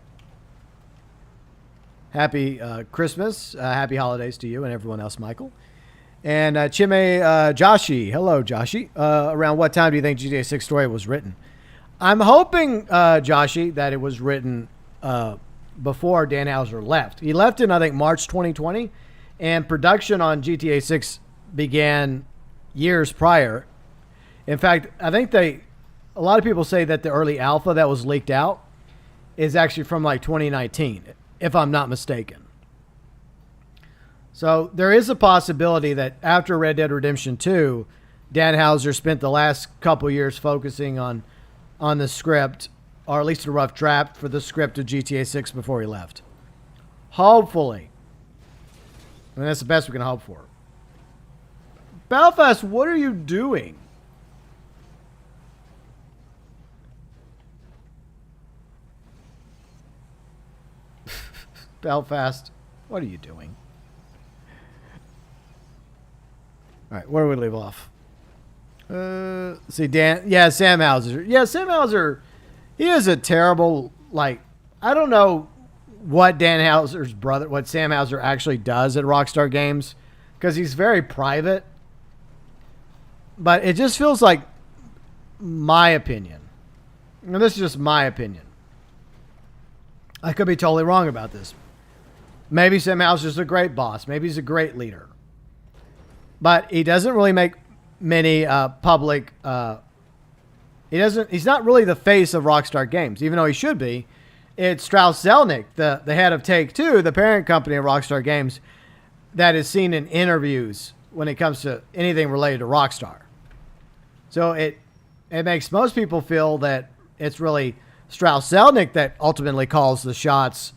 Happy Christmas. Happy holidays to you and everyone else, Michael. And Chime Joshi. Hello, Joshi. Around what time do you think GTA 6 story was written? I'm hoping, Joshi, that it was written before Dan Houser left. He left in, I think, March 2020. And production on GTA 6 began years prior. In fact, I think a lot of people say that the early alpha that was leaked out is actually from like 2019, if I'm not mistaken. So there is a possibility that after Red Dead Redemption 2, Dan Houser spent the last couple years focusing on the script, or at least a rough draft for the script of GTA 6 before he left. Hopefully. I mean, that's the best we can hope for. Belfast, what are you doing? Belfast, what are you doing? All right, where do we leave off? See, Dan. Yeah, Sam Houser. Yeah, Sam Houser. He is a terrible, like, I don't know what Dan Houser's brother, what Sam Houser actually does at Rockstar Games, because he's very private. But it just feels like my opinion. And this is just my opinion. I could be totally wrong about this. Maybe Sam Houser's a great boss. Maybe he's a great leader. But he doesn't really make many public... he's not really the face of Rockstar Games, even though he should be. It's Strauss Zelnick, the head of Take-Two, the parent company of Rockstar Games, that is seen in interviews when it comes to anything related to Rockstar. So it makes most people feel that it's really Strauss Zelnick that ultimately calls the shots,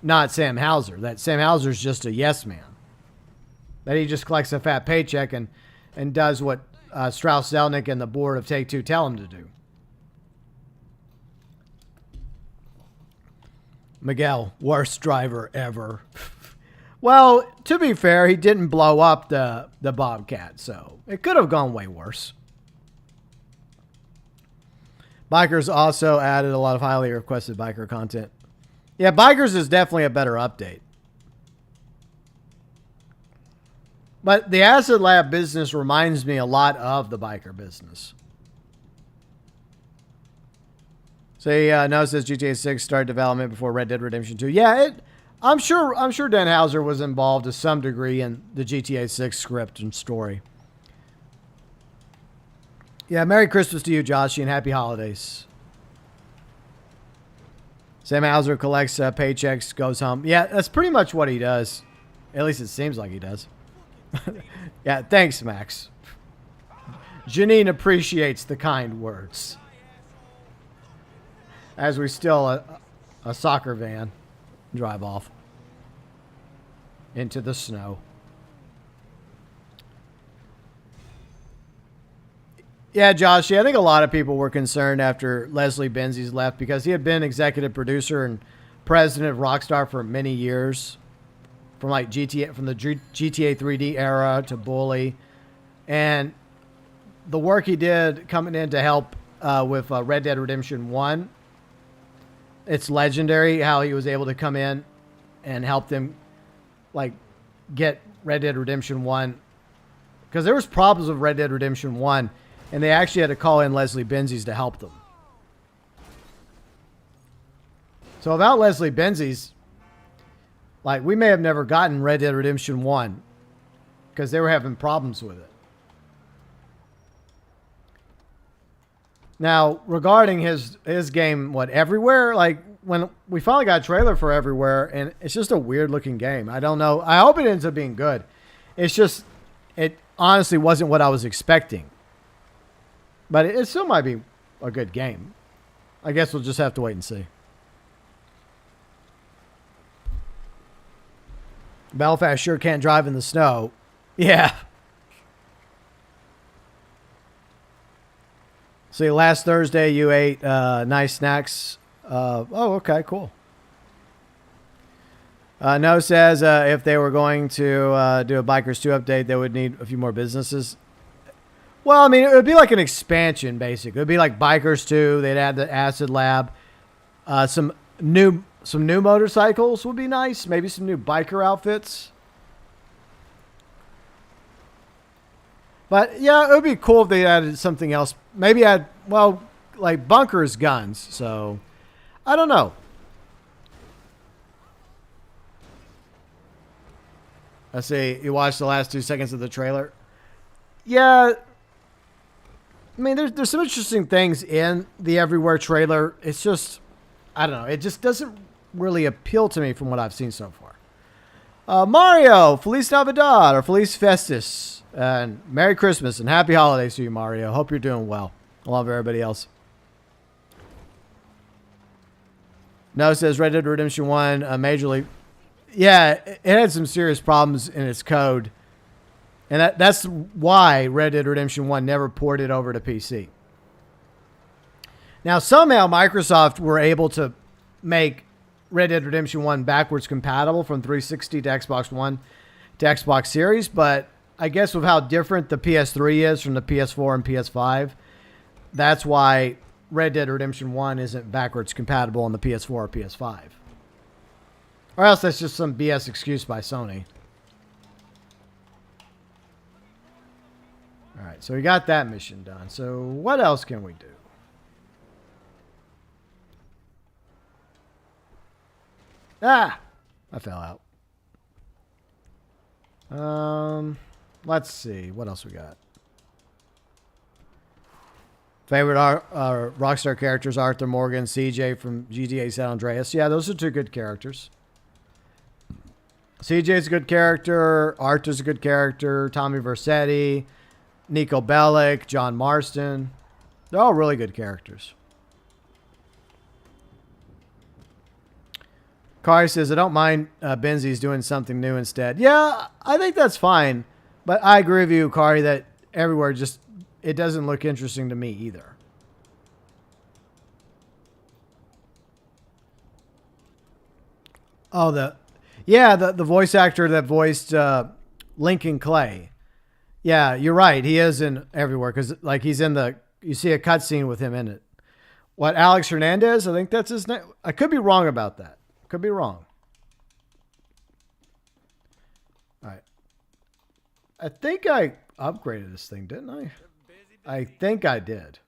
not Sam Houser. That Sam Houser's just a yes man. That he just collects a fat paycheck and does what Strauss Zelnick and the board of Take-Two tell him to do. Miguel, worst driver ever. Well, to be fair, he didn't blow up the Bobcat, so it could have gone way worse. Bikers also added a lot of highly requested biker content. Yeah, Bikers is definitely a better update. But the Acid Lab business reminds me a lot of the biker business. So no, it says GTA 6 started development before Red Dead Redemption 2. Yeah, I'm sure Dan Houser was involved to some degree in the GTA 6 script and story. Yeah, Merry Christmas to you, Joshy, and Happy Holidays. Sam Houser collects paychecks, goes home. Yeah, that's pretty much what he does. At least it seems like he does. Yeah, thanks, Max. Janine appreciates the kind words. As we steal a soccer van, drive off into the snow. Yeah, Josh, I think a lot of people were concerned after Leslie Benzies left because he had been executive producer and president of Rockstar for many years. From like GTA, from the GTA 3D era to Bully, and the work he did coming in to help with Red Dead Redemption 1. It's legendary how he was able to come in and help them like get Red Dead Redemption 1, because there was problems with Red Dead Redemption 1 and they actually had to call in Leslie Benzies to help them. So without Leslie Benzies, like, we may have never gotten Red Dead Redemption 1 because they were having problems with it. Now, regarding his game, Everywhere? Like, when we finally got a trailer for Everywhere, and it's just a weird-looking game. I don't know. I hope it ends up being good. It's just, it honestly wasn't what I was expecting. But it still might be a good game. I guess we'll just have to wait and see. Belfast sure can't drive in the snow. Yeah. See, last Thursday you ate nice snacks. Okay, cool. No says if they were going to do a Bikers 2 update, they would need a few more businesses. Well, I mean, it would be like an expansion, basically. It would be like Bikers 2. They'd add the Acid Lab. Some new motorcycles would be nice. Maybe some new biker outfits. But yeah, it would be cool if they added something else. Maybe add, well, like bunkers guns. So I don't know. Let's see. You watched the last 2 seconds of the trailer. Yeah. I mean, there's some interesting things in the Everywhere trailer. It's just, I don't know. It just doesn't really appeal to me from what I've seen so far. Mario, Feliz Navidad or Feliz Festus. And Merry Christmas and Happy Holidays to you, Mario. Hope you're doing well, along with everybody else. No, says Red Dead Redemption 1 majorly. Yeah, it had some serious problems in its code. And that's why Red Dead Redemption 1 never ported over to PC. Now, somehow Microsoft were able to make Red Dead Redemption 1 backwards compatible from 360 to Xbox One to Xbox Series, but I guess with how different the PS3 is from the PS4 and PS5, that's why Red Dead Redemption 1 isn't backwards compatible on the PS4 or PS5. Or else that's just some BS excuse by Sony. All right, so we got that mission done. So what else can we do? Ah, I fell out. Let's see. What else we got? Favorite Rockstar characters, Arthur Morgan, CJ from GTA San Andreas. Yeah, those are 2 good characters. CJ's a good character. Arthur's a good character. Tommy Vercetti, Nico Bellic, John Marston. They're all really good characters. Kari says, I don't mind Benzi's doing something new instead. Yeah, I think that's fine. But I agree with you, Kari, that Everywhere just, it doesn't look interesting to me either. Oh, the voice actor that voiced Lincoln Clay. Yeah, you're right. He is in Everywhere because like he's in you see a cutscene with him in it. What, Alex Hernandez? I think that's his name. I could be wrong about that. Could be wrong. All right. I think I upgraded this thing, didn't I? I think I did.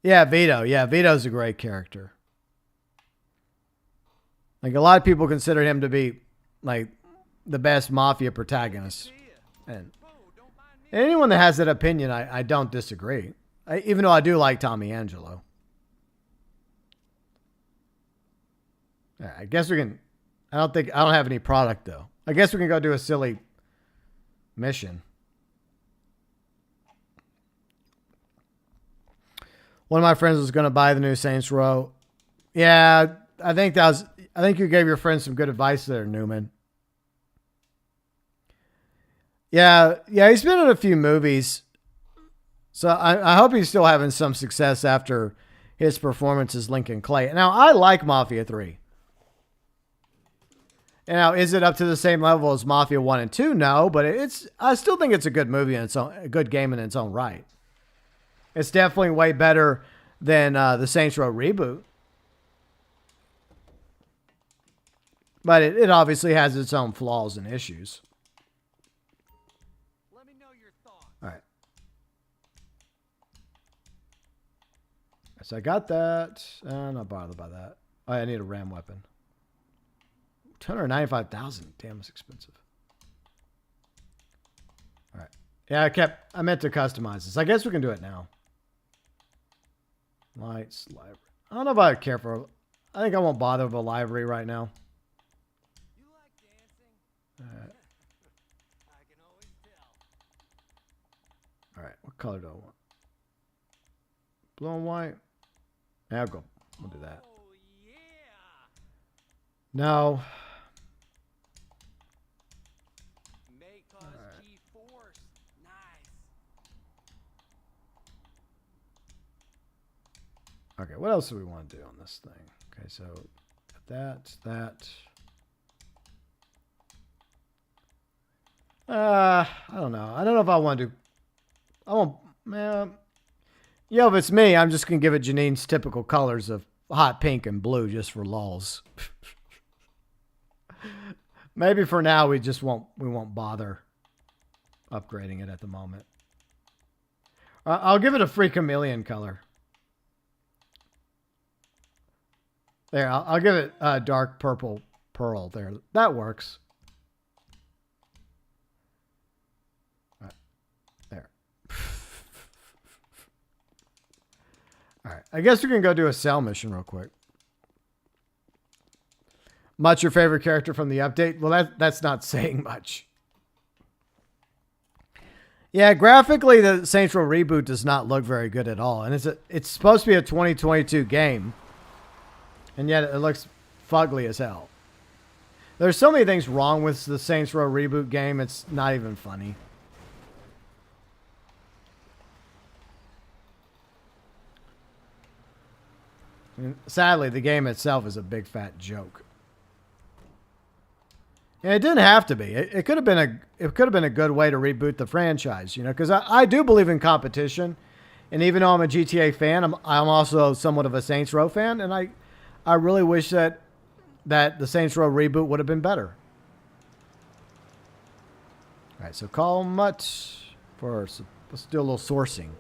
Yeah, Vito. Yeah, Vito's a great character. Like a lot of people consider him to be like the best mafia protagonist. And anyone that has that opinion, I don't disagree. Even though I do like Tommy Angelo. Yeah, I guess we can. I don't have any product though. I guess we can go do a silly mission. One of my friends was going to buy the new Saints Row. Yeah, I think you gave your friend some good advice there, Newman. Yeah, he's been in a few movies. So I hope he's still having some success after his performance as Lincoln Clay. Now, I like Mafia 3. Now, is it up to the same level as Mafia 1 and 2? No, but I still think it's a good movie and a good game in its own right. It's definitely way better than the Saints Row reboot. But it obviously has its own flaws and issues. Let me know your thoughts. All right. So I got that. I'm not bothered by that. Oh, I need a RAM weapon. 295,000. Damn, it's expensive. All right. Yeah, I meant to customize this. I guess we can do it now. Lights, library. I don't know if I care for. I think I won't bother with a library right now. You like dancing? I can always tell. All right. What color do I want? Blue and white. Yeah, we'll do that. Oh yeah. No. Make us G-force. Nice. Okay, what else do we want to do on this thing? Okay, so that. I don't know. I don't know if I want to. I won't. If it's me, I'm just gonna give it Janine's typical colors of hot pink and blue just for lulz. Maybe for now we won't bother upgrading it at the moment. I'll give it a free chameleon color. There, I'll give it a dark purple pearl there. That works. There. All right. I guess we can go do a cell mission real quick. Much your favorite character from the update? Well, that's not saying much. Yeah, graphically, the Saints Row reboot does not look very good at all. And it's supposed to be a 2022 game. And yet it looks fugly as hell. There's so many things wrong with the Saints Row reboot game, it's not even funny. And sadly, the game itself is a big fat joke. And it didn't have to be. It could have been a good way to reboot the franchise, you know, because I do believe in competition. And even though I'm a GTA fan, I'm also somewhat of a Saints Row fan, and I really wish that the Saints Row reboot would have been better. All right, so call Mutt for let's do a little sourcing.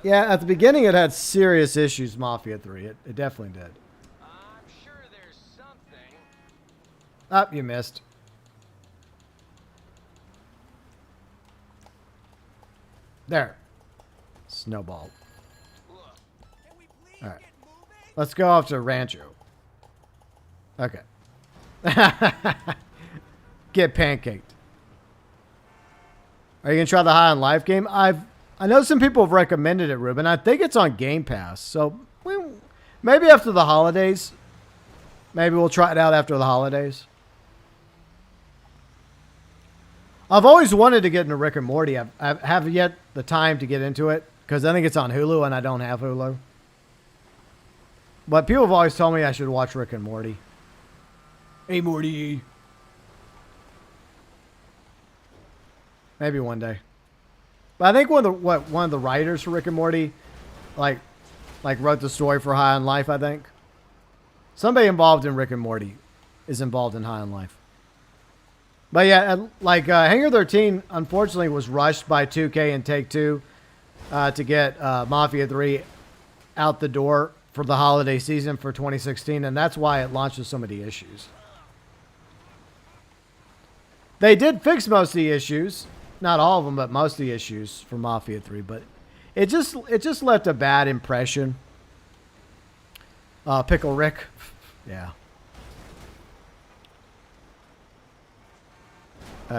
Yeah, at the beginning it had serious issues, Mafia 3. It definitely did. I'm sure there's something. Oh, you missed. There. Snowball. Look, can we please All right. get moving? Let's go off to Rancho. Okay. Get pancaked. Are you going to try the High on Life game? I know some people have recommended it, Ruben. I think it's on Game Pass. So maybe after the holidays. Maybe we'll try it out after the holidays. I've always wanted to get into Rick and Morty. I haven't yet the time to get into it because I think it's on Hulu and I don't have Hulu. But people have always told me I should watch Rick and Morty. Hey, Morty. Maybe one day. But I think one of the writers for Rick and Morty, like wrote the story for High on Life. I think somebody involved in Rick and Morty is involved in High on Life. But yeah, like Hangar 13, unfortunately, was rushed by 2K and Take-Two to get Mafia 3 out the door for the holiday season for 2016, and that's why it launched with so many issues. They did fix most of the issues. Not all of them, but most of the issues for Mafia 3. But it just left a bad impression. Pickle Rick. Yeah.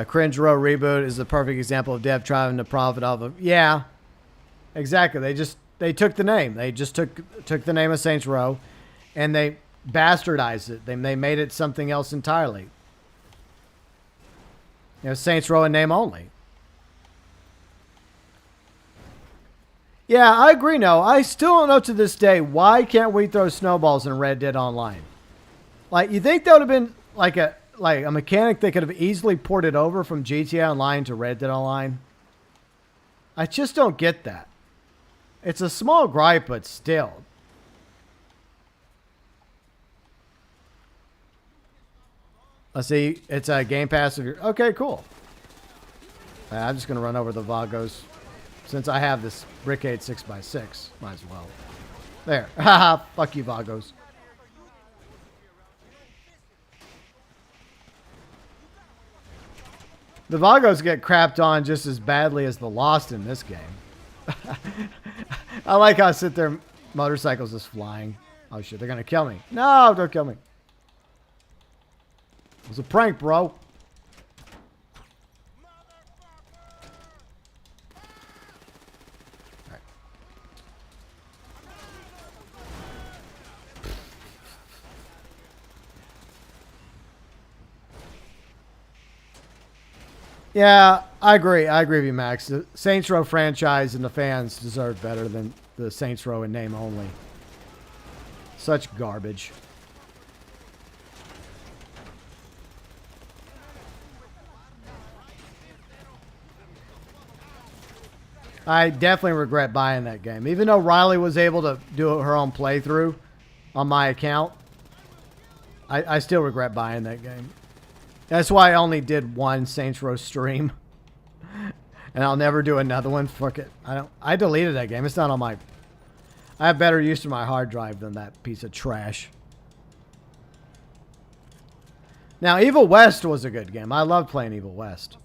Cringe Row reboot is the perfect example of dev trying to profit off of. Yeah. Exactly. They took the name. They just took the name of Saints Row and they bastardized it. They made it something else entirely. You know, Saints Row in name only. Yeah, I agree. No, I still don't know to this day why can't we throw snowballs in Red Dead Online? Like, you think that would have been like a mechanic they could have easily ported over from GTA Online to Red Dead Online? I just don't get that. It's a small gripe, but still. Let's see. It's a Game Pass. Okay, cool. I'm just going to run over the Vagos. Since I have this Brickade 6x6, might as well. There. Haha, fuck you, Vagos. The Vagos get crapped on just as badly as the Lost in this game. I like how I sit there, motorcycles just flying. Oh shit, they're gonna kill me. No, don't kill me. It was a prank, bro. Yeah, I agree. I agree with you, Max. The Saints Row franchise and the fans deserve better than the Saints Row in name only. Such garbage. I definitely regret buying that game. Even though Riley was able to do her own playthrough on my account, I still regret buying that game. That's why I only did one Saints Row stream. And I'll never do another one. Fuck it. I deleted that game. It's not on my... I have better use for my hard drive than that piece of trash. Now, Evil West was a good game. I loved playing Evil West.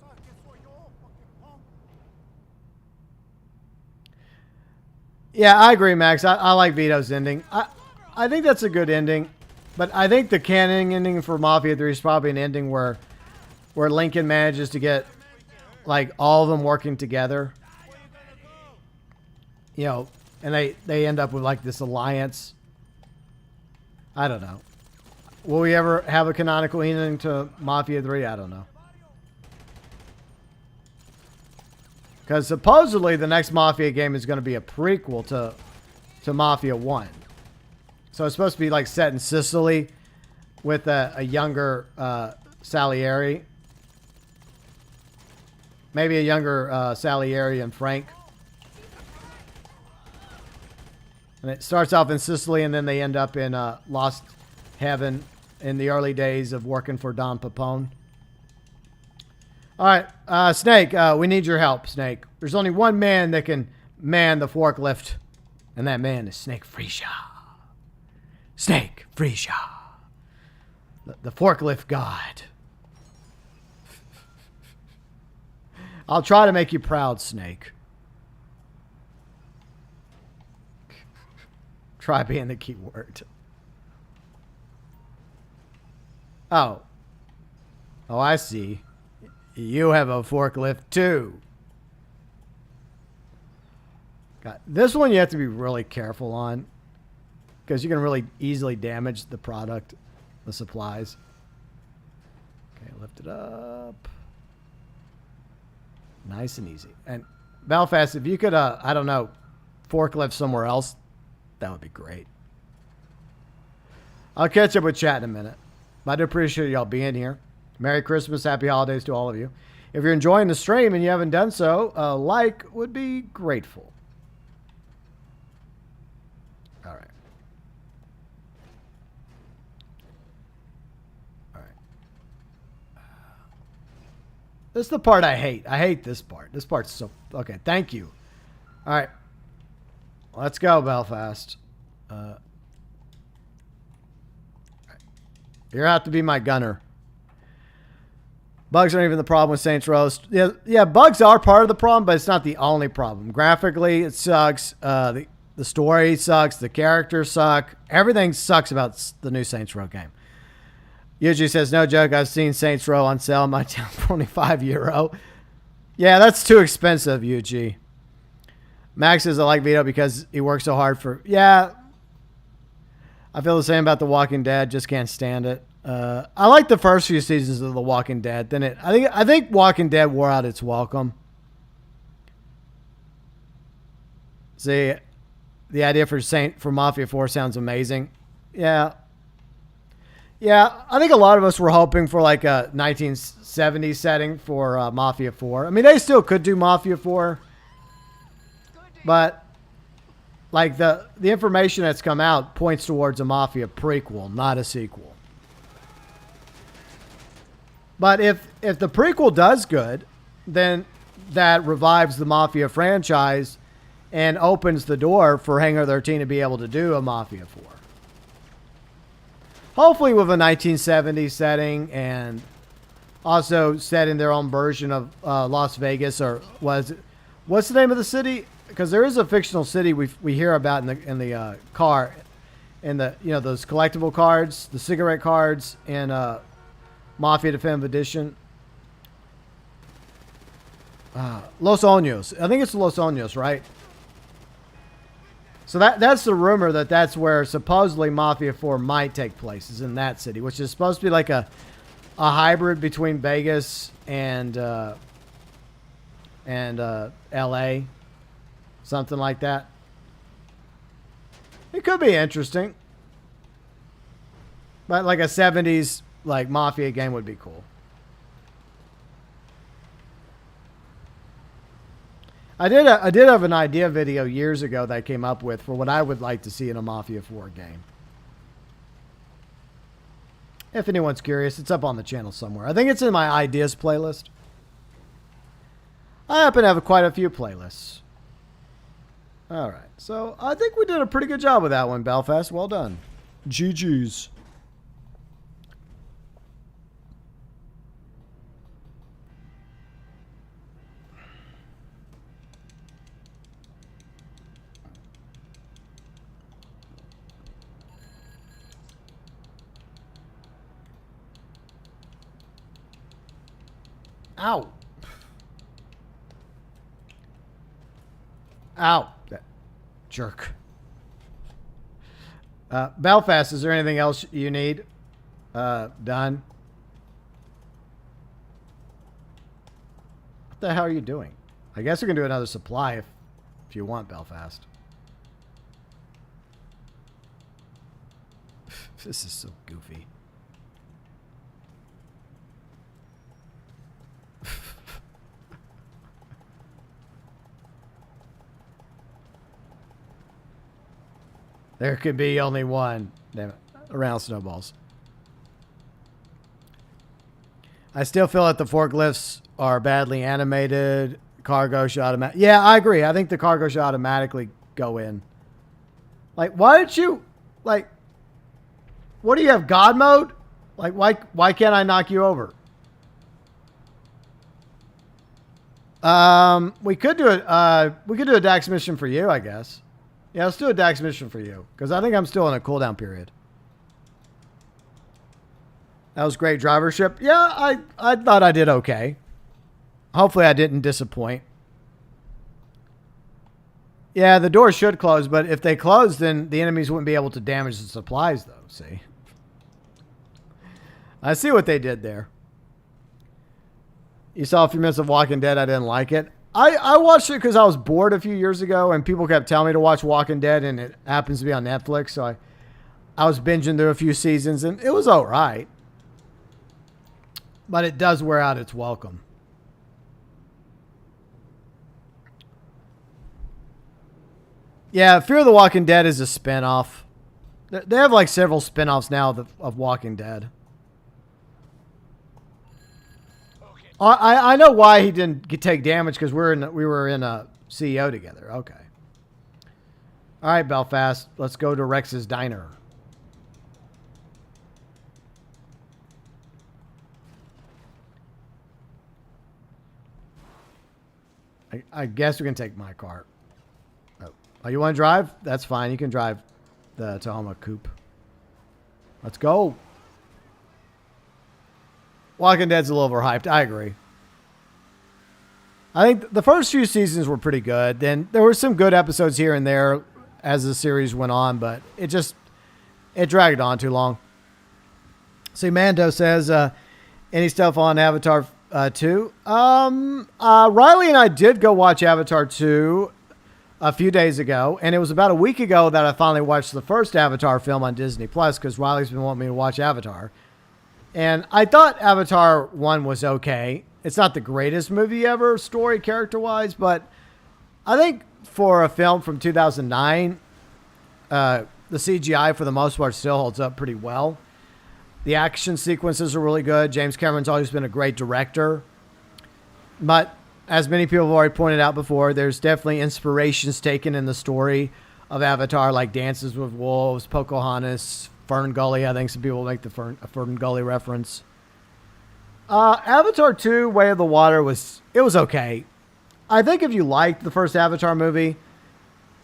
Yeah, I agree, Max. I like Vito's ending. I think that's a good ending. But I think the canon ending for Mafia 3 is probably an ending where Lincoln manages to get like all of them working together. You know, and they end up with like this alliance. I don't know. Will we ever have a canonical ending to Mafia 3? I don't know. Because supposedly the next Mafia game is going to be a prequel to Mafia 1. So it's supposed to be like set in Sicily with a younger Salieri. Maybe a younger Salieri and Frank. And it starts off in Sicily and then they end up in Lost Heaven in the early days of working for Don Papone. All right, Snake, we need your help, Snake. There's only one man that can man the forklift, and that man is Snake Friesa. Snake Friesa. The forklift god. I'll try to make you proud, Snake. Try being the key word. Oh. Oh, I see. You have a forklift too. God, this one you have to be really careful on because you can really easily damage the product, the supplies. Okay, lift it up. Nice and easy. And Belfast, if you could, I don't know, forklift somewhere else, that would be great. I'll catch up with chat in a minute. But I do appreciate y'all being here. Merry Christmas, Happy Holidays to all of you. If you're enjoying the stream and you haven't done so, a like would be grateful. All right. All right. This is the part I hate. I hate this part. This part's so... Okay, thank you. All right. Let's go, Belfast. You're going to have to be my gunner. Bugs aren't even the problem with Saints Row. Yeah, bugs are part of the problem, but it's not the only problem. Graphically, it sucks. The story sucks. The characters suck. Everything sucks about the new Saints Row game. Yuji says, no joke, I've seen Saints Row on sale in my town for only €5. Yeah, that's too expensive, Yuji. Max says, I like Vito because he works so hard for... Yeah, I feel the same about The Walking Dead. Just can't stand it. I like the first few seasons of The Walking Dead. Then I think Walking Dead wore out its welcome. See, the idea for Mafia 4 sounds amazing. Yeah. Yeah, I think a lot of us were hoping for like a 1970s setting for Mafia 4. I mean, they still could do Mafia 4. But like the information that's come out points towards a Mafia prequel, not a sequel. But if the prequel does good, then that revives the Mafia franchise and opens the door for Hangar 13 to be able to do a Mafia 4. Hopefully with a 1970s setting and also set in their own version of Las Vegas, or what's the name of the city? Because there is a fictional city we hear about in the car, in the those collectible cards, the cigarette cards, and Mafia Definitive Edition. Los Oños. I think it's Los Oños, right? So that's the rumor that's where supposedly Mafia 4 might take place, is in that city, which is supposed to be like a hybrid between Vegas and LA. Something like that. It could be interesting. But like a 70s like Mafia game would be cool. I did have an idea video years ago that I came up with for what I would like to see in a Mafia 4 game. If anyone's curious, it's up on the channel somewhere. I think it's in my ideas playlist. I happen to have quite a few playlists. All right, so I think we did a pretty good job with that one, Belfast. Well done. GG's. Ow. Ow. That jerk. Belfast, is there anything else you need? Done. What the hell are you doing? I guess we can do another supply if you want, Belfast. This is so goofy. There could be only one. Damn it. Around snowballs. I still feel that the forklifts are badly animated. Cargo should automatically... Yeah, I agree. I think the cargo should automatically go in. Like, why did you... Like, what do you have? God mode? Like, why can't I knock you over? We could do a Dax mission for you, I guess. Yeah, let's do a Dax mission for you, because I think I'm still in a cooldown period. That was great drivership. Yeah, I thought I did okay. Hopefully I didn't disappoint. Yeah, the doors should close, but if they close, then the enemies wouldn't be able to damage the supplies, though, see? I see what they did there. You saw a few minutes of Walking Dead. I didn't like it. I watched it because I was bored a few years ago, and people kept telling me to watch Walking Dead, and it happens to be on Netflix, so I was binging through a few seasons, and it was all right. But it does wear out its welcome. Yeah, Fear of the Walking Dead is a spinoff. They have like several spinoffs now of Walking Dead. I know why he didn't take damage, because we were in a CEO together. Okay. All right, Belfast. Let's go to Rex's Diner. I guess we can take my car. Oh, you want to drive? That's fine. You can drive the Tahoma Coupe. Let's go. Walking Dead's a little overhyped. I agree. I think the first few seasons were pretty good. Then there were some good episodes here and there as the series went on, but it dragged on too long. See, Mando says, any stuff on Avatar 2? Riley and I did go watch Avatar 2 a few days ago, and it was about a week ago that I finally watched the first Avatar film on Disney Plus, because Riley's been wanting me to watch Avatar. And I thought Avatar 1 was okay. It's not the greatest movie ever, story character-wise, but I think for a film from 2009, the CGI for the most part still holds up pretty well. The action sequences are really good. James Cameron's always been a great director. But as many people have already pointed out before, there's definitely inspirations taken in the story of Avatar, like Dances with Wolves, Pocahontas, Fern Gully. I think some people make the Fern Gully reference. Avatar 2, Way of the Water was okay. I think if you liked the first Avatar movie,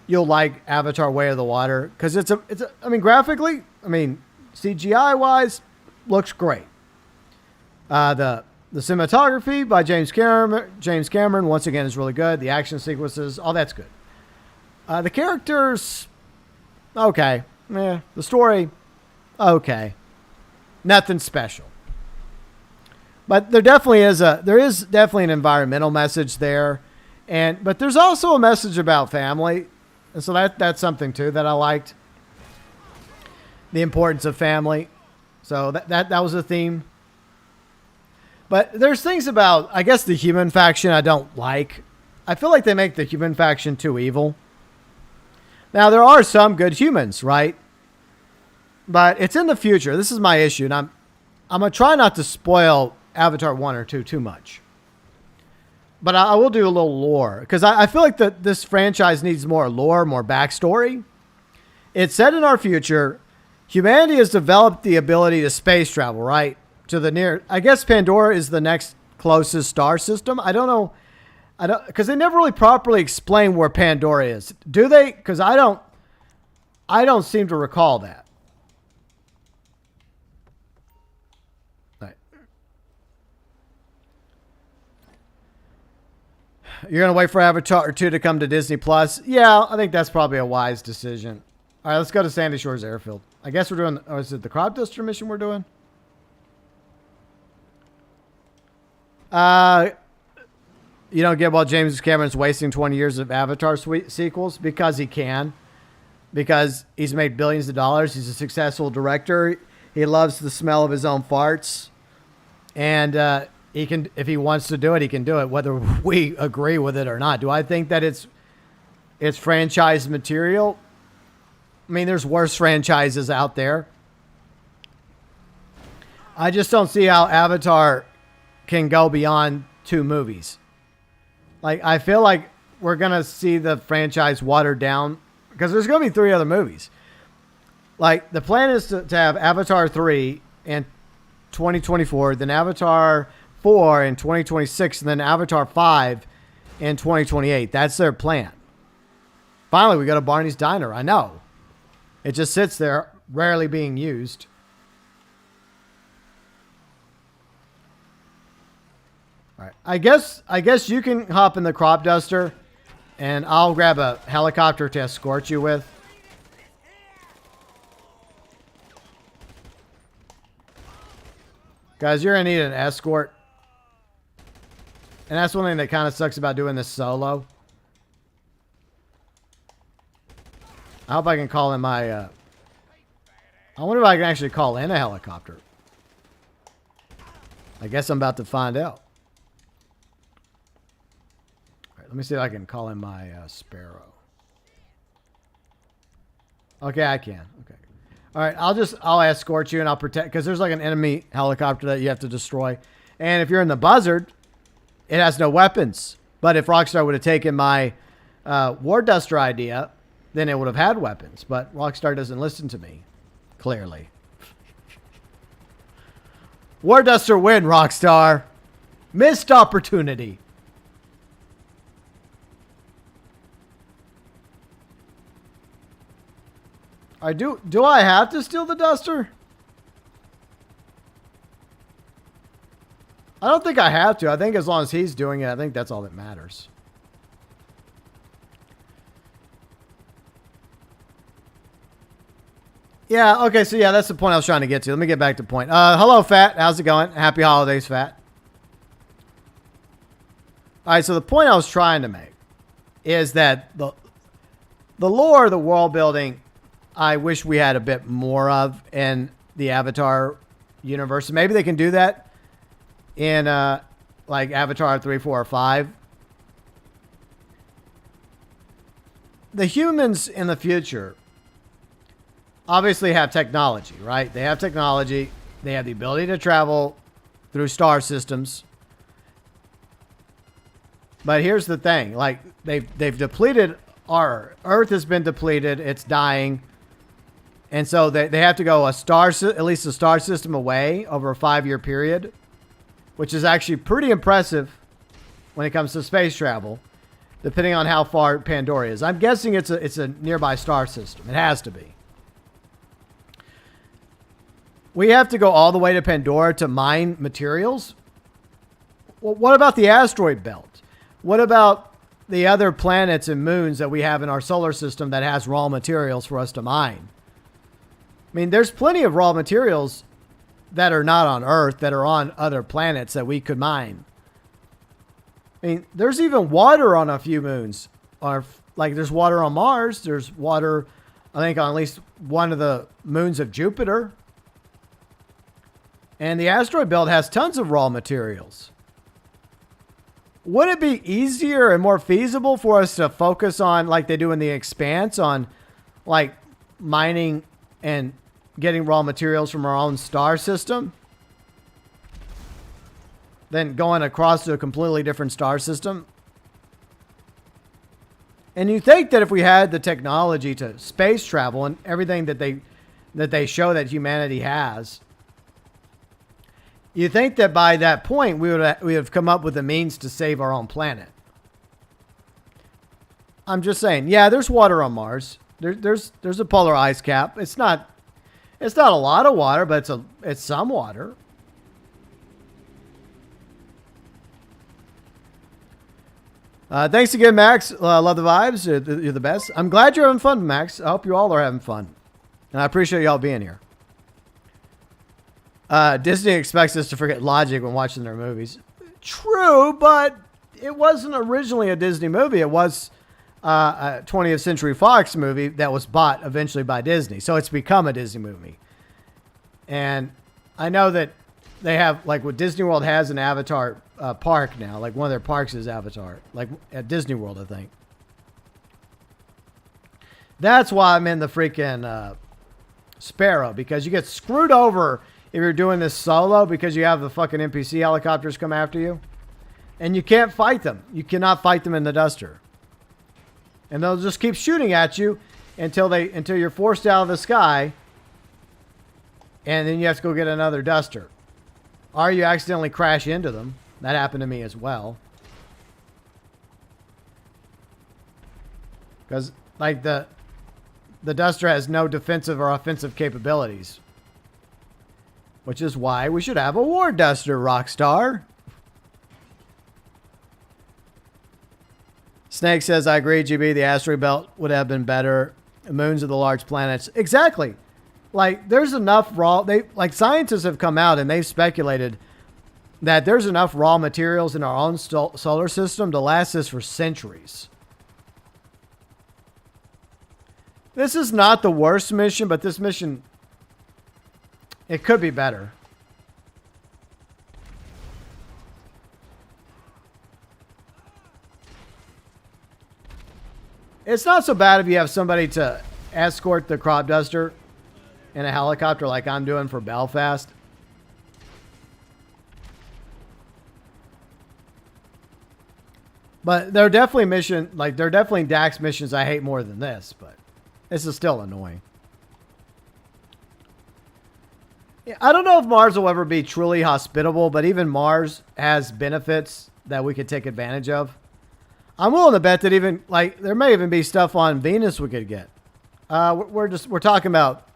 you'll like Avatar Way of the Water, because I mean, graphically, CGI wise, looks great. The cinematography by James Cameron once again is really good. The action sequences, all that's good. The characters, okay. The story, okay. Nothing special. But there is definitely an environmental message there. But there's also a message about family. And so that's something too that I liked. The importance of family. So that was a theme. But there's things about, I guess, the human faction I don't like. I feel like they make the human faction too evil. Now, there are some good humans, right? But it's in the future. This is my issue, and I'm going to try not to spoil Avatar 1 or 2 too much. But I will do a little lore, because I feel like that this franchise needs more lore, more backstory. It's set in our future. Humanity has developed the ability to space travel, right? To the near... I guess Pandora is the next closest star system. I don't know. Because they never really properly explain where Pandora is. Do they? Because I don't seem to recall that. Right. You're going to wait for Avatar 2 to come to Disney Plus? Yeah, I think that's probably a wise decision. All right, let's go to Sandy Shores Airfield. I guess we're doing... Oh, is it the Crop Duster mission we're doing? You don't get why James Cameron's wasting 20 years of Avatar sequels? Because he can. Because he's made billions of dollars. He's a successful director. He loves the smell of his own farts. And he can, if he wants to do it, he can do it, whether we agree with it or not. Do I think that it's franchise material? I mean, there's worse franchises out there. I just don't see how Avatar can go beyond 2 movies. Like, I feel like we're going to see the franchise watered down because there's going to be 3 other movies. Like, the plan is to have Avatar 3 in 2024, then Avatar 4 in 2026, and then Avatar 5 in 2028. That's their plan. Finally, we go to Barney's Diner. I know. It just sits there, rarely being used. All right. I guess you can hop in the Crop Duster, and I'll grab a helicopter to escort you with. Guys, you're going to need an escort. And that's one thing that kind of sucks about doing this solo. I hope I can call in my... I wonder if I can actually call in a helicopter. I guess I'm about to find out. All right, let me see if I can call in my Sparrow. Okay, I can. Okay. All right, I'll escort you and I'll protect, because there's like an enemy helicopter that you have to destroy. And if you're in the Buzzard, it has no weapons. But if Rockstar would have taken my War Duster idea, then it would have had weapons. But Rockstar doesn't listen to me, clearly. War Duster win, Rockstar. Missed opportunity. Do I have to steal the Duster? I don't think I have to. I think as long as he's doing it, I think that's all that matters. Yeah, okay, so yeah, that's the point I was trying to get to. Let me get back to the point. Hello, Fat. How's it going? Happy holidays, Fat. All right, so the point I was trying to make is that the lore, the world building, I wish we had a bit more of in the Avatar universe. Maybe they can do that in like Avatar 3, 4, or 5. The humans in the future obviously have technology, right? They have technology. They have the ability to travel through star systems. But here's the thing. Like, they've depleted our Earth has been depleted. It's dying. And so they have to go at least a star system away over a 5-year period, which is actually pretty impressive when it comes to space travel, depending on how far Pandora is. I'm guessing it's a nearby star system. It has to be. We have to go all the way to Pandora to mine materials. Well, what about the asteroid belt? What about the other planets and moons that we have in our solar system that has raw materials for us to mine? I mean, there's plenty of raw materials that are not on Earth, that are on other planets that we could mine. I mean, there's even water on a few moons. Or, like, there's water on Mars. There's water, I think, on at least one of the moons of Jupiter. And the asteroid belt has tons of raw materials. would it be easier and more feasible for us to focus on, like they do in The Expanse, on like mining and getting raw materials from our own star system than going across to a completely different star system? And you think that if we had the technology to space travel and everything that they show that humanity has, you think that by that point we would have come up with a means to save our own planet. I'm just saying, yeah, there's water on Mars. There's a polar ice cap. It's not a lot of water, but it's some water. Thanks again, Max. Love the vibes. You're the best. I'm glad you're having fun, Max. I hope you all are having fun. And I appreciate y'all being here. Disney expects us to forget logic when watching their movies. True, but it wasn't originally a Disney movie. It was a 20th Century Fox movie that was bought eventually by Disney. So it's become a Disney movie. And I know that they have, like what Disney World has an Avatar park now. Like one of their parks is Avatar. Like at Disney World, I think. That's why I'm in the freaking Sparrow. Because you get screwed over if you're doing this solo because you have the fucking NPC helicopters come after you. And you can't fight them. You cannot fight them in the Duster. And they'll just keep shooting at you until you're forced out of the sky. And then you have to go get another Duster. Or you accidentally crash into them. That happened to me as well. Because, like, the Duster has no defensive or offensive capabilities. Which is why we should have a War Duster, Rockstar. Snake says, I agree, GB. The asteroid belt would have been better. The moons of the large planets. Exactly. Like, there's enough raw... scientists have come out and they've speculated that there's enough raw materials in our own solar system to last us for centuries. This is not the worst mission, but this mission... it could be better. It's not so bad if you have somebody to escort the crop duster in a helicopter like I'm doing for Belfast. But there are definitely there are definitely DAX missions I hate more than this, but this is still annoying. Yeah, I don't know if Mars will ever be truly hospitable, but even Mars has benefits that we could take advantage of. I'm willing to bet that even there may even be stuff on Venus we could get. We're talking about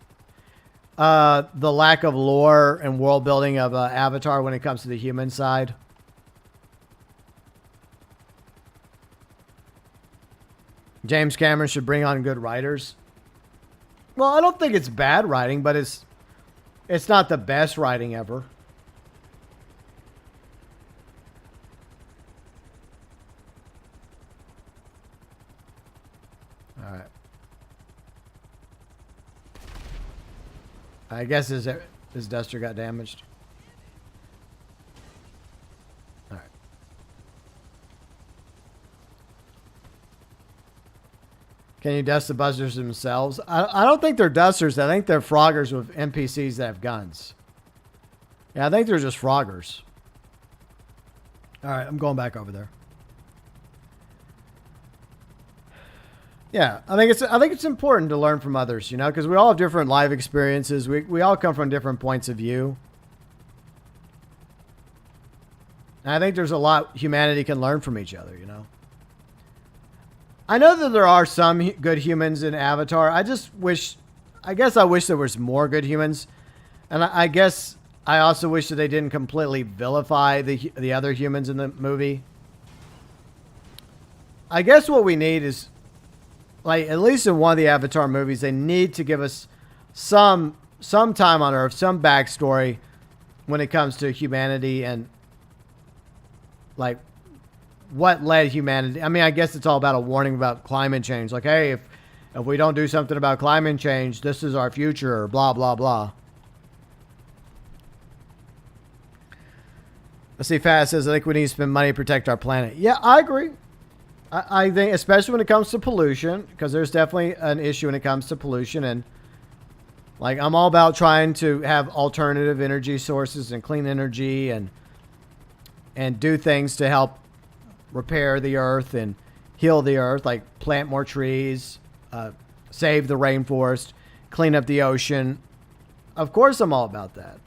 the lack of lore and world building of Avatar when it comes to the human side. James Cameron should bring on good writers. Well, I don't think it's bad writing, but it's not the best writing ever. All right. I guess his duster got damaged. All right. Can you dust the buzzers themselves? I don't think they're dusters. I think they're froggers with NPCs that have guns. Yeah, I think they're just froggers. All right, I'm going back over there. Yeah, I think it's important to learn from others, you know, because we all have different life experiences. We all come from different points of view. And I think there's a lot humanity can learn from each other, you know. I know that there are some good humans in Avatar. I wish there was more good humans. And I guess I also wish that they didn't completely vilify the other humans in the movie. I guess what we need is, at least in one of the Avatar movies, they need to give us some time on Earth, some backstory when it comes to humanity and, what led humanity. I mean, I guess it's all about a warning about climate change. Like, hey, if we don't do something about climate change, this is our future, or blah, blah, blah. Let's see, Fast says, I think we need to spend money to protect our planet. Yeah, I agree. I think, especially when it comes to pollution, because there's definitely an issue when it comes to pollution. And, like, I'm all about trying to have alternative energy sources and clean energy and do things to help repair the earth and heal the earth, like plant more trees, save the rainforest, clean up the ocean. Of course I'm all about that.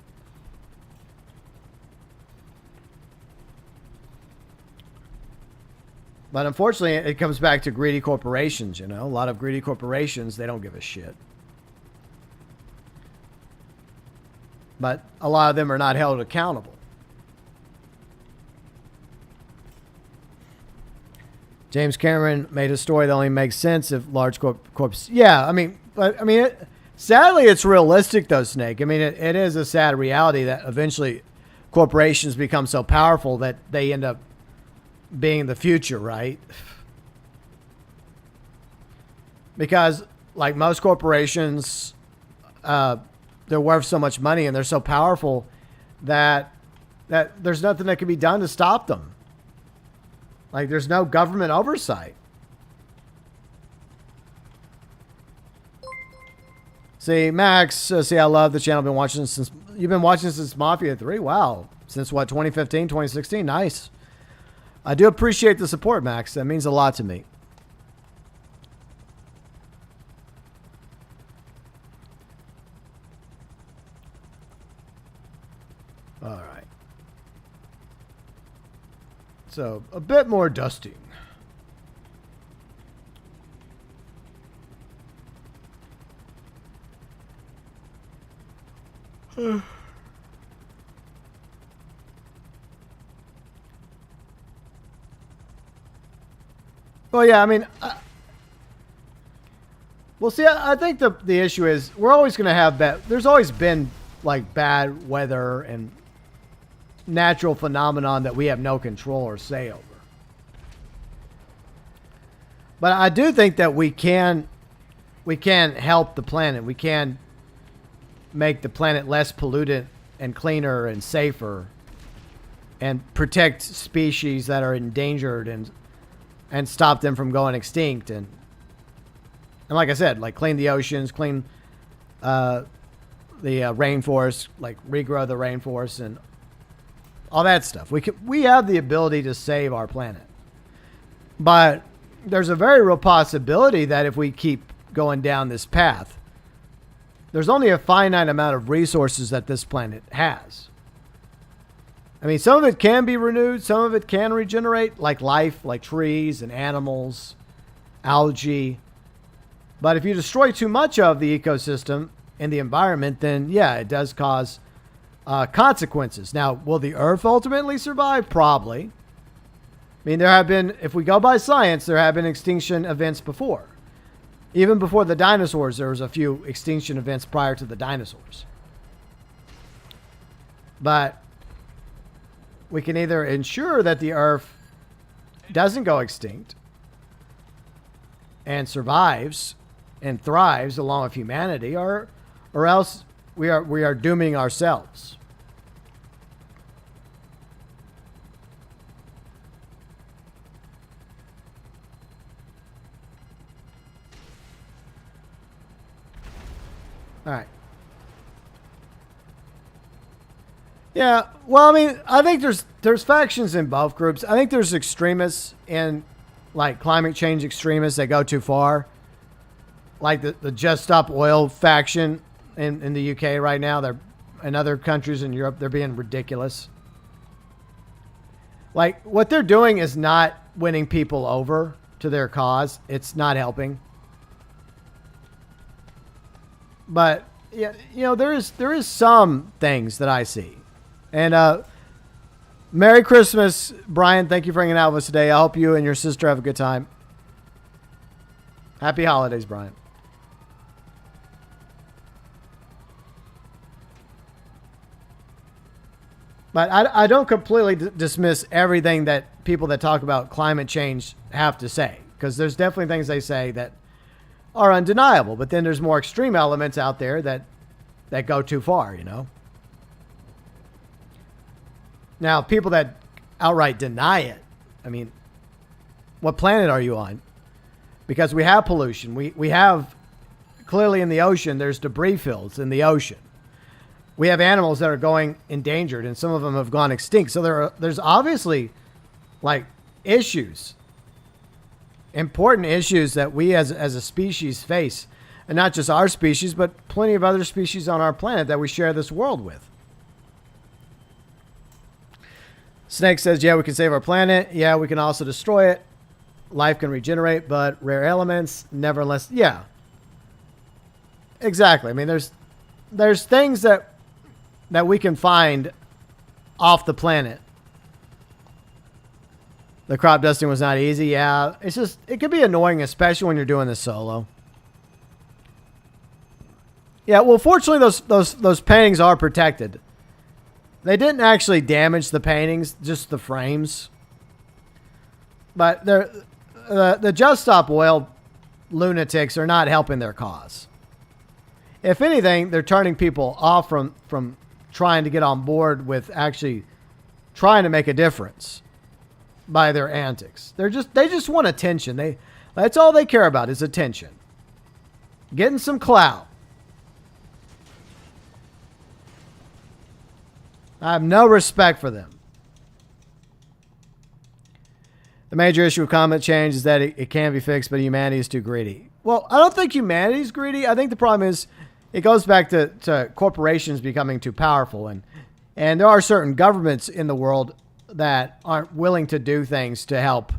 But unfortunately, it comes back to greedy corporations, you know. A lot of greedy corporations, they don't give a shit. But a lot of them are not held accountable. James Cameron made a story that only makes sense if large corps. Yeah, I mean, sadly, it's realistic though, Snake. I mean, it is a sad reality that eventually corporations become so powerful that they end up being the future, right? Because, like most corporations, they're worth so much money and they're so powerful that there's nothing that can be done to stop them. Like, there's no government oversight. See, Max, I love the channel. I've been watching since, you've been watching since Mafia 3? Wow. Since what, 2015, 2016? Nice. I do appreciate the support, Max. That means a lot to me. All right. So, a bit more dusting. Well, yeah, I mean, well, see, I think the issue is we're always going to have that. There's always been like bad weather and natural phenomenon that we have no control or say over. But I do think that we can help the planet. We can make the planet less polluted and cleaner and safer and protect species that are endangered and stop them from going extinct. And like I said, like clean the oceans, clean the rainforest, like regrow the rainforest and all that stuff. We have the ability to save our planet. But there's a very real possibility that if we keep going down this path, there's only a finite amount of resources that this planet has. I mean, some of it can be renewed. Some of it can regenerate, like life, like trees and animals, algae. But if you destroy too much of the ecosystem and the environment, then yeah, it does cause consequences. Now, will the Earth ultimately survive? Probably. I mean, there have been, if we go by science, there have been extinction events before. Even before the dinosaurs, there was a few extinction events prior to the dinosaurs. But we can either ensure that the Earth doesn't go extinct and survives and thrives along with humanity, or else we are dooming ourselves. All right. Yeah, well, I mean, I think there's factions in both groups. I think there's extremists in, like, climate change extremists that go too far. Like the Just Stop Oil faction in the UK right now. They're in other countries in Europe. They're being ridiculous. Like, what they're doing is not winning people over to their cause. It's not helping. But, yeah, you know, there is some things that I see. And Merry Christmas, Brian. Thank you for hanging out with us today. I hope you and your sister have a good time. Happy holidays, Brian. But I don't completely dismiss everything that people that talk about climate change have to say. Because there's definitely things they say that are undeniable. But then there's more extreme elements out there that go too far, you know. Now, people that outright deny it, I mean, what planet are you on? Because we have pollution. We have, clearly in the ocean, there's debris fields in the ocean. We have animals that are going endangered, and some of them have gone extinct. So there's obviously, like, issues, important issues that we as a species face. And not just our species, but plenty of other species on our planet that we share this world with. Snake says, yeah, we can save our planet. Yeah, we can also destroy it. Life can regenerate, but rare elements, never unless... Yeah. Exactly. I mean, there's things that we can find off the planet. The crop dusting was not easy. Yeah, it's just... It could be annoying, especially when you're doing this solo. Yeah, well, fortunately, those paintings are protected. They didn't actually damage the paintings, just the frames. But the Just Stop Oil lunatics are not helping their cause. If anything, they're turning people off from trying to get on board with actually trying to make a difference by their antics. They just want attention. That's all they care about is attention. Getting some clout. I have no respect for them. The major issue of climate change is that it can be fixed, but humanity is too greedy. Well, I don't think humanity is greedy. I think the problem is it goes back to corporations becoming too powerful. And there are certain governments in the world that aren't willing to do things to help.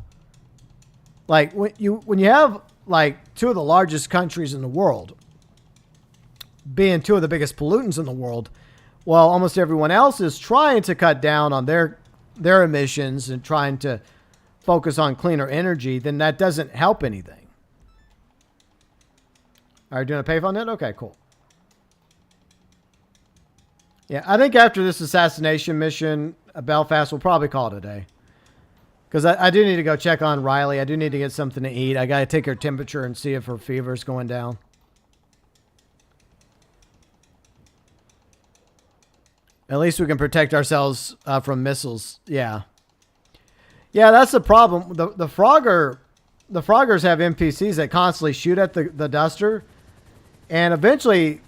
Like when you have like two of the largest countries in the world being two of the biggest pollutants in the world, well, almost everyone else is trying to cut down on their emissions and trying to focus on cleaner energy, then that doesn't help anything. Are you doing a payphone net? Okay, cool. Yeah, I think after this assassination mission, Belfast will probably call it a day. Because I do need to go check on Riley. I do need to get something to eat. I got to take her temperature and see if her fever is going down. At least we can protect ourselves from missiles. Yeah. Yeah, that's the problem. The Froggers have NPCs that constantly shoot at the Duster. And eventually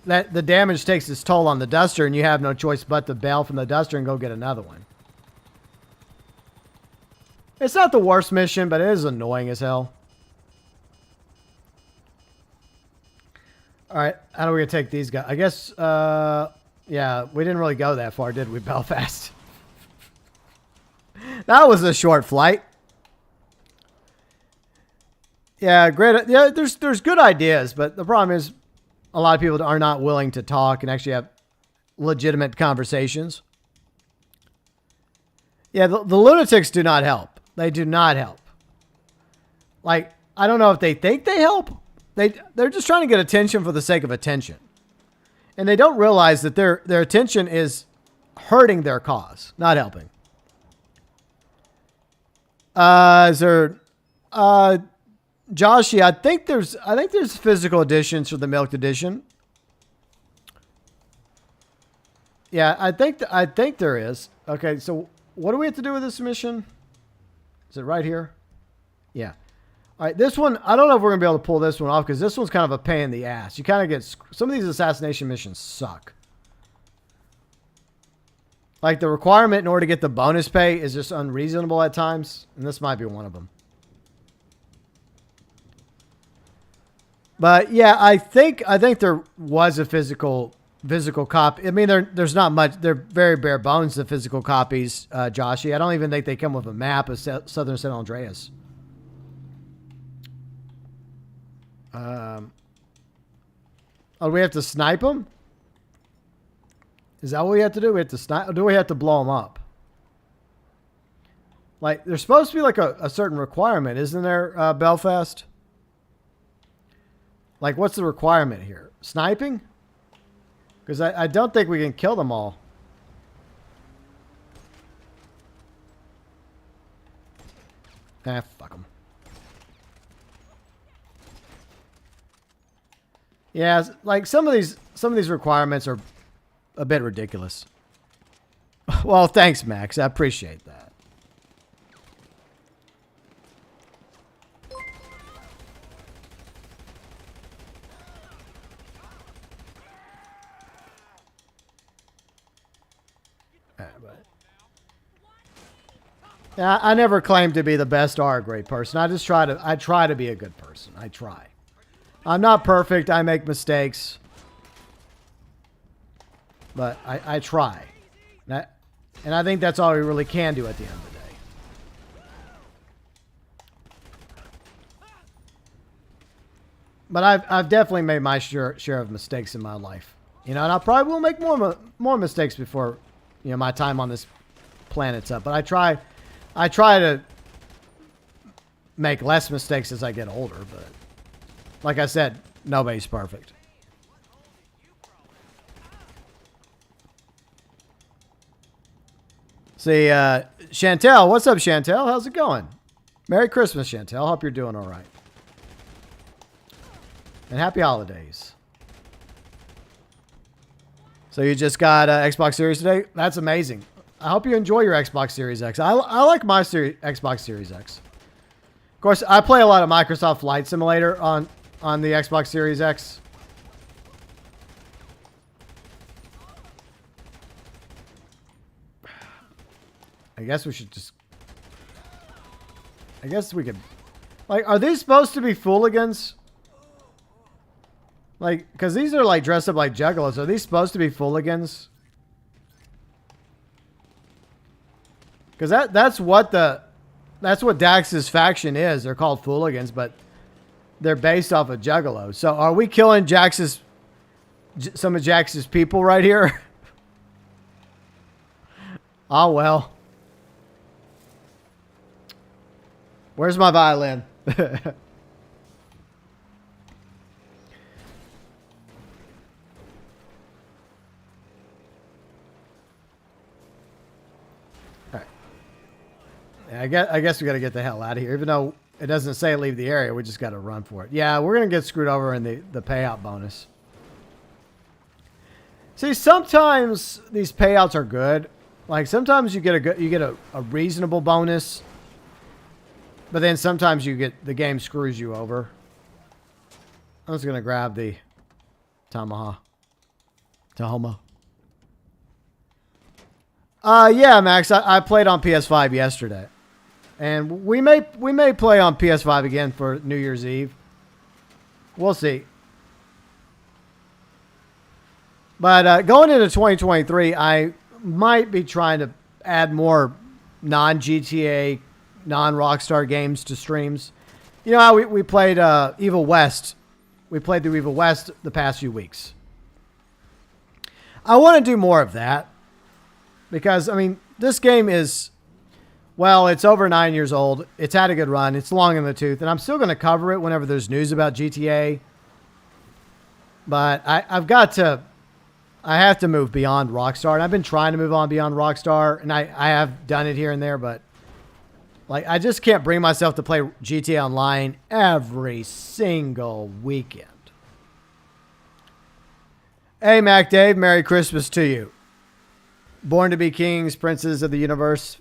the damage takes its toll on the Duster and you have no choice but to bail from the Duster and go get another one. It's not the worst mission, but it is annoying as hell. Alright, how are we going to take these guys? I guess... yeah, we didn't really go that far, did we, Belfast? That was a short flight. Yeah, great. Yeah, there's good ideas, but the problem is a lot of people are not willing to talk and actually have legitimate conversations. Yeah, the lunatics do not help. They do not help. Like, I don't know if they think they help. They're just trying to get attention for the sake of attention. And they don't realize that their attention is hurting their cause, not helping. Is there, Joshy? I think there's physical editions for the milked edition. Yeah, I think there is. Okay, so what do we have to do with this mission? Is it right here? Yeah. All right, this one, I don't know if we're going to be able to pull this one off because this one's kind of a pain in the ass. You kind of get... Some of these assassination missions suck. Like, the requirement in order to get the bonus pay is just unreasonable at times. And this might be one of them. But, yeah, I think there was a physical copy. I mean, there's not much. They're very bare bones, the physical copies, Joshy. I don't even think they come with a map of Southern San Andreas. Oh, do we have to snipe them? Is that what we have to do? We have to snipe, or do we have to blow them up? Like, there's supposed to be like a certain requirement, isn't there, Belfast? Like, what's the requirement here? Sniping? Because I don't think we can kill them all. Ah, fuck them. Yeah, like some of these requirements are a bit ridiculous. Well, thanks, Max. I appreciate that. Yeah, I never claimed to be the best or a great person. I try to be a good person. I try. I'm not perfect. I make mistakes. But I try. And I think that's all we really can do at the end of the day. But I've definitely made my share of mistakes in my life. You know, and I probably will make more mistakes before, you know, my time on this planet's up. But I try to make less mistakes as I get older, but like I said, nobody's perfect. See, Chantel, what's up, Chantel? How's it going? Merry Christmas, Chantel. Hope you're doing all right. And happy holidays. So you just got Xbox Series today? That's amazing. I hope you enjoy your Xbox Series X. I like my Xbox Series X. Of course, I play a lot of Microsoft Flight Simulator on the Xbox Series X. I guess we should just... I guess we could... Like, are these supposed to be Fooligans? Like, because these are like dressed up like Juggalos. Are these supposed to be Fooligans? Because that's what Dax's faction is. They're called Fooligans, but they're based off of Juggalos. So are we killing some of Jax's people right here? Oh, well. Where's my violin? I guess we got to get the hell out of here. Even though it doesn't say leave the area, we just got to run for it. Yeah, we're going to get screwed over in the payout bonus. See, sometimes these payouts are good. Like sometimes you get a reasonable bonus, but then sometimes the game screws you over. I'm just going to grab the Tahoma. Yeah, Max, I played on PS5 yesterday. And we may play on PS5 again for New Year's Eve. We'll see. But going into 2023, I might be trying to add more non-GTA, non-Rockstar games to streams. You know how we played Evil West. We played through Evil West the past few weeks. I want to do more of that. Because, I mean, this game is... Well, it's over 9 years old. It's had a good run. It's long in the tooth. And I'm still going to cover it whenever there's news about GTA. But I have to move beyond Rockstar. And I've been trying to move on beyond Rockstar. And I have done it here and there. But like, I just can't bring myself to play GTA Online every single weekend. Hey, Mac Dave. Merry Christmas to you. Born to be kings, princes of the universe.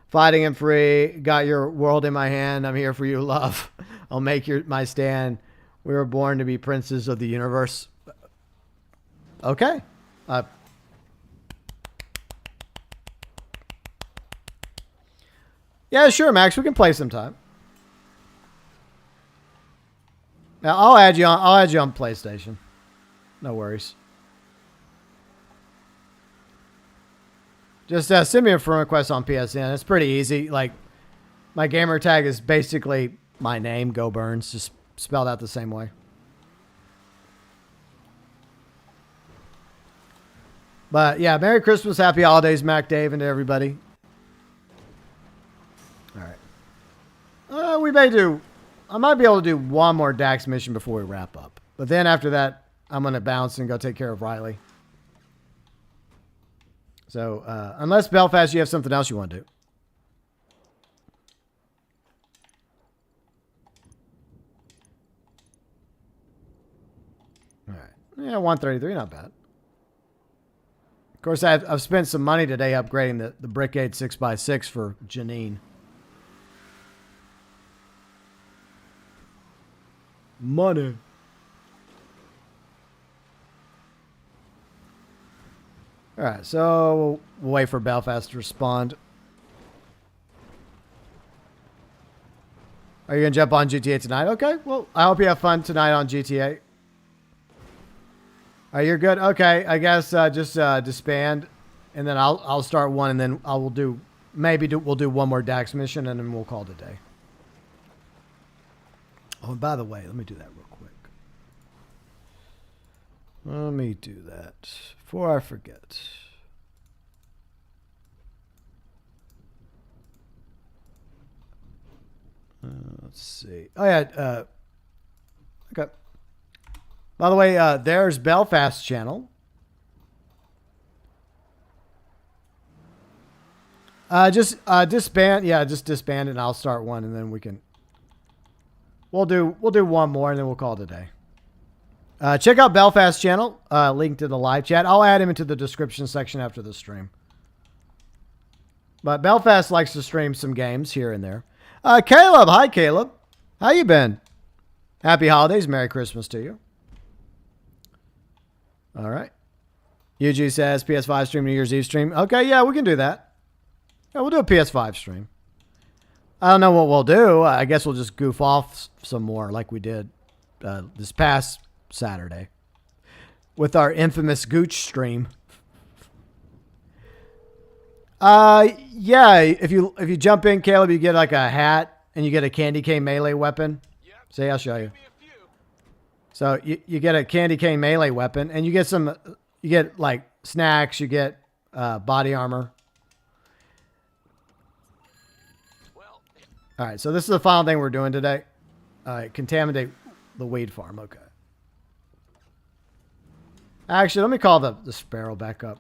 Fighting and free, got your world in my hand. I'm here for you, love. I'll make my stand. We were born to be princes of the universe. Okay. Yeah, sure, Max. We can play sometime. Now, I'll add you on PlayStation. No worries. Just send me a friend request on PSN. It's pretty easy. Like, my gamer tag is basically my name, GeauxBurns, just spelled out the same way. But yeah, Merry Christmas, Happy Holidays, Mac Dave, and to everybody. All right. I might be able to do one more Dax mission before we wrap up. But then after that, I'm going to bounce and go take care of Riley. So, unless Belfast, you have something else you want to do. All right. Yeah, 133, not bad. course, I've spent some money today upgrading the Brickade 6x6 for Janine. Money. All right, so we'll wait for Belfast to respond. Are you going to jump on GTA tonight? Okay, well, I hope you have fun tonight on GTA. You're good? Okay, I guess just disband, and then I'll start one, and then we'll do one more Dax mission, and then we'll call it a day. Oh, and by the way, let me do that real quick. Let me do that before I forget. Let's see. Oh yeah. Okay. By the way, there's Belfast channel. Just disband. Yeah, just disband, and I'll start one, and then we can. We'll do one more, and then we'll call it a day. Check out Belfast channel. Link to the live chat. I'll add him into the description section after the stream. But Belfast likes to stream some games here and there. Caleb, hi Caleb. How you been? Happy holidays, Merry Christmas to you. All right. UG says PS5 stream, New Year's Eve stream. Okay, yeah, we can do that. Yeah, we'll do a PS5 stream. I don't know what we'll do. I guess we'll just goof off some more like we did this past Saturday with our infamous Gooch stream. Yeah, if you jump in, Caleb, you get like a hat and you get a candy cane melee weapon. Yep. See, I'll show you. So you get a candy cane melee weapon, and you get like snacks, you get body armor. Well, All right, so this is the final thing we're doing today. All right, contaminate the weed farm. Okay. Actually, let me call the sparrow back up.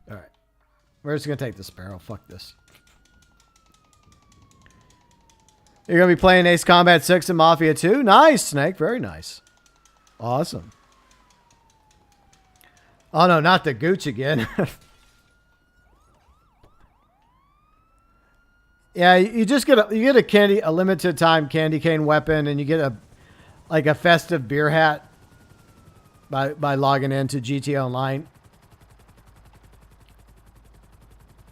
All right. We're just going to take the sparrow. Fuck this. You're going to be playing Ace Combat 6 and Mafia 2? Nice, Snake. Very nice. Awesome. Oh, no, not the Gooch again. Yeah, you just get a limited time candy cane weapon, and you get a festive beer hat by logging into GTA Online.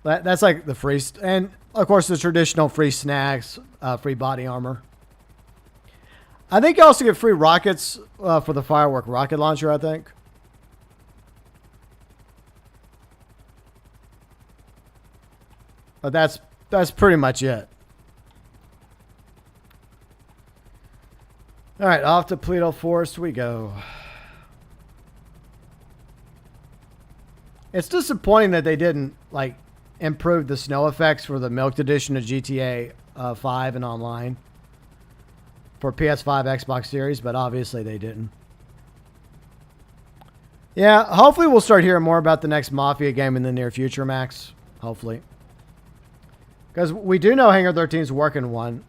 That's like the free, and of course the traditional free snacks, free body armor. I think you also get free rockets for the firework rocket launcher, I think. But that's pretty much it. All right, off to Paleto Forest we go. It's disappointing that they didn't like improve the snow effects for the milked edition of GTA 5 and online for PS5, Xbox Series, but obviously they didn't. Yeah, hopefully we'll start hearing more about the next Mafia game in the near future, Max. Hopefully. Because we do know Hangar 13 is working on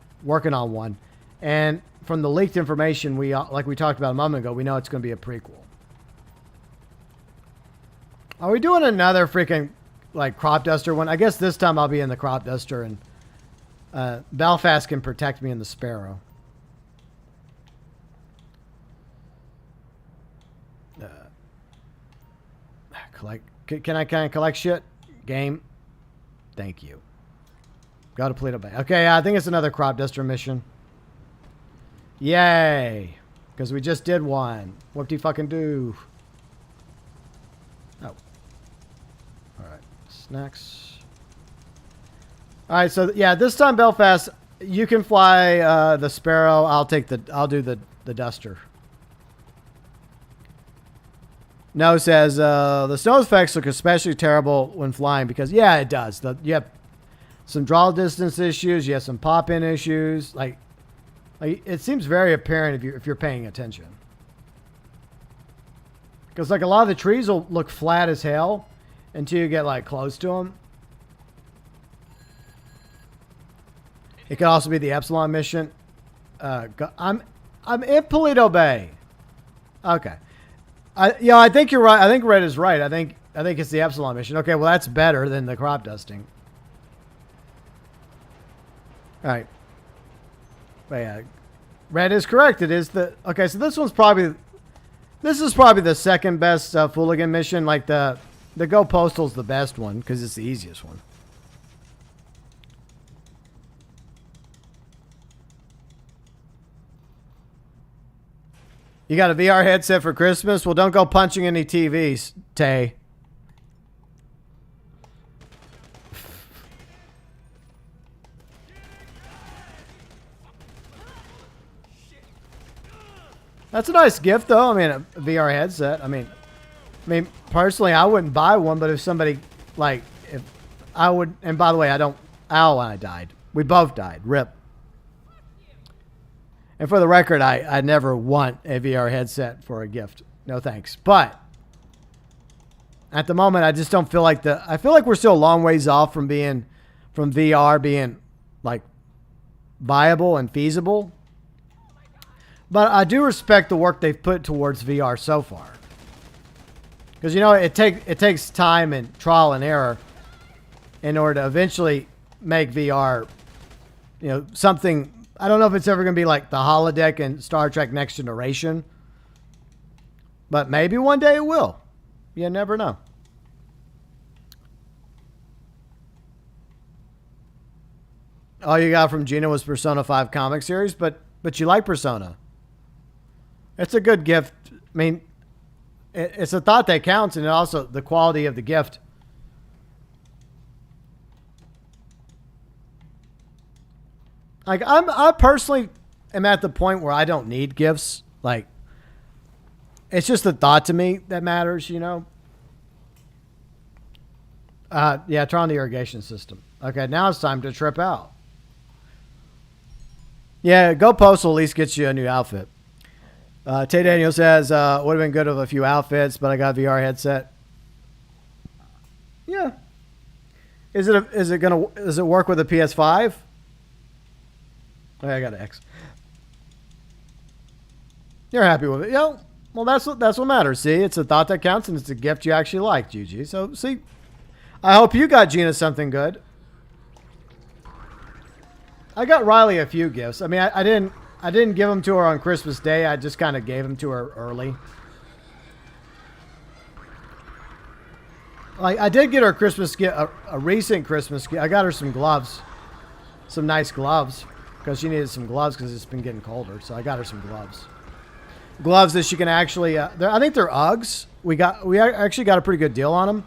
one. And from the leaked information, like we talked about a moment ago, we know it's going to be a prequel. Are we doing another freaking like crop duster one? I guess this time I'll be in the crop duster, and Belfast can protect me in the Sparrow. Can I collect shit? Game. Thank you. Go to Paleto Bay. Okay, I think it's another crop duster mission. Yay! Because we just did one. Whoop-de-fucking-do. Oh. Alright. Snacks. Alright, so yeah, this time Belfast, you can fly the Sparrow. I'll do the duster. No says the snow effects look especially terrible when flying because yeah, it does. You have some draw distance issues. You have some pop in issues. Like it seems very apparent if you're paying attention. Because like a lot of the trees will look flat as hell until you get like close to them. It could also be the Epsilon mission. I'm in Paleto Bay. Okay. I think you're right. I think Red is right. I think it's the Epsilon mission. Okay, well that's better than the crop dusting. All right. But yeah, Red is correct. It is the okay. So this is probably the second best Fooligan mission. Like the Go Postal's the best one because it's the easiest one. You got a VR headset for Christmas? Well, don't go punching any TVs, Tay. That's a nice gift, though. I mean, a VR headset. I mean, personally, I wouldn't buy one, but if somebody, like, if I would, and by the way, I don't, ow, I died. We both died. RIP. And for the record, I never want a VR headset for a gift. No thanks. But at the moment, I just don't feel like I feel like we're still a long ways off from VR being, like, viable and feasible. But I do respect the work they've put towards VR so far. Because, you know, it takes time and trial and error in order to eventually make VR, you know, something. I don't know if it's ever going to be like the holodeck in Star Trek Next Generation. But maybe one day it will. You never know. All you got from Gina was Persona 5 comic series, but you like Persona. It's a good gift. I mean, it's a thought that counts, and also the quality of the gift. Like, I personally am at the point where I don't need gifts. Like, it's just the thought to me that matters, you know? Yeah, turn on the irrigation system. Okay, now it's time to trip out. Yeah, Go Postal at least gets you a new outfit. Tay Daniel says, would have been good with a few outfits, but I got a VR headset. Yeah. Does it work with a PS5? Oh, I got an X. You're happy with it. Yeah. Well, that's what matters. See, it's a thought that counts, and it's a gift you actually like, GG. So, see, I hope you got Gina something good. I got Riley a few gifts. I mean, I didn't give them to her on Christmas Day. I just kind of gave them to her early. Like, I did get her a Christmas gift, a recent Christmas gift. I got her some gloves, some nice gloves, because she needed some gloves because it's been getting colder. So I got her some gloves. Gloves that she can actually. I think they're Uggs. We actually got a pretty good deal on them.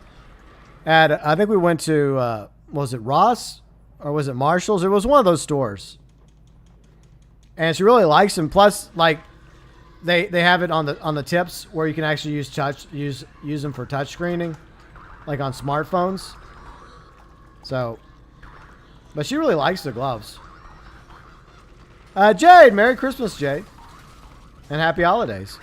I think we went to was it Ross or was it Marshall's? It was one of those stores. And she really likes them. Plus, like, they have it on the tips where you can actually use them for touch screening, like on smartphones. So, but she really likes the gloves. Jade, Merry Christmas, Jade, and Happy Holidays.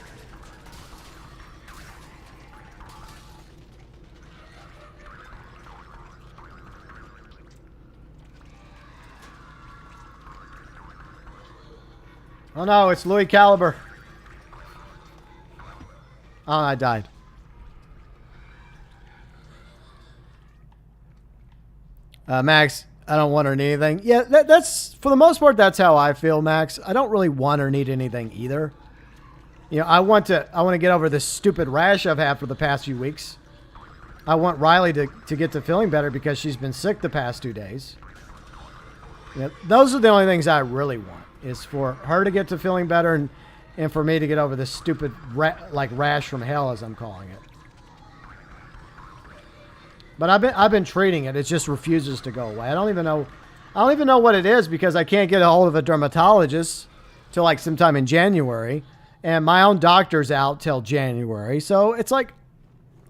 Oh no, it's Louis Caliber. Oh, I died. Max, I don't want or need anything. Yeah, that's for the most part. That's how I feel, Max. I don't really want or need anything either. You know, I want to get over this stupid rash I've had for the past few weeks. I want Riley to get to feeling better because she's been sick the past 2 days. You know, those are the only things I really want, is for her to get to feeling better and for me to get over this stupid rash from hell, as I'm calling it. But I've been treating it. It just refuses to go away. I don't even know what it is because I can't get a hold of a dermatologist till like sometime in January, and my own doctor's out till January. So it's like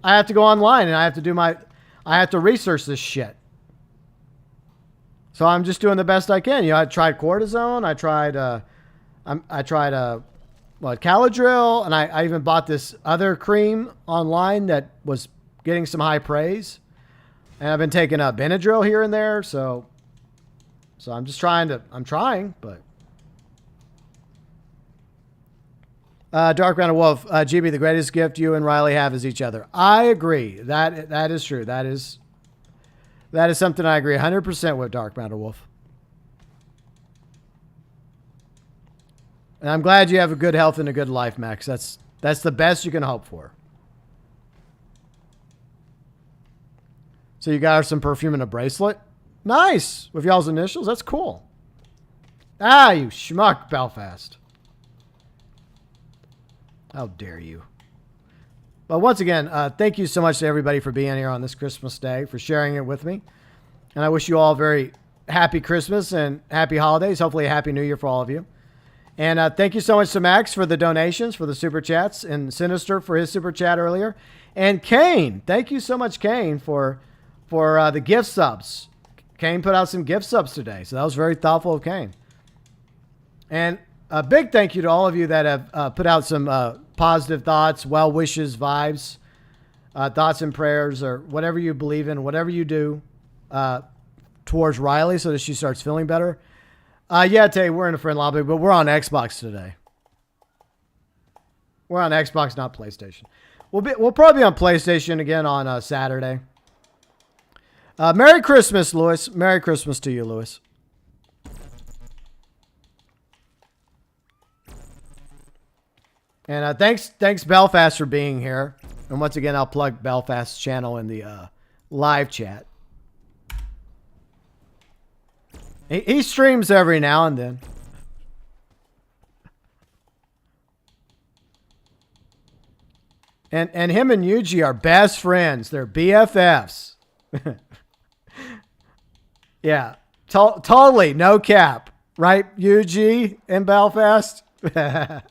I have to go online and I have to research this shit. So I'm just doing the best I can. You know, I tried cortisone. I tried Caladril, and I even bought this other cream online that was getting some high praise. And I've been taking Benadryl here and there, so I'm just trying, but Dark Mountain Wolf, GB, the greatest gift you and Riley have is each other. I agree. That is true. That is something I agree 100% with, Dark Mountain Wolf. And I'm glad you have a good health and a good life, Max. That's the best you can hope for. So you got her some perfume and a bracelet? Nice. With y'all's initials? That's cool. Ah, you schmuck, Belfast. How dare you? But once again, thank you so much to everybody for being here on this Christmas day, for sharing it with me. And I wish you all a very happy Christmas and happy holidays. Hopefully a happy new year for all of you. And thank you so much to Max for the donations, for the super chats, and Sinister for his super chat earlier. And Kane, thank you so much, Kane, for the gift subs. Kane put out some gift subs today, so that was very thoughtful of Kane. And a big thank you to all of you that have put out some positive thoughts, well wishes, vibes, thoughts and prayers, or whatever you believe in, whatever you do towards Riley so that she starts feeling better. Yeah, Tay, we're in a friend lobby, but we're on Xbox today. We're on Xbox, not PlayStation. We'll probably be on PlayStation again on Saturday. Merry Christmas, Lewis. Merry Christmas to you, Lewis. And thanks Belfast for being here. And once again, I'll plug Belfast's channel in the live chat. He streams every now and then. And him and Yuji are best friends. They're BFFs. Yeah, totally no cap, right? Yuji and Belfast. I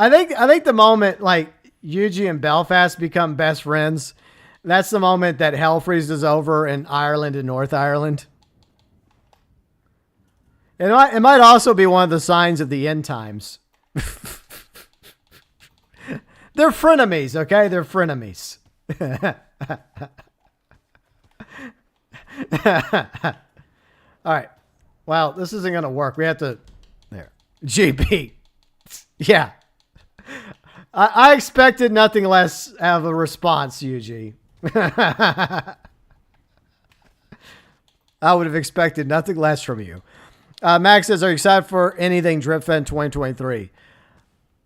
think the moment like Yuji and Belfast become best friends, that's the moment that hell freezes over in Ireland and North Ireland. It might also be one of the signs of the end times. They're frenemies, okay? They're frenemies. All right. Wow, this isn't going to work. We have to... There. GB. Yeah. I expected nothing less of a response, Yuji. I would have expected nothing less from you. Max says, are you excited for anything DripFed in 2023?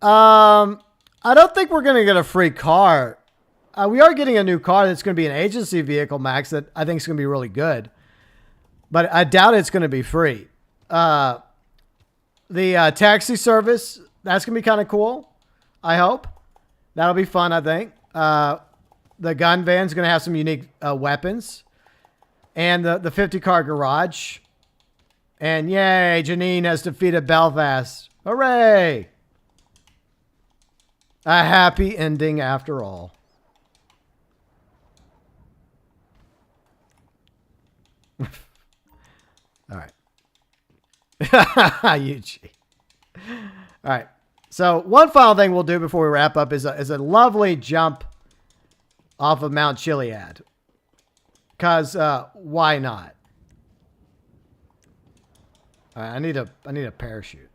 I don't think we're going to get a free car. We are getting a new car that's going to be an agency vehicle, Max, that I think is going to be really good. But I doubt it's going to be free. The taxi service, that's going to be kind of cool. I hope. That'll be fun, I think. The gun van's going to have some unique weapons. And the 50-car garage. And yay, Janine has defeated Belfast. Hooray! A happy ending after all. All right. Yuji. All right. So one final thing we'll do before we wrap up is a lovely jump off of Mount Chiliad. Because why not? All right, I need a parachute.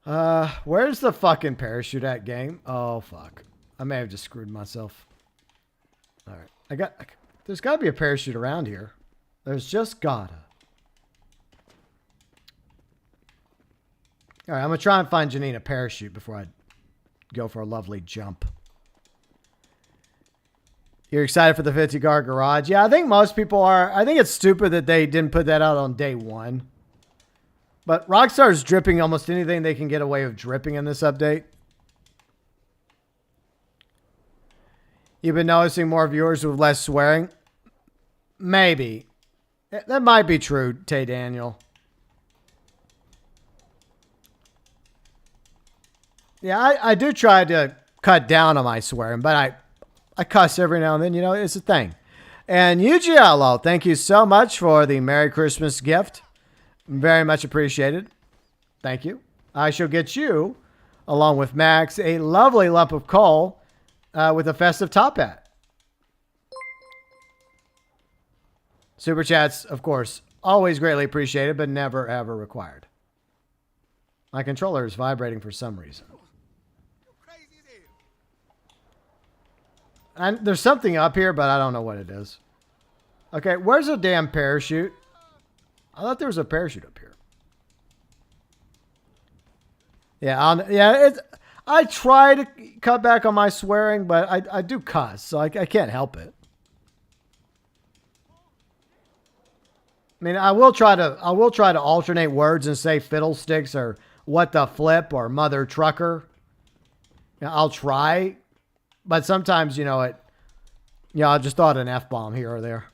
Where's the fucking parachute at, game? Oh, fuck. I may have just screwed myself. All right. There's got to be a parachute around here. There's just gotta. All right, I'm going to try and find Janine a parachute before I go for a lovely jump. You're excited for the 50-car garage? Yeah, I think most people are. I think it's stupid that they didn't put that out on day one. But Rockstar's dripping almost anything they can get away with dripping in this update. You've been noticing more viewers with less swearing? Maybe. That might be true, Tay Daniel. Yeah, I do try to cut down on my swearing, but I cuss every now and then, you know, it's a thing. And Yuji Outlaw, thank you so much for the Merry Christmas gift. Very much appreciated. Thank you. I shall get you, along with Max, a lovely lump of coal with a festive top hat. Super chats, of course, always greatly appreciated, but never ever required. My controller is vibrating for some reason. And there's something up here, but I don't know what it is. Okay, where's the damn parachute? I thought there was a parachute up here. Yeah, I try to cut back on my swearing, but I do cuss, so I can't help it. I mean, I will try to alternate words and say fiddlesticks or what the flip or mother trucker. You know, I'll try, but sometimes, you know, I'll just throw out an F-bomb here or there.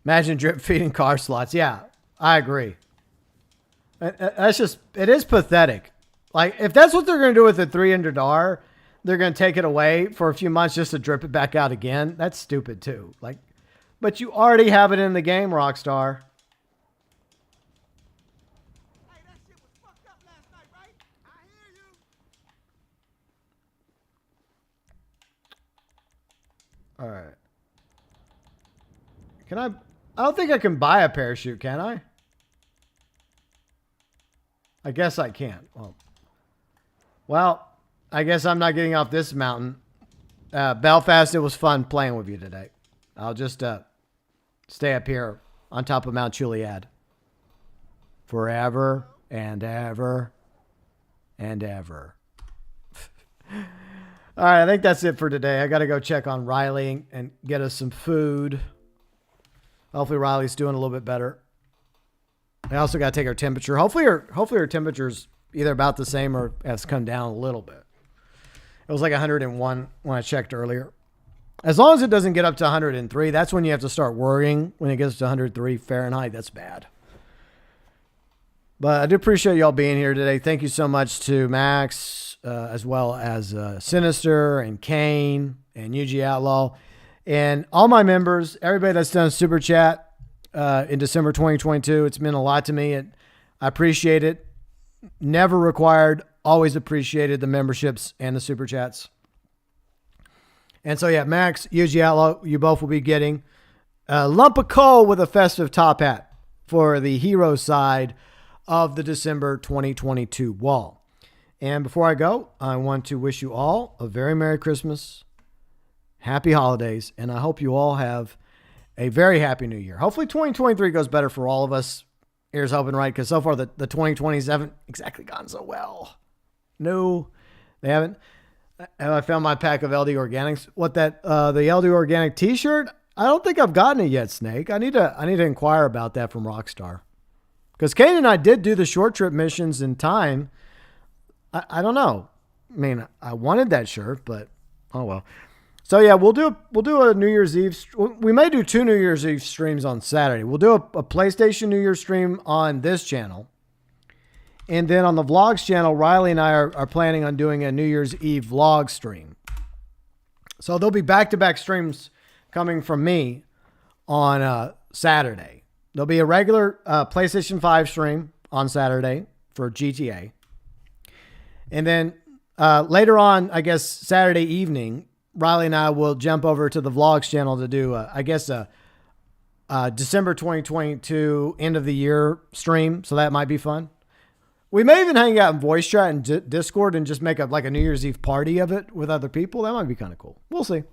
Imagine drip feeding car slots. Yeah, I agree. It is pathetic. Like, if that's what they're going to do with the 300R, they're going to take it away for a few months just to drip it back out again. That's stupid too. Like, but you already have it in the game, Rockstar. Hey, that shit was fucked up last night, right? I hear you. All right. I don't think I can buy a parachute, can I? I guess I can. Well, I guess I'm not getting off this mountain. Belfast, it was fun playing with you today. I'll just stay up here on top of Mount Chiliad. Forever and ever and ever. All right, I think that's it for today. I got to go check on Riley and get us some food. Hopefully Riley's doing a little bit better. I also got to take her temperature. Hopefully her temperature's either about the same or has come down a little bit. It was like 101 when I checked earlier. As long as it doesn't get up to 103, that's when you have to start worrying. When it gets to 103 Fahrenheit, that's bad. But I do appreciate y'all being here today. Thank you so much to Max, as well as Sinister and Kane and UG Outlaw. And all my members, everybody that's done Super Chat in December 2022, it's meant a lot to me. I appreciate it. Never required, always appreciated the memberships and the Super Chats. And so, yeah, Max, UG Outlaw, you both will be getting a lump of coal with a festive top hat for the hero side of the December 2022 wall. And before I go, I want to wish you all a very Merry Christmas, Happy Holidays, and I hope you all have a very Happy New Year. Hopefully 2023 goes better for all of us. Here's hoping, right? Because so far the 2020s haven't exactly gone so well. No, they haven't. Have I found my pack of LD Organics? What that the LD Organic T-shirt? I don't think I've gotten it yet, Snake. I need to inquire about that from Rockstar. Because Kane and I did do the short trip missions in time. I don't know. I mean, I wanted that shirt, but oh well. So yeah, we'll do a New Year's Eve. We may do 2 New Year's Eve streams on Saturday. We'll do a PlayStation New Year's stream on this channel. And then on the vlogs channel, Riley and I are planning on doing a New Year's Eve vlog stream. So there'll be back-to-back streams coming from me on Saturday. There'll be a regular PlayStation 5 stream on Saturday for GTA. And then later on, I guess Saturday evening, Riley and I will jump over to the vlogs channel to do, December 2022 end of the year stream. So that might be fun. We may even hang out in voice chat and Discord and just make a New Year's Eve party of it with other people. That might be kind of cool. We'll see.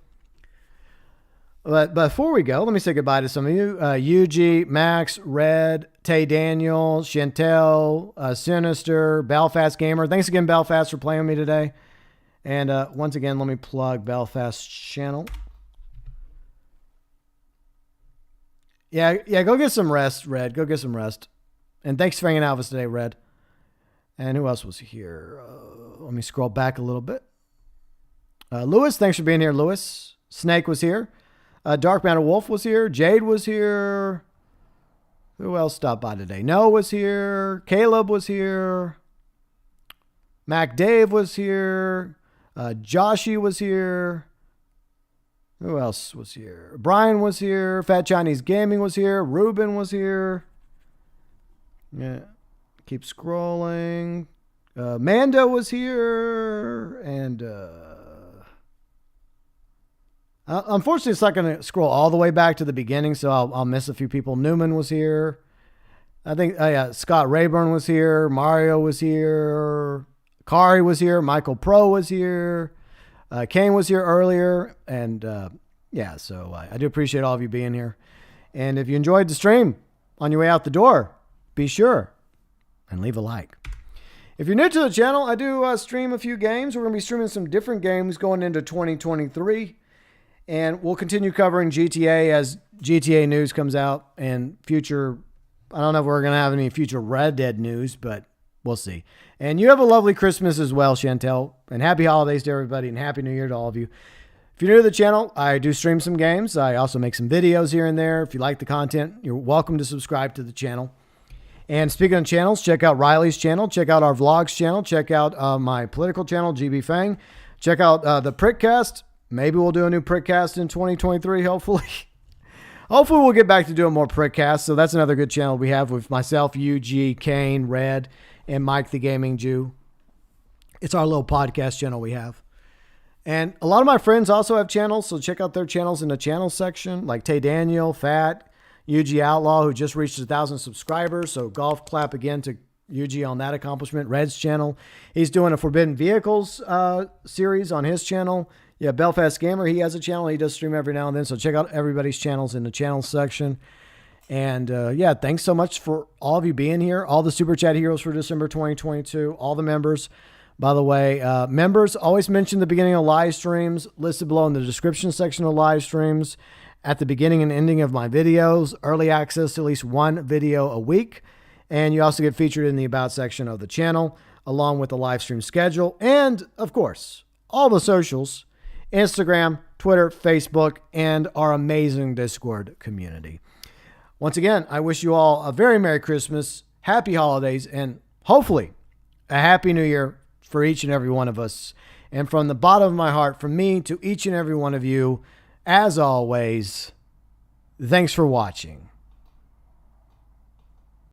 But before we go, let me say goodbye to some of you. UG, Max, Red, Tay Daniel, Chantel, Sinister, Belfast Gamer. Thanks again, Belfast, for playing with me today. And once again, let me plug Belfast's channel. Yeah, go get some rest, Red. Go get some rest. And thanks for hanging out with us today, Red. And who else was here? Let me scroll back a little bit. Lewis, thanks for being here, Lewis. Snake was here. Dark MatterWolf was here. Jade was here. Who else stopped by today? Noah was here. Caleb was here. Mac Dave was here. Joshy was here. Who else was here? Brian was here. Fat Chinese Gaming was here. Ruben was here. Yeah. Keep scrolling. Mando was here, and unfortunately, it's not going to scroll all the way back to the beginning, so I'll miss a few people. Newman was here. I think Scott Rayburn was here. Mario was here. Kari was here. Michael Pro was here. Kane was here earlier, and so I do appreciate all of you being here. And if you enjoyed the stream on your way out the door, be sure and leave a like. If you're new to the channel, I do stream a few games. We're going to be streaming some different games going into 2023. And we'll continue covering GTA as GTA news comes out and future. I don't know if we're going to have any future Red Dead news, but we'll see. And you have a lovely Christmas as well, Chantel. And happy holidays to everybody and happy New Year to all of you. If you're new to the channel, I do stream some games. I also make some videos here and there. If you like the content, you're welcome to subscribe to the channel. And speaking of channels, check out Riley's channel. Check out our vlogs channel. Check out my political channel, GB Fang. Check out the Prickcast. Maybe we'll do a new Prickcast in 2023, hopefully. Hopefully we'll get back to doing more Prickcasts. So that's another good channel we have with myself, UG, Kane, Red, and Mike the Gaming Jew. It's our little podcast channel we have. And a lot of my friends also have channels, so check out their channels in the channel section, like Tay Daniel, Fat, UG Outlaw, who just reached 1,000 subscribers. So golf clap again to UG on that accomplishment. Red's channel. He's doing a Forbidden Vehicles series on his channel. Yeah, Belfast Gamer, he has a channel. He does stream every now and then. So check out everybody's channels in the channel section. And thanks so much for all of you being here. All the Super Chat heroes for December 2022. All the members. By the way, members, always mention the beginning of live streams, listed below in the description section of live streams, at the beginning and ending of my videos, early access to at least one video a week, and you also get featured in the About section of the channel, along with the live stream schedule, and, of course, all the socials, Instagram, Twitter, Facebook, and our amazing Discord community. Once again, I wish you all a very Merry Christmas, Happy Holidays, and hopefully a Happy New Year for each and every one of us. And from the bottom of my heart, from me to each and every one of you, as always, thanks for watching.